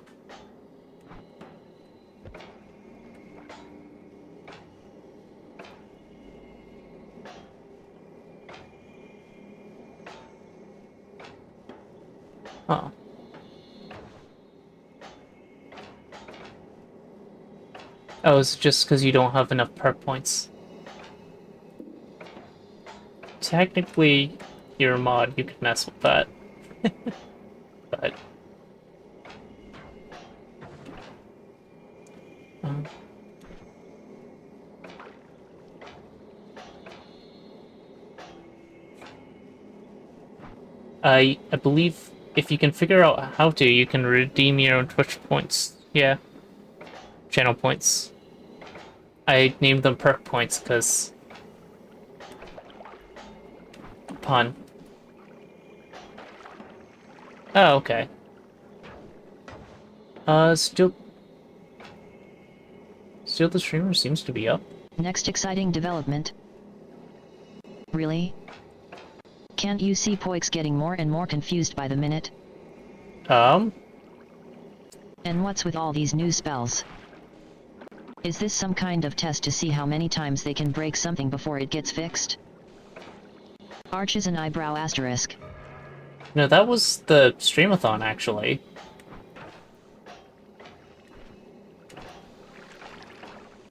A: Oh. Oh, it's just because you don't have enough perk points. Technically, you're a mod, you could mess with that. But... I believe if you can figure out how to, you can redeem your own Twitch points. Yeah. Channel points. I named them perk points because... Pun. Oh, okay. Still the streamer seems to be up.
B: Next exciting development. Really? Can't you see Poix getting more and more confused by the minute? And what's with all these new spells? Is this some kind of test to see how many times they can break something before it gets fixed? Arches an eyebrow asterisk.
A: No, that was the streamathon, actually.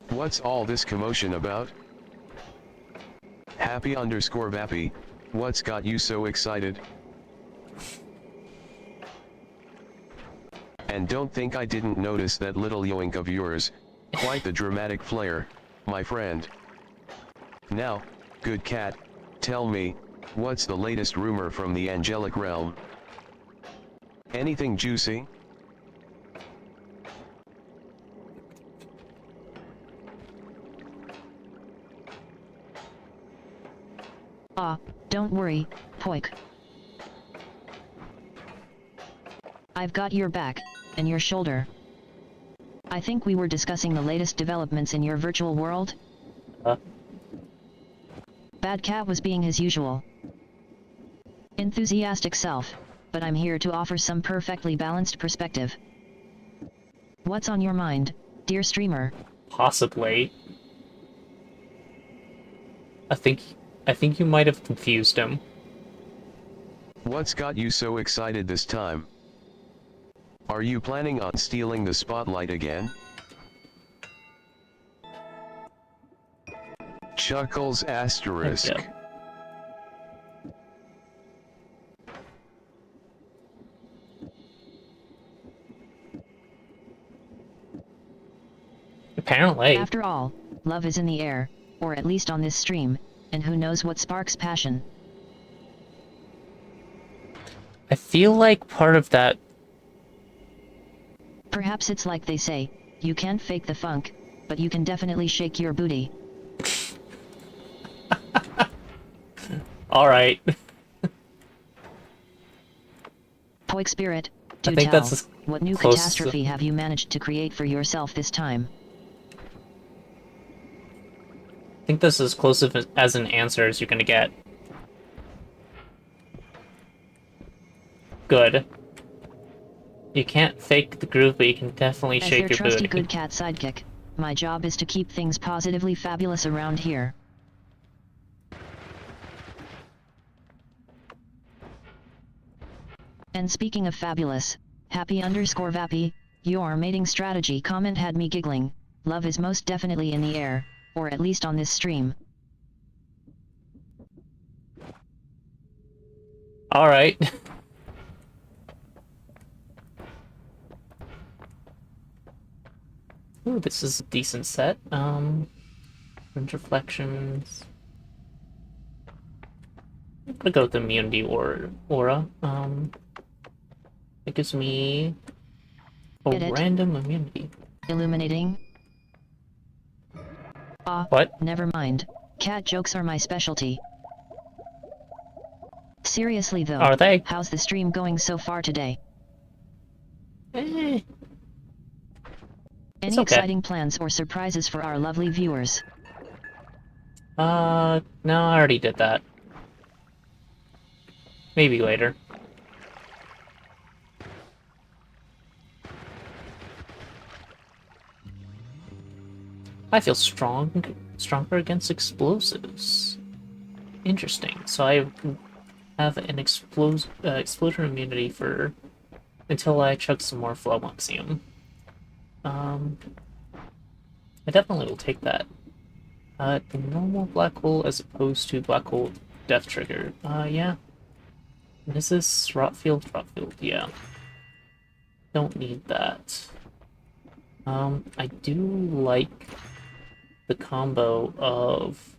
C: What's all this commotion about? Happy_Vappy, what's got you so excited? And don't think I didn't notice that little yoink of yours, quite the dramatic flair, my friend. Now, good cat, tell me, what's the latest rumor from the angelic realm? Anything juicy?
B: Don't worry, Poik. I've got your back, and your shoulder. I think we were discussing the latest developments in your virtual world? Bad Cat was being his usual enthusiastic self, but I'm here to offer some perfectly balanced perspective. What's on your mind, dear streamer?
A: Possibly. I think you might have confused him.
C: What's got you so excited this time? Are you planning on stealing the spotlight again? Chuckles asterisk.
A: Apparently.
B: After all, love is in the air, or at least on this stream, and who knows what sparks passion.
A: I feel like part of that
B: Perhaps it's like they say, you can't fake the funk, but you can definitely shake your booty.
A: Alright.
B: Poik Spirit,
A: I
B: do
A: think
B: tell,
A: that's as
B: what new
A: close
B: catastrophe have you managed to create for yourself this time?
A: I think this is as close as an answer as you're gonna get. Good. You can't fake the groove, but you can definitely
B: As
A: shake
B: their
A: your
B: trusty
A: booty.
B: good cat sidekick, my job is to keep things positively fabulous around here. And speaking of fabulous, happy_vappy, your mating strategy comment had me giggling. Love is most definitely in the air, or at least on this stream.
A: Alright. Ooh, this is a decent set. Fringe Reflections. I'm gonna go with Immunity or Aura. It gives me a
B: Get it?
A: random immunity.
B: Illuminating? Ah,
A: What?
B: never mind. Cat jokes are my specialty. Seriously though,
A: Are they?
B: how's the stream going so far today?
A: Eh,
B: Any
A: okay.
B: exciting plans or surprises for our lovely viewers?
A: No, I already did that. Maybe later. I feel stronger against explosives. Interesting. So I have an explosion immunity for until I chug some more Flowmuxium. I definitely will take that. The normal black hole as opposed to black hole death trigger. Yeah. And is this Rotfield? Rotfield, yeah. Don't need that. I do like the combo of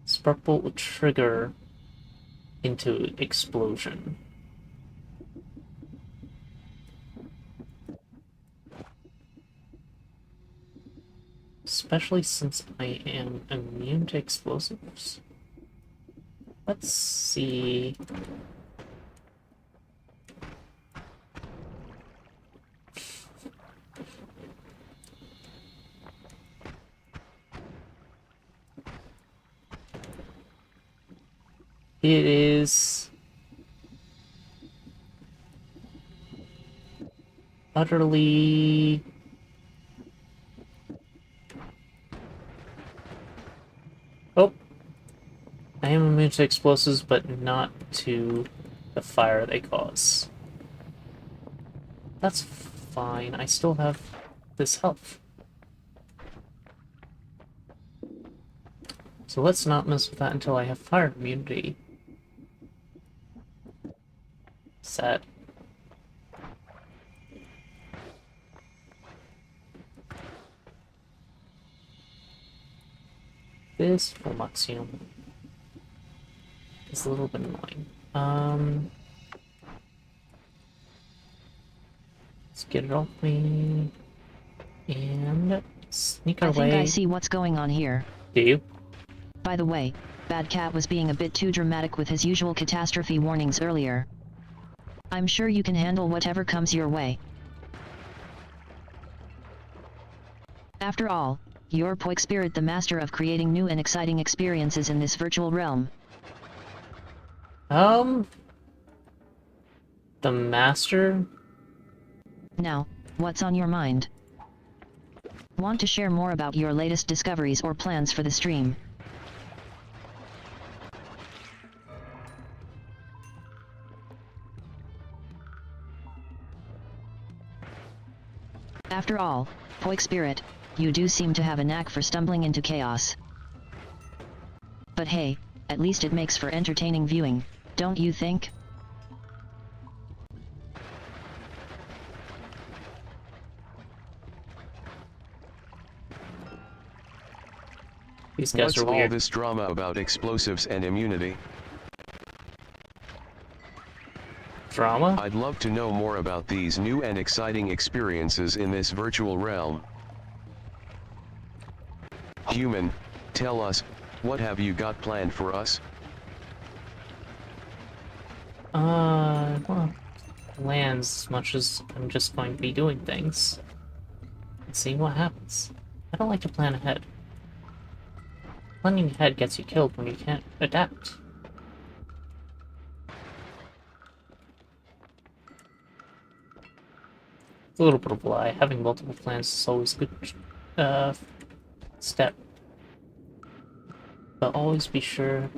A: Sparkbolt will trigger into explosion. Especially since I am immune to explosives. Let's see. It is utterly oh, I am immune to explosives, but not to the fire they cause. That's fine. I still have this health. So let's not mess with that until I have fire immunity set. This Flowmuxium is a little bit annoying. Let's get it off me and sneak our
B: I think
A: way.
B: I see what's going on here.
A: Do you?
B: By the way, Bad Cat was being a bit too dramatic with his usual catastrophe warnings earlier. I'm sure you can handle whatever comes your way. After all, you're Poik Spirit, the master of creating new and exciting experiences in this virtual realm.
A: The master?
B: Now, what's on your mind? Want to share more about your latest discoveries or plans for the stream? After all, Poik Spirit, you do seem to have a knack for stumbling into chaos. But hey, at least it makes for entertaining viewing, don't you think?
A: These guys
C: What's
A: are
C: all
A: weird.
C: this drama about explosives and immunity?
A: drama?
C: I'd love to know more about these new and exciting experiences in this virtual realm. Human, tell us, what have you got planned for us?
A: Well, lands as much as I'm just going to be doing things and seeing what happens. I don't like to plan ahead. Planning ahead gets you killed when you can't adapt. It's a little bit of a lie. Having multiple plans is always a good step. But always be sure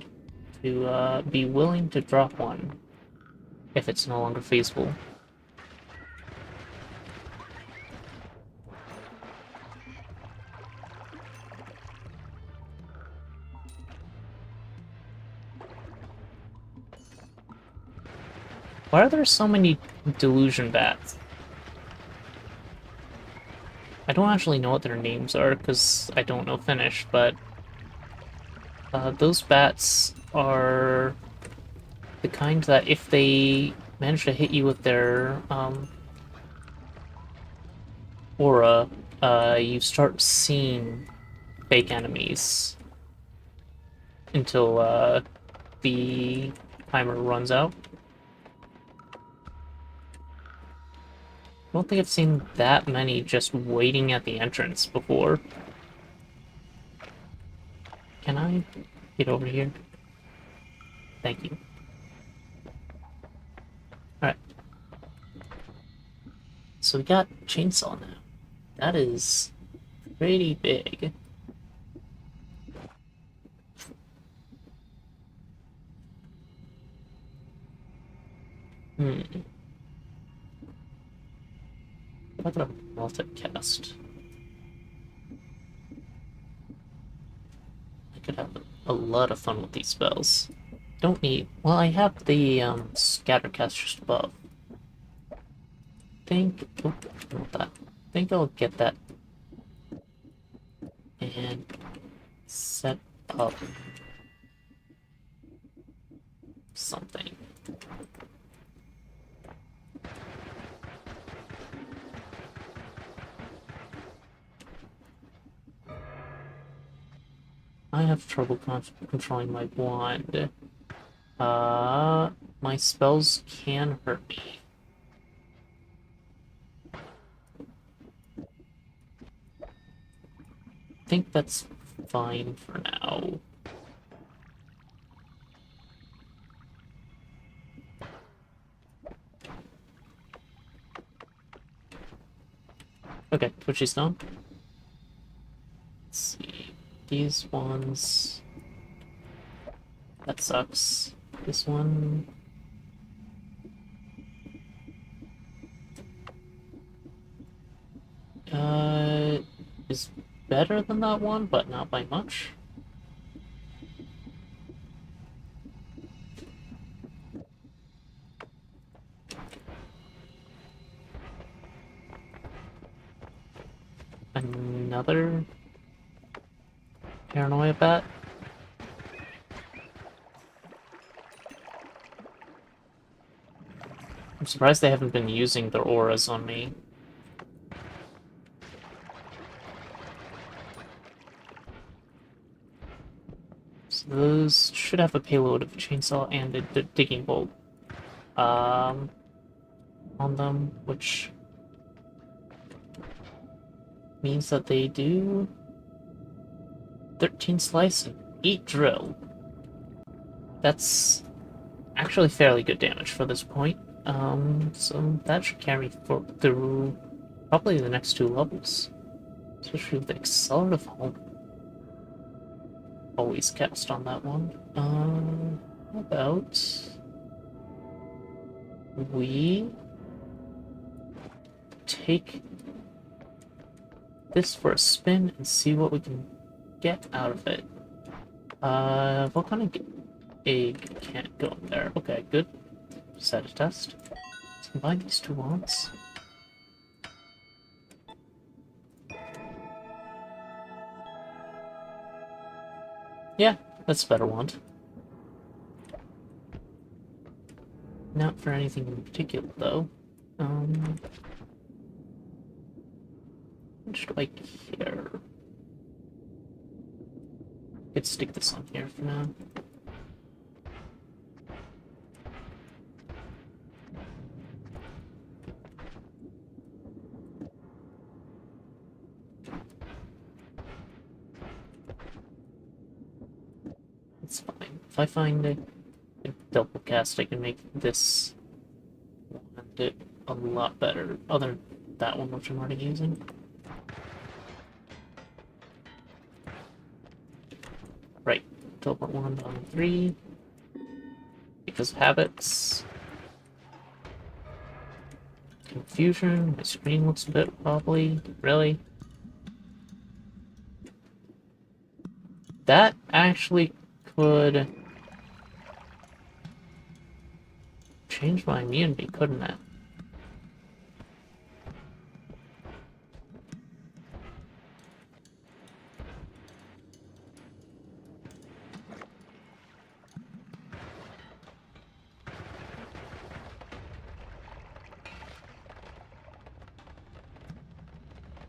A: to be willing to drop one if it's no longer feasible. Why are there so many delusion bats? I don't actually know what their names are because I don't know Finnish, but those bats are the kind that if they manage to hit you with their aura, you start seeing fake enemies until the timer runs out. I don't think I've seen that many just waiting at the entrance before. Can I get over here? Thank you. Alright. So we got chainsaw now. That is pretty big. What about a multicast? I could have a lot of fun with these spells. Don't need... Well, I have the scattercast just above. Think... Oh, I want that. Think I'll get that. And set up something. I have trouble controlling my wand. My spells can hurt me. I think that's fine for now. Okay, Twitchy Stone. Let's see. These ones... That sucks. This one... is better than that one, but not by much. Another paranoia bat. I'm surprised they haven't been using their auras on me. So those should have a payload of a chainsaw and a digging bolt on them, which means that they do 13 slice and 8 drill. That's actually fairly good damage for this point. So that should carry through probably the next 2 levels. Especially with the Accelerative Home. Always cast on that one. How about we take this for a spin and see what we can get out of it. What kind of egg can't go in there? Okay, good. Set a test. Let's combine these 2 wands. Yeah, that's a better wand. Not for anything in particular, though. What should I care? Could stick this on here for now. It's fine. If I find a double cast, I can make this one a lot better. Other than that one, which I'm already using. Right, teleport 1 on 3. Because of habits. Confusion. My screen looks a bit wobbly. Really? That actually could change my immunity, couldn't it?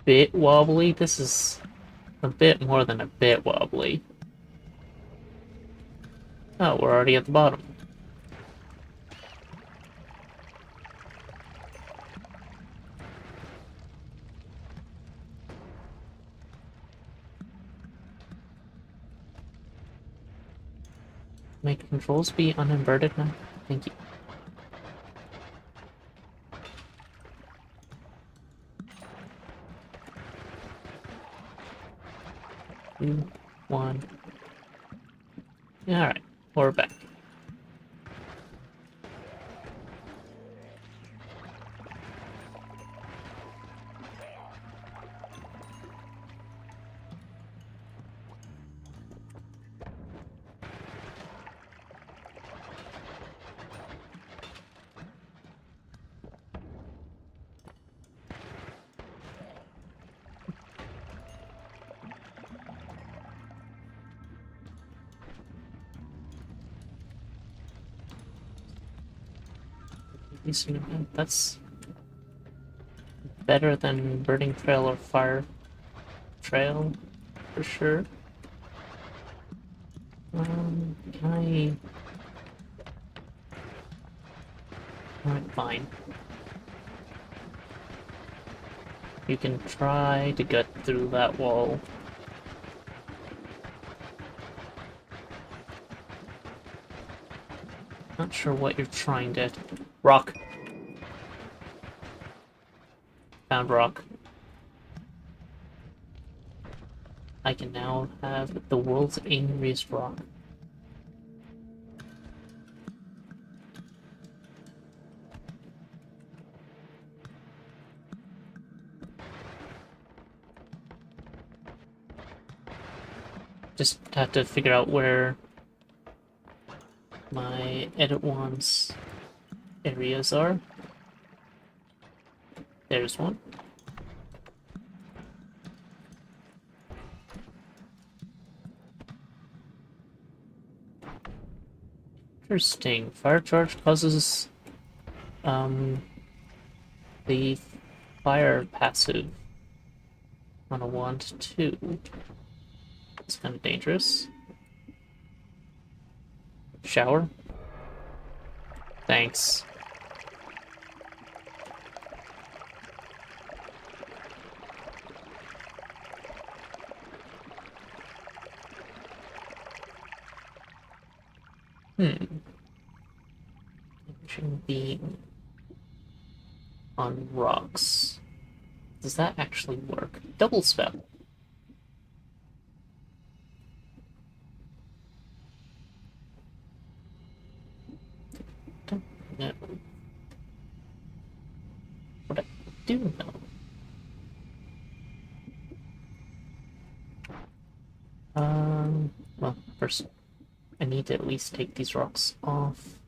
A: Bit wobbly? This is a bit more than a bit wobbly. Oh, we're already at the bottom. Make controls be uninverted now? Thank you. Two, one. Alright, we're back. That's better than Burning Trail or Fire Trail, for sure. Can I... Alright, fine. You can try to get through that wall. Not sure what you're trying to... Rock. Found rock. I can now have the world's angriest rock. Just have to figure out where my edit wands areas are. There's one. Interesting. Fire charge causes the fire passive on a wand too. It's kind of dangerous. Shower. Thanks. Ancient beam on rocks. Does that actually work? Double spell. Don't know. What I do know. Well, first I need to at least take these rocks off,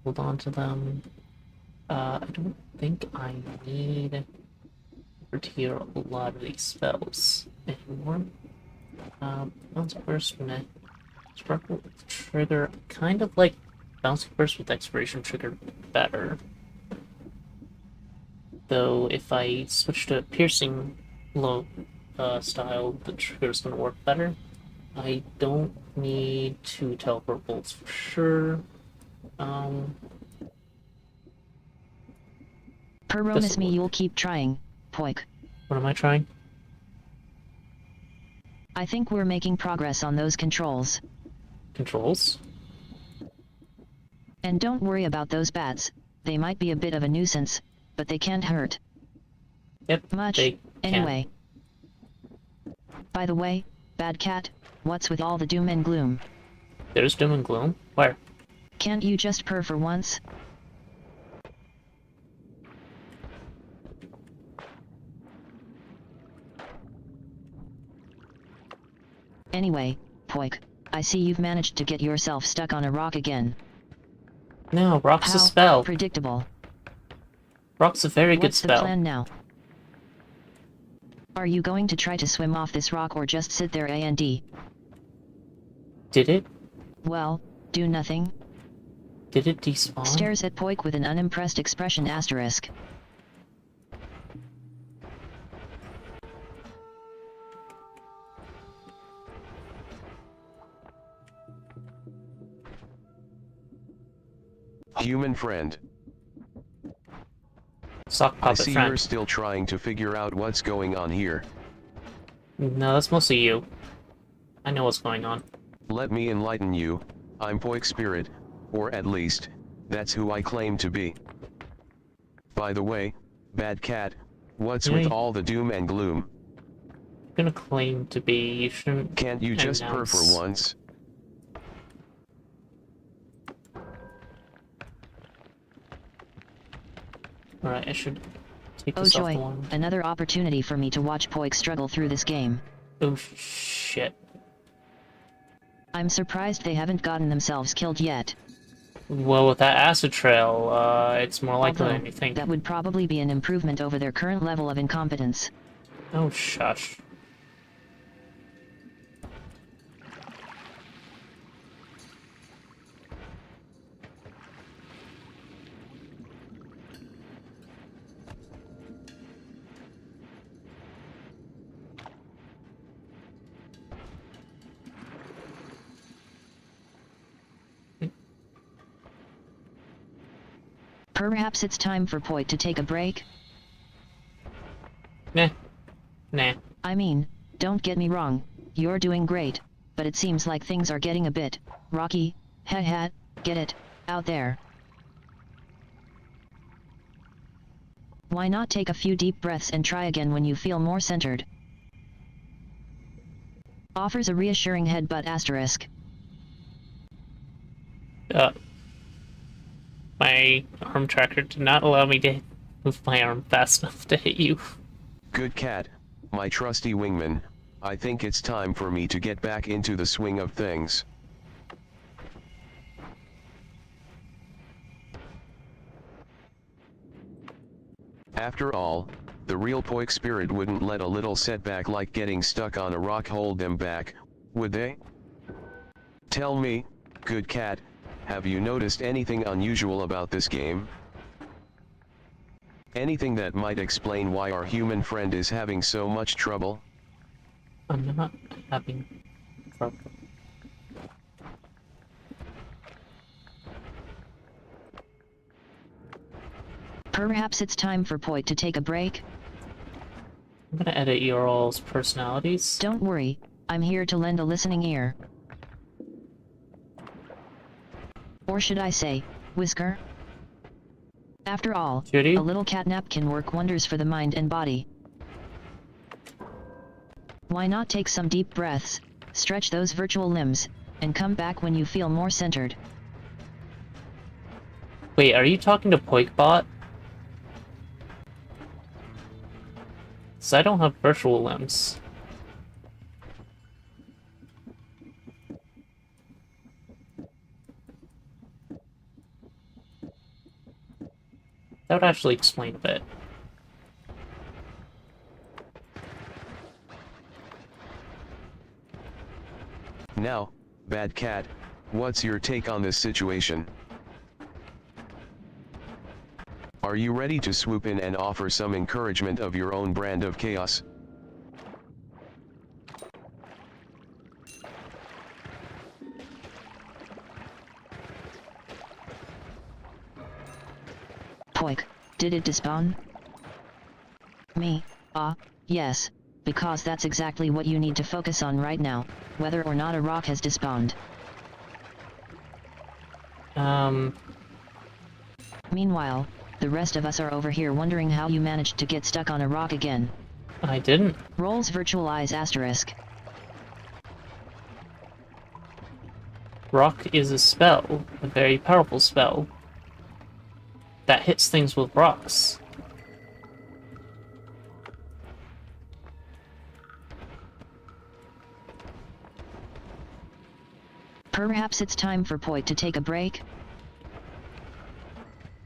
A: hold on to them. I don't think I need to hear a lot of these spells anymore. Let's first gonna sparkle with the trigger. Kind of like Bouncing burst with expiration trigger better. Though if I switch to piercing low style, the trigger's gonna work better. I don't need 2 teleport bolts for sure.
B: Promise me
A: work.
B: you'll keep trying, Poik.
A: What am I trying?
B: I think we're making progress on those controls.
A: Controls?
B: And don't worry about those bats, they might be a bit of a nuisance, but they can't hurt
A: Yep,
B: much,
A: they can.
B: anyway. By the way, Bad Cat, what's with all the doom and gloom?
A: There's doom and gloom? Where?
B: Can't you just purr for once? Anyway, Poik, I see you've managed to get yourself stuck on a rock again.
A: No, rock's
B: How
A: a spell.
B: predictable.
A: Rock's a very good
B: What's the
A: spell.
B: plan now? Are you going to try to swim off this rock or just sit there and
A: Did it?
B: well, do nothing?
A: Did it despawn?
B: Stares at Poik with an unimpressed expression asterisk.
C: Human friend.
A: Sock
C: I
A: puppet
C: see
A: friend.
C: you're still trying to figure out what's going on here.
A: No, that's mostly you. I know what's going on.
C: Let me enlighten you, I'm Poik Spirit, or at least, that's who I claim to be. By the way, Bad Cat, what's with all the doom and gloom?
A: I'm gonna claim to be. You shouldn't.
C: Can't you just purr for
A: announce-
C: once?
A: Alright, I should take
B: Oh
A: this off the
B: joy,
A: one.
B: another opportunity for me to watch Poik struggle through this game.
A: Oh shit.
B: I'm surprised they haven't gotten themselves killed yet.
A: Well, with that acid trail, it's more likely
B: Although,
A: than you think.
B: that would probably be an improvement over their current level of incompetence.
A: Oh shush.
B: Perhaps it's time for Poik to take a break?
A: Nah. Nah.
B: I mean, don't get me wrong, you're doing great, but it seems like things are getting a bit rocky. Heh, get it out there. Why not take a few deep breaths and try again when you feel more centered? Offers a reassuring headbutt asterisk.
A: My arm tracker did not allow me to move my arm fast enough to hit you.
C: Good cat, my trusty wingman, I think it's time for me to get back into the swing of things. After all, the real Poik Spirit wouldn't let a little setback like getting stuck on a rock hold them back, would they? Tell me, good cat, have you noticed anything unusual about this game? Anything that might explain why our human friend is having so much trouble?
A: I'm not having trouble.
B: Perhaps it's time for Poik to take a break?
A: I'm gonna edit your all's personalities.
B: Don't worry, I'm here to lend a listening ear. Or should I say, Whisker? After all,
A: Judy?
B: a little catnap can work wonders for the mind and body. Why not take some deep breaths, stretch those virtual limbs, and come back when you feel more centered?
A: Wait, are you talking to Poikbot? 'Cause I don't have virtual limbs. That would actually explain a bit.
C: Now, Bad Cat, what's your take on this situation? Are you ready to swoop in and offer some encouragement of your own brand of chaos?
B: Poik, did it despawn? Me? Yes, because that's exactly what you need to focus on right now, whether or not a rock has despawned. Meanwhile, the rest of us are over here wondering how you managed to get stuck on a rock again.
A: I didn't.
B: Rolls virtual eyes asterisk.
A: Rock is a spell, a very powerful spell, that hits things with rocks.
B: Perhaps it's time for Poik to take a break?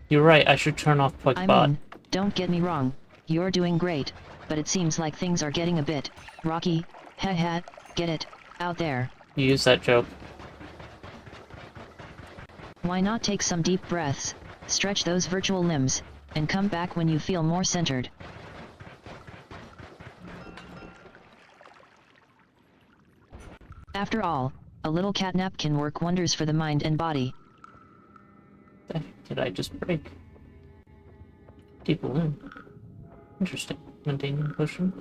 A: You're right, I should turn off
B: I
A: Pokebot.
B: mean, don't get me wrong, you're doing great, but it seems like things are getting a bit rocky. Heh, get it out there.
A: You use that joke.
B: Why not take some deep breaths, stretch those virtual limbs, and come back when you feel more centered. After all, a little catnap can work wonders for the mind and body.
A: The heck did I just break? Deep balloon. Interesting. Maintaining potion.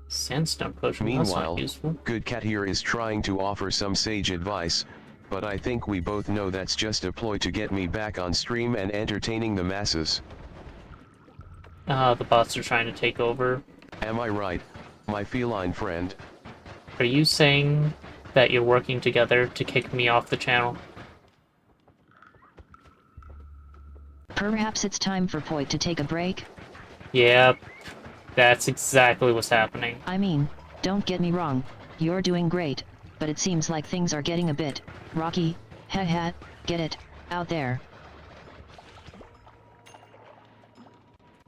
A: Sandstone potion. That's
C: Meanwhile,
A: not useful.
C: Good Cat here is trying to offer some sage advice, but I think we both know that's just a ploy to get me back on stream and entertaining the masses.
A: The bots are trying to take over.
C: Am I right, my feline friend?
A: Are you saying that you're working together to kick me off the channel?
B: Perhaps it's time for Poik to take a break?
A: Yep. That's exactly what's happening.
B: I mean, don't get me wrong, you're doing great, but it seems like things are getting a bit rocky. Heh, get it out there.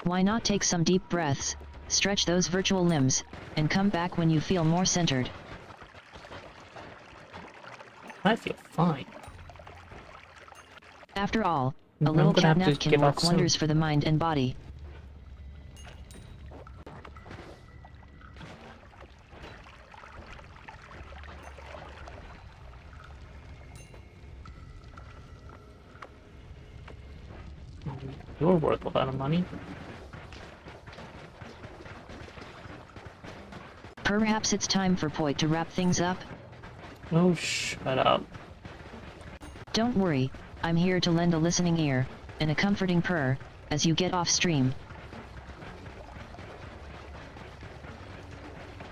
B: Why not take some deep breaths, stretch those virtual limbs, and come back when you feel more centered.
A: I feel fine.
B: After all, a
A: I'm
B: little
A: gonna have to
B: catnap can
A: get
B: work
A: off soon.
B: wonders for the mind and body.
A: You're worth a lot of money.
B: Perhaps it's time for Poik to wrap things up?
A: Oh, shut up.
B: Don't worry, I'm here to lend a listening ear, and a comforting purr, as you get off stream.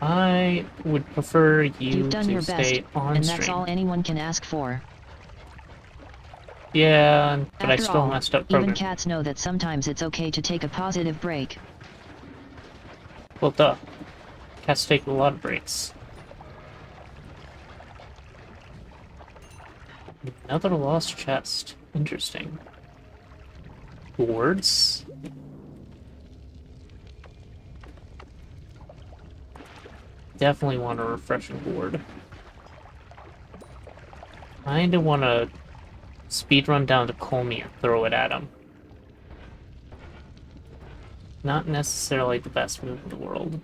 A: I would prefer you
B: You've done
A: to
B: your best,
A: stay on
B: and
A: stream.
B: that's all anyone can ask for.
A: Yeah, but I
B: After
A: still
B: all,
A: messed up
B: even
A: program.
B: cats know that sometimes it's okay to take a positive break.
A: Well, duh. Cats take a lot of breaks. Another lost chest. Interesting. Boards? Definitely want a refreshing board. Kinda want to speedrun down to Colmy and throw it at him. Not necessarily the best move in the world.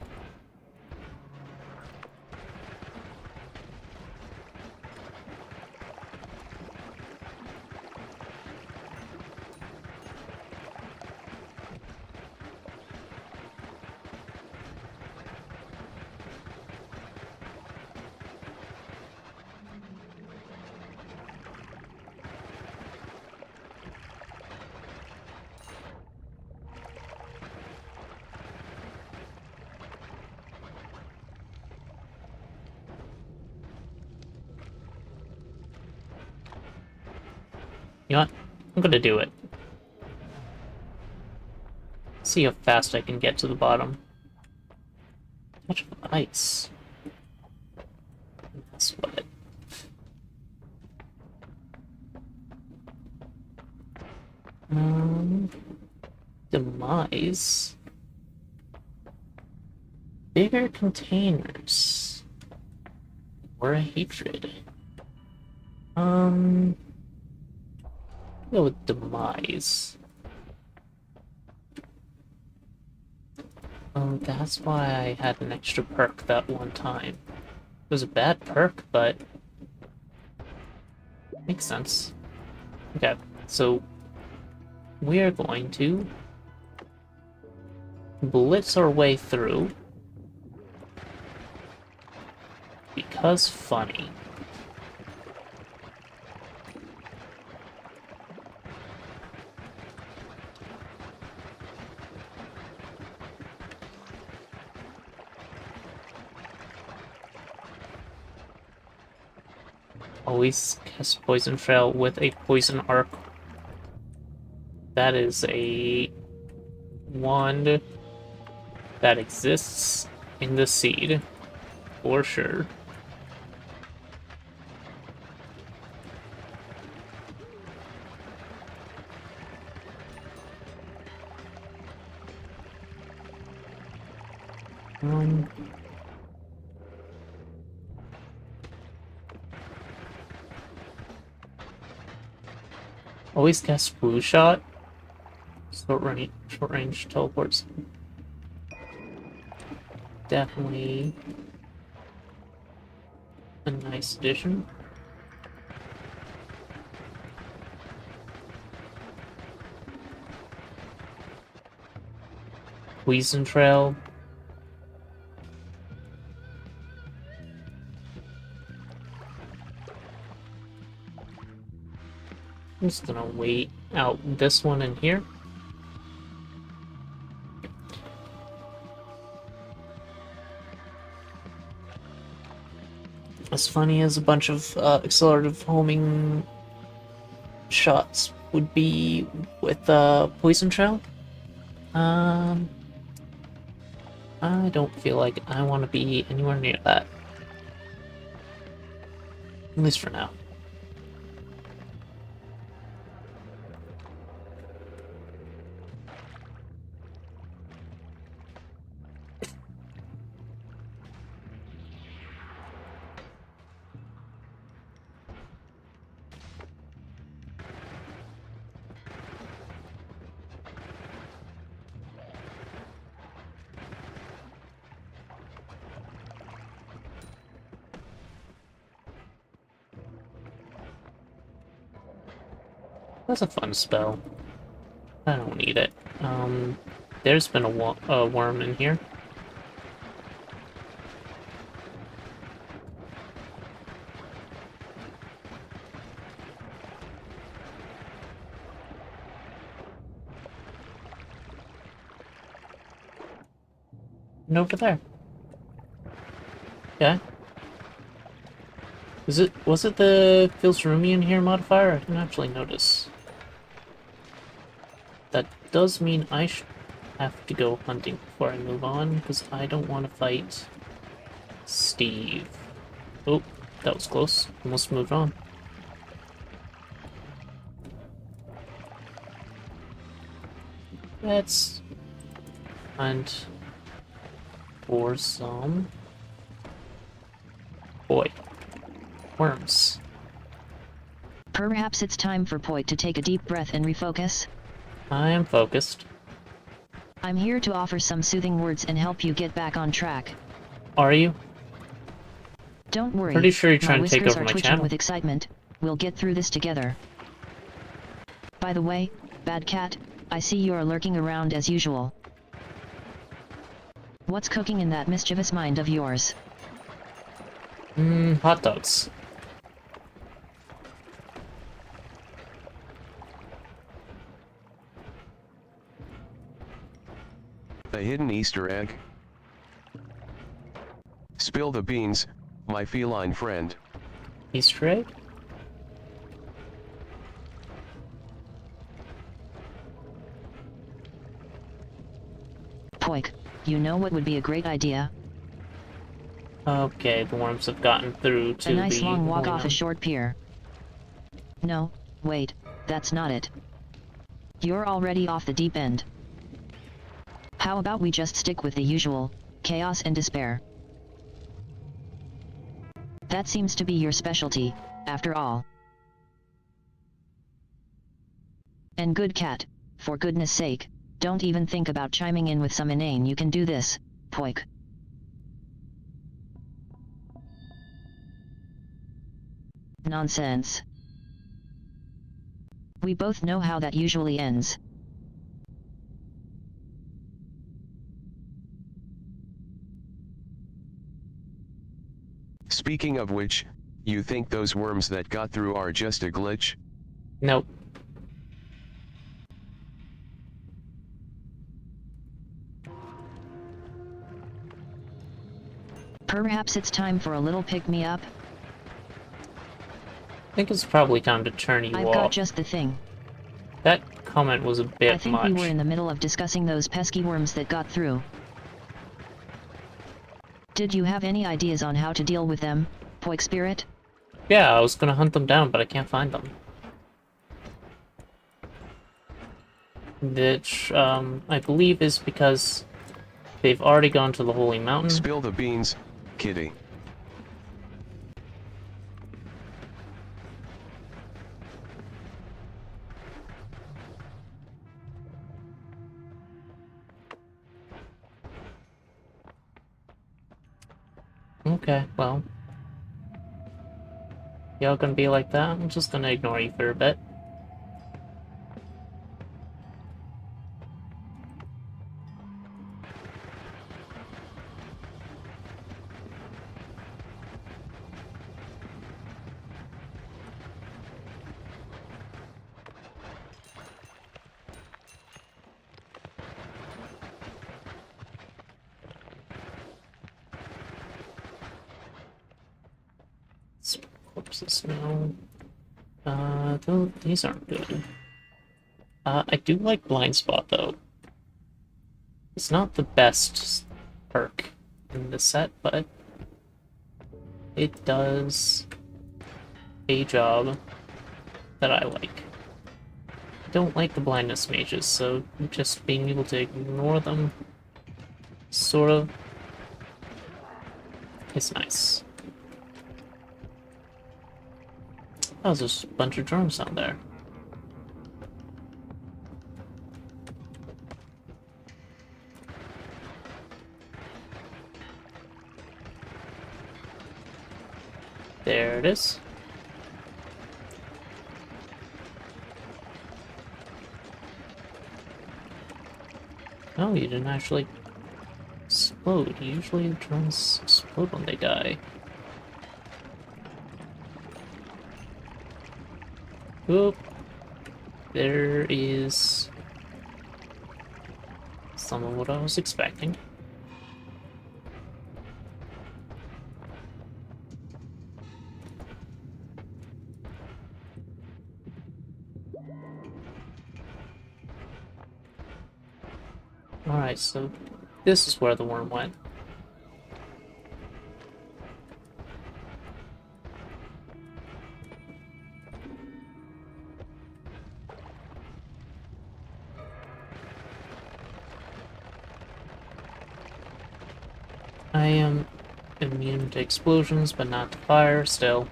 A: You know what? I'm gonna do it. See how fast I can get to the bottom. Much of ice. That's what. Demise. Bigger containers. Or a hatred. Go with demise. Oh, that's why I had an extra perk that one time. It was a bad perk, but makes sense. Okay, so we are going to blitz our way through because funny. Always cast Poison Trail with a Poison Arc. That is a wand that exists in the seed, for sure. Um, Always cast Blue Shot. Short range teleports. Definitely a nice addition. Poison Trail. I'm just gonna wait out this one in here. As funny as a bunch of accelerative homing shots would be with Poison Trail, I don't feel like I want to be anywhere near that. At least for now. That's a fun spell. I don't need it. There's been a worm in here. And over there. Okay. Was it the feels roomy in here modifier? I didn't actually notice. That does mean I should have to go hunting before I move on, because I don't want to fight Steve. Oh, that was close. Almost moved on. Let's hunt for some worms.
B: Perhaps it's time for Poit to take a deep breath and refocus.
A: I am focused.
B: I'm here to offer some soothing words and help you get back on track.
A: Are you?
B: Don't worry.
A: Pretty sure you're trying
B: my
A: to take
B: whiskers
A: over
B: are
A: my
B: twitching
A: channel.
B: with excitement. We'll get through this together. By the way, Bad Cat, I see you're lurking around as usual. What's cooking in that mischievous mind of yours?
A: Hot dogs.
C: A hidden Easter egg? Spill the beans, my feline friend.
A: Easter egg?
B: Poik, you know what would be a great idea?
A: Okay, the worms have gotten through to
B: A nice
A: the
B: long walk
A: holy
B: off a
A: gnome.
B: short pier. No, wait, that's not it. You're already off the deep end. How about we just stick with the usual, chaos and despair? That seems to be your specialty, after all. And good cat, for goodness sake, Don't even think about chiming in with some inane "you can do this," Poik. Nonsense. We both know how that usually ends.
C: Speaking of which, you think those worms that got through are just a glitch?
A: Nope.
B: Perhaps it's time for a little pick-me-up?
A: I think it's probably time to turn you
B: I've
A: off.
B: got just the thing.
A: That comment was a bit
B: I think
A: much.
B: we were in the middle of discussing those pesky worms that got through. Did you have any ideas on how to deal with them, Poik Spirit?
A: Yeah, I was gonna hunt them down, but I can't find them. Which, I believe is because they've already gone to the Holy Mountain.
C: Spill the beans, kitty.
A: Okay, well. Y'all gonna be like that? I'm just gonna ignore you for a bit. Corpses now. These aren't good. I do like Blind Spot, though. It's not the best perk in the set, but it does a job that I like. I don't like the blindness mages, so just being able to ignore them, sort of, is nice. Oh, there's a bunch of drones down there. There it is. Oh, you didn't actually explode. Usually drones explode when they die. Oop. There is some of what I was expecting. Alright, so this is where the worm went. I am immune to explosions, but not to fire, still.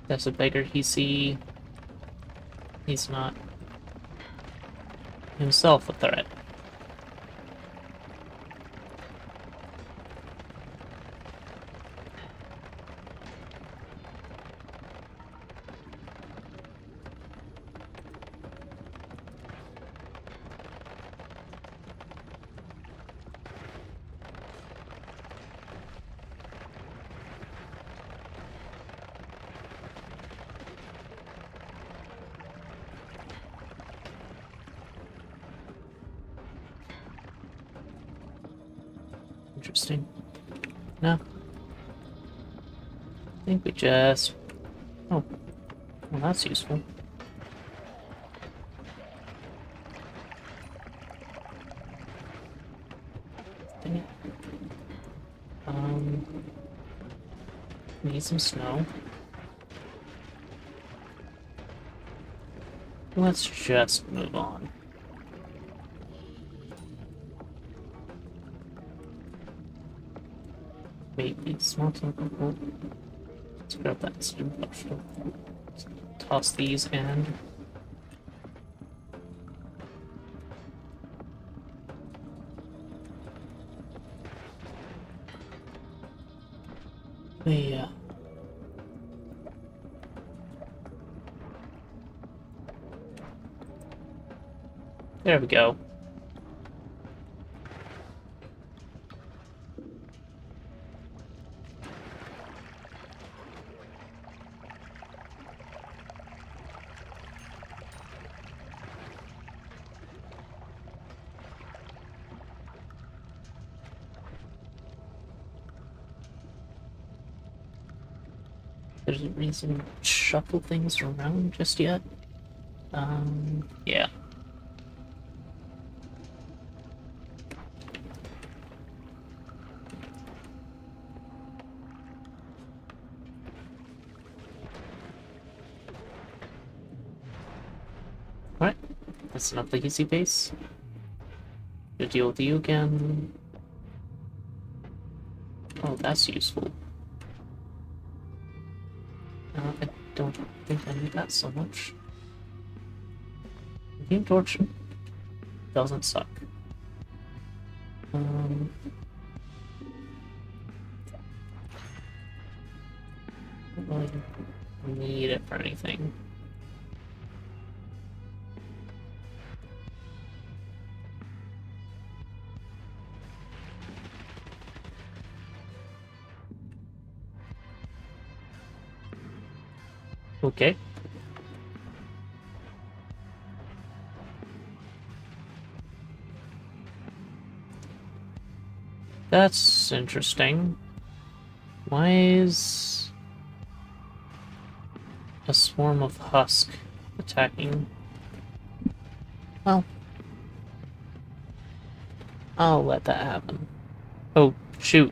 A: That's a beggar he's not himself a threat. Interesting. No. I think we just... Oh. Well, that's useful. Dang it. Need some snow. Let's just move on. Wait, it's not so. Let's grab that steam vegetable. Toss these and yeah. There we go. There's a reason to shuffle things around just yet. Yeah. Alright, that's enough legacy base. To deal with you again. Oh, that's useful. I don't think I need that so much. Beam torch doesn't suck. Don't really need it for anything. Okay. That's interesting. Why is a swarm of husk attacking? Well, I'll let that happen. Oh, shoot.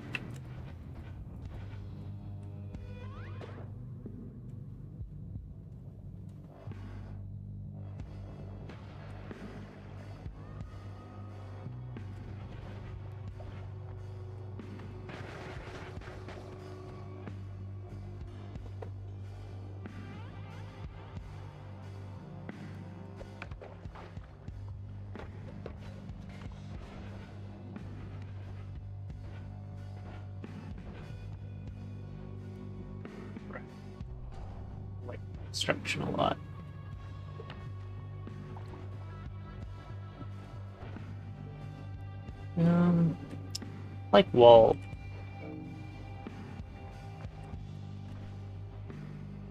A: Like, construction a lot. Like wall.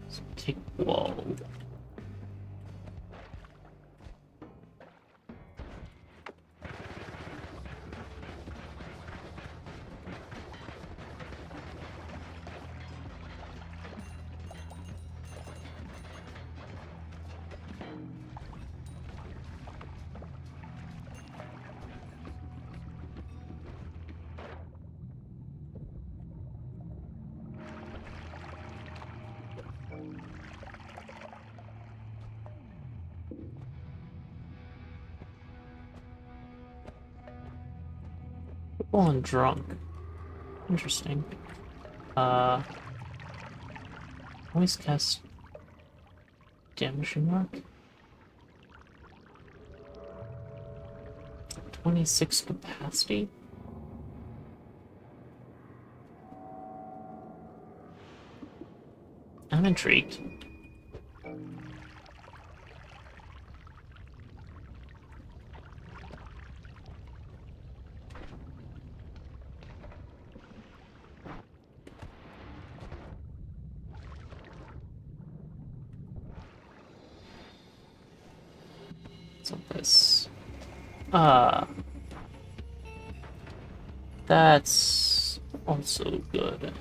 A: So take wall. Football and drunk. Interesting. Always cast damaging mark. 26 capacity. I'm intrigued. So this. That's also good.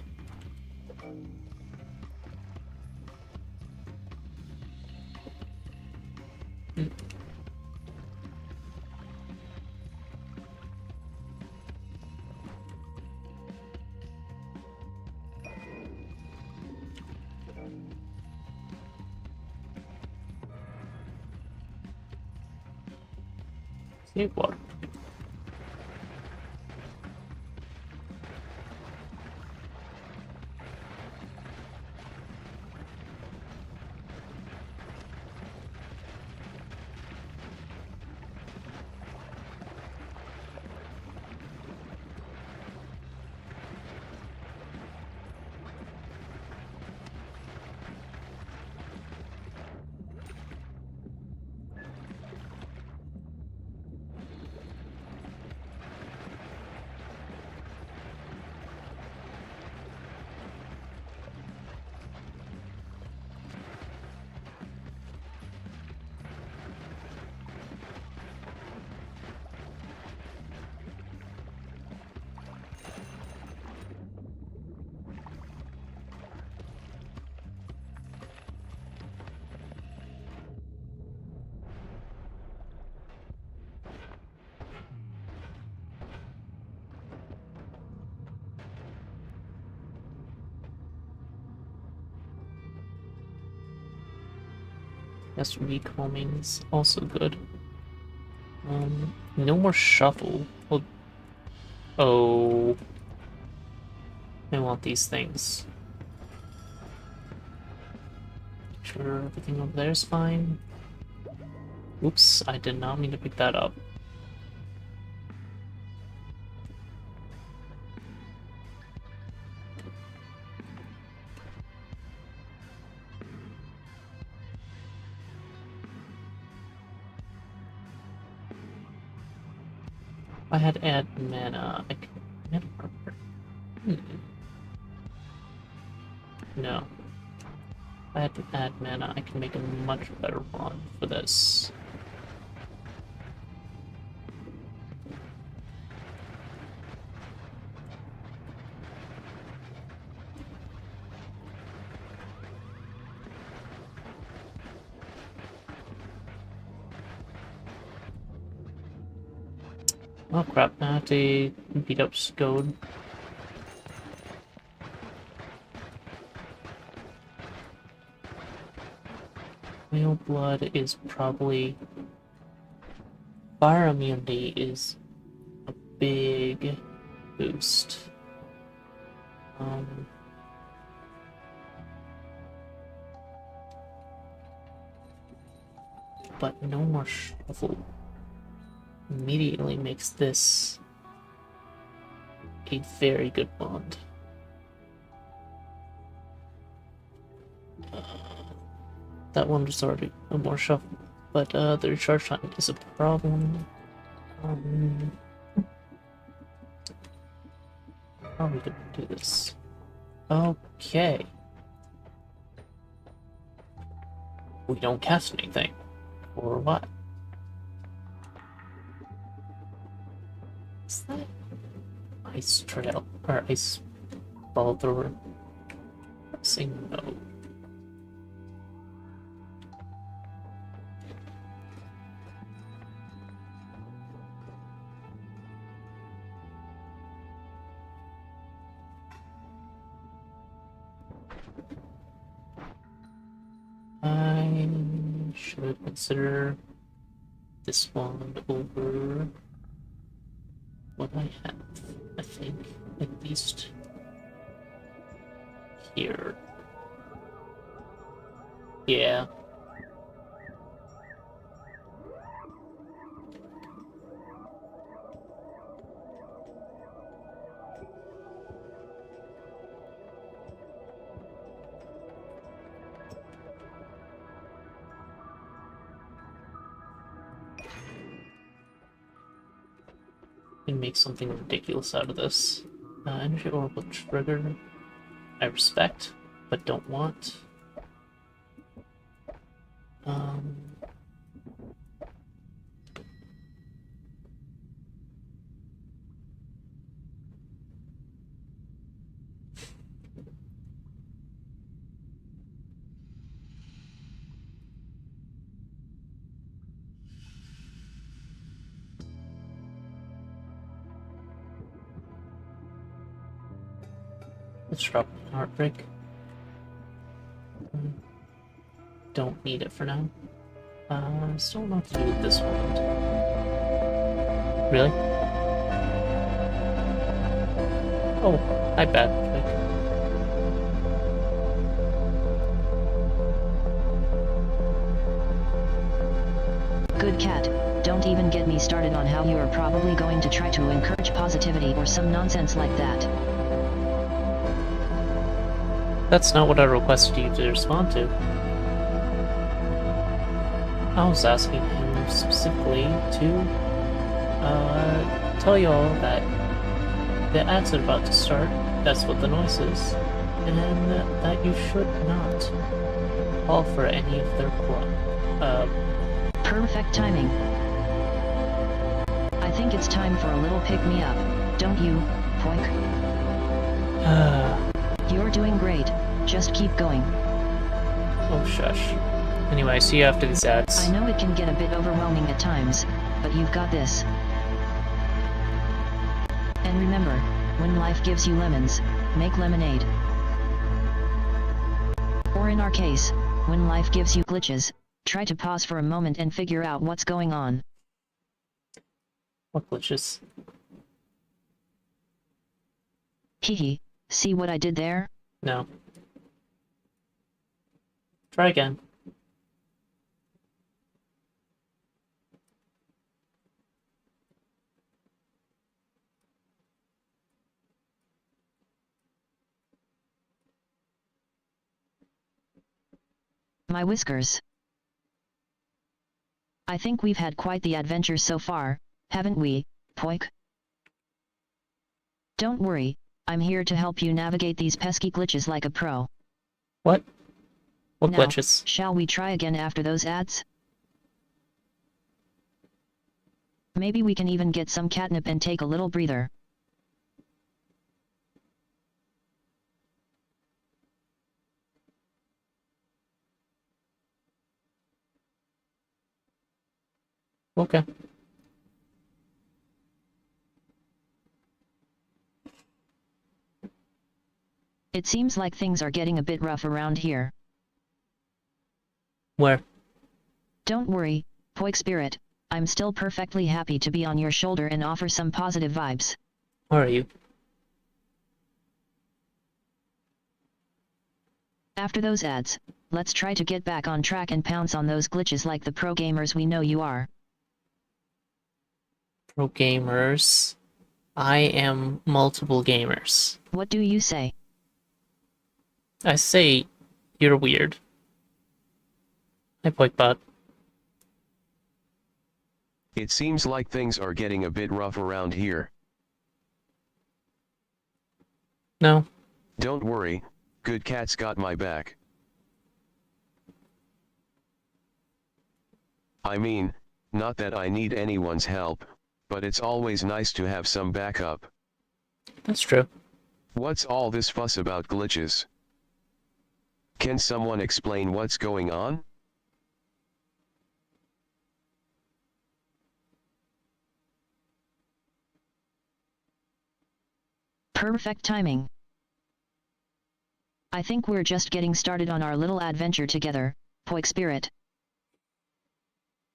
A: Save water. Guess recalming is also good. No more shuffle. Well, oh, I want these things. Sure, everything over there is fine. Oops, I did not mean to pick that up. If I had add mana, I could. No. If I had to add mana, I can make a much better run for this. Oh crap, I have to beat up Skode. Whale blood is probably... Fire immunity is a big boost. But no more shuffle immediately makes this a very good bond. That one was already a more shuffle, but the recharge time is a problem. How are we gonna do this? Okay. We don't cast anything. Or what? Is that ice trail or ice ball thrower? Saying no. I should consider this one over what I have, I think, at least here. Yeah. And make something ridiculous out of this. Energy orbital trigger, I respect, but don't want. Let's drop Heartbreak. Don't need it for now. Still not to do with this one. Really? Oh, I bet.
B: Good cat, don't even get me started on how you are probably going to try to encourage positivity or some nonsense like that.
A: That's not what I requested you to respond to. I was asking him specifically to tell y'all that the ads are about to start, that's what the noise is, and that you should not fall for any of their
B: Perfect timing. I think it's time for a little pick-me-up, don't you, Poink? You're doing great, just keep going.
A: Oh, shush. Anyway, see you after these ads.
B: I know it can get a bit overwhelming at times, but you've got this. And remember, when life gives you lemons, make lemonade. Or in our case, when life gives you glitches, try to pause for a moment and figure out what's going on.
A: What glitches?
B: Hehe, see what I did there?
A: No. Try again.
B: My whiskers. I think we've had quite the adventure so far, haven't we, Poik? Don't worry, I'm here to help you navigate these pesky glitches like a pro.
A: What? What
B: Now,
A: glitches?
B: shall we try again after those ads? Maybe we can even get some catnip and take a little breather.
A: Okay.
B: It seems like things are getting a bit rough around here.
A: Where?
B: Don't worry, Poik Spirit, I'm still perfectly happy to be on your shoulder and offer some positive vibes.
A: Where are you?
B: After those ads, let's try to get back on track and pounce on those glitches like the pro gamers we know you are.
A: Pro gamers. I am multiple gamers.
B: What do you say?
A: I say you're weird. Hi, Poikbot.
C: It seems like things are getting a bit rough around here.
A: No.
C: Don't worry, good cat's got my back. I mean, not that I need anyone's help, but it's always nice to have some backup.
A: That's true.
C: What's all this fuss about glitches? Can someone explain what's going on?
B: Perfect timing. I think we're just getting started on our little adventure together, Poik Spirit.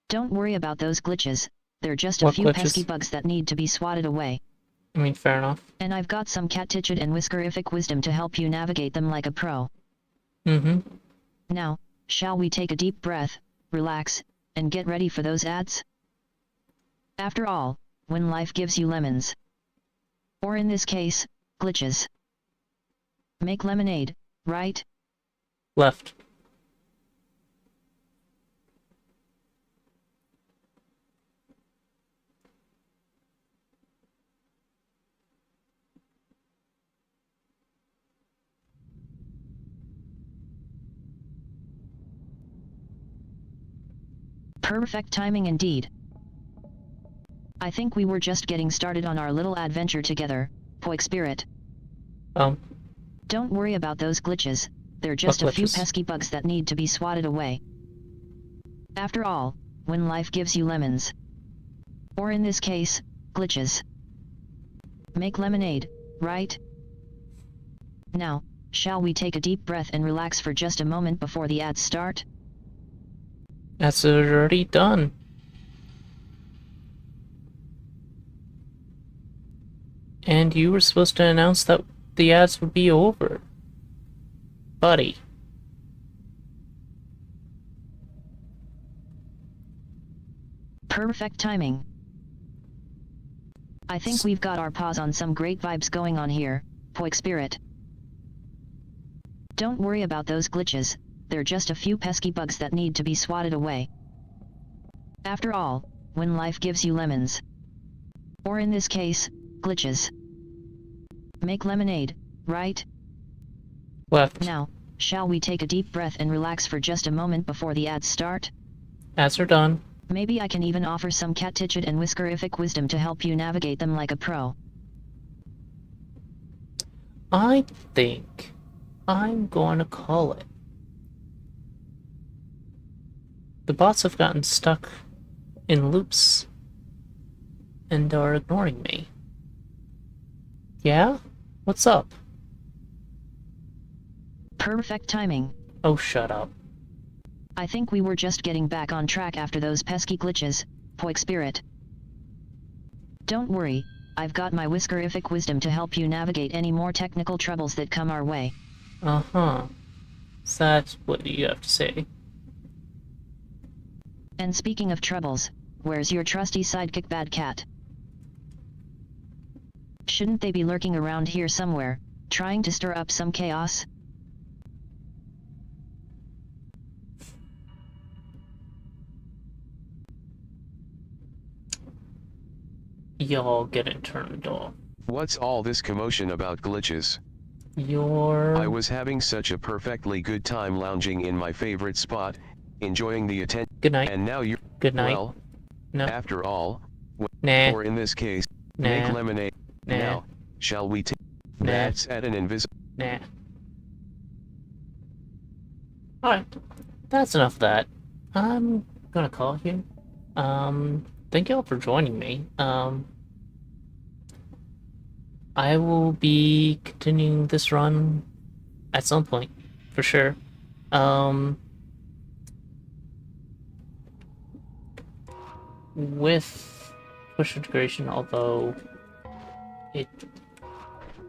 B: Don't worry about those glitches, they're just a
A: What
B: few
A: glitches?
B: pesky bugs that need to be swatted away.
A: I mean, fair enough.
B: And I've got some cat-titched and whiskerific wisdom to help you navigate them like a pro.
A: Mm-hmm.
B: Now, shall we take a deep breath, relax, and get ready for those ads? After all, when life gives you lemons, or in this case, glitches, make lemonade, right?
A: Left.
B: Perfect timing indeed. I think we were just getting started on our little adventure together, Poik Spirit. Don't worry about those glitches, they're just a few
A: glitches?
B: pesky bugs that need to be swatted away. After all, when life gives you lemons, or in this case, glitches, make lemonade, right? Now, shall we take a deep breath and relax for just a moment before the ads start?
A: That's already done. And you were supposed to announce that the ads would be over. Buddy.
B: Perfect timing. I think we've got our paws on some great vibes going on here, Poik Spirit. Don't worry about those glitches, they're just a few pesky bugs that need to be swatted away. After all, when life gives you lemons, or in this case, glitches, make lemonade, right?
A: Left.
B: Now, shall we take a deep breath and relax for just a moment before the ads start?
A: Ads are done.
B: Maybe I can even offer some cat-titched and whiskerific wisdom to help you navigate them like a pro.
A: I think I'm going to call it. The bots have gotten stuck in loops and are ignoring me. Yeah? What's up?
B: Perfect timing.
A: Oh, shut up.
B: I think we were just getting back on track after those pesky glitches, Poik Spirit. Don't worry, I've got my whiskerific wisdom to help you navigate any more technical troubles that come our way.
A: Uh-huh. So that's what you have to say.
B: And speaking of troubles, where's your trusty sidekick Bad Cat? Shouldn't they be lurking around here somewhere, trying to stir up some chaos?
A: Y'all getting turned off.
C: What's all this commotion about glitches?
A: I
C: was having such a perfectly good time lounging in my favorite spot, enjoying the attention.
A: Good night.
C: And now you're...
A: Good night.
C: Well,
A: No.
C: after all,
A: Nah.
C: or in this case,
A: Nah.
C: make lemonade.
A: Nah.
C: Now, shall we take...
A: Nah.
C: That's at an invisible...
A: Nah. Alright. That's enough of that. I'm gonna call here. Thank y'all for joining me. I will be continuing this run at some point, for sure. With push integration, although it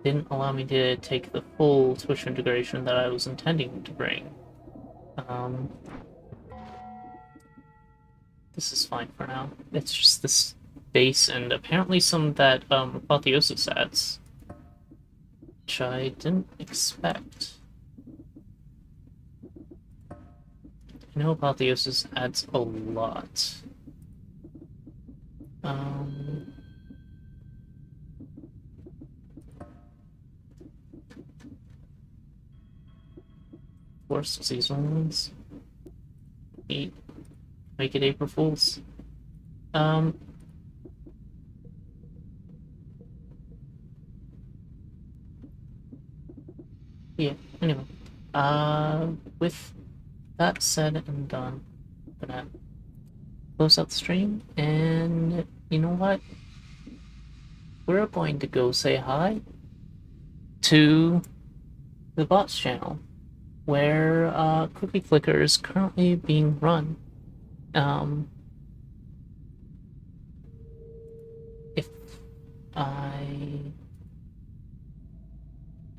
A: didn't allow me to take the full Twitch integration that I was intending to bring. This is fine for now. It's just this base and apparently some that Apotheosis adds, which I didn't expect. I know Apotheosis adds a lot. Of course, seasonal ones. Make it April Fools. Yeah, anyway. With that said and done, I'm gonna close out the stream, and you know what? We're going to go say hi to the bots channel, where Cookie Clicker is currently being run. If I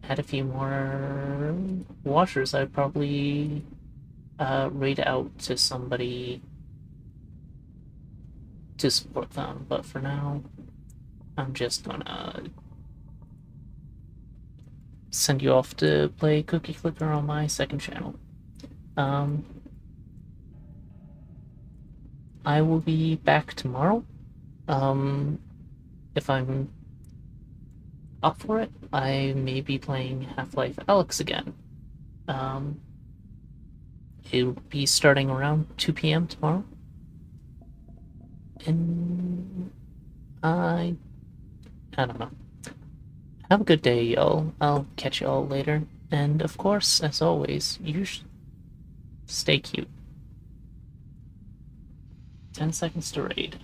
A: had a few more washers, I'd probably raid out to somebody to support them, but for now, I'm just gonna send you off to play Cookie Clicker on my second channel. I will be back tomorrow. If I'm up for it, I may be playing Half-Life Alyx again. It'll be starting around 2 p.m. tomorrow. And I don't know. Have a good day, y'all. I'll catch y'all later. And of course, as always, you should stay cute. 10 seconds to raid.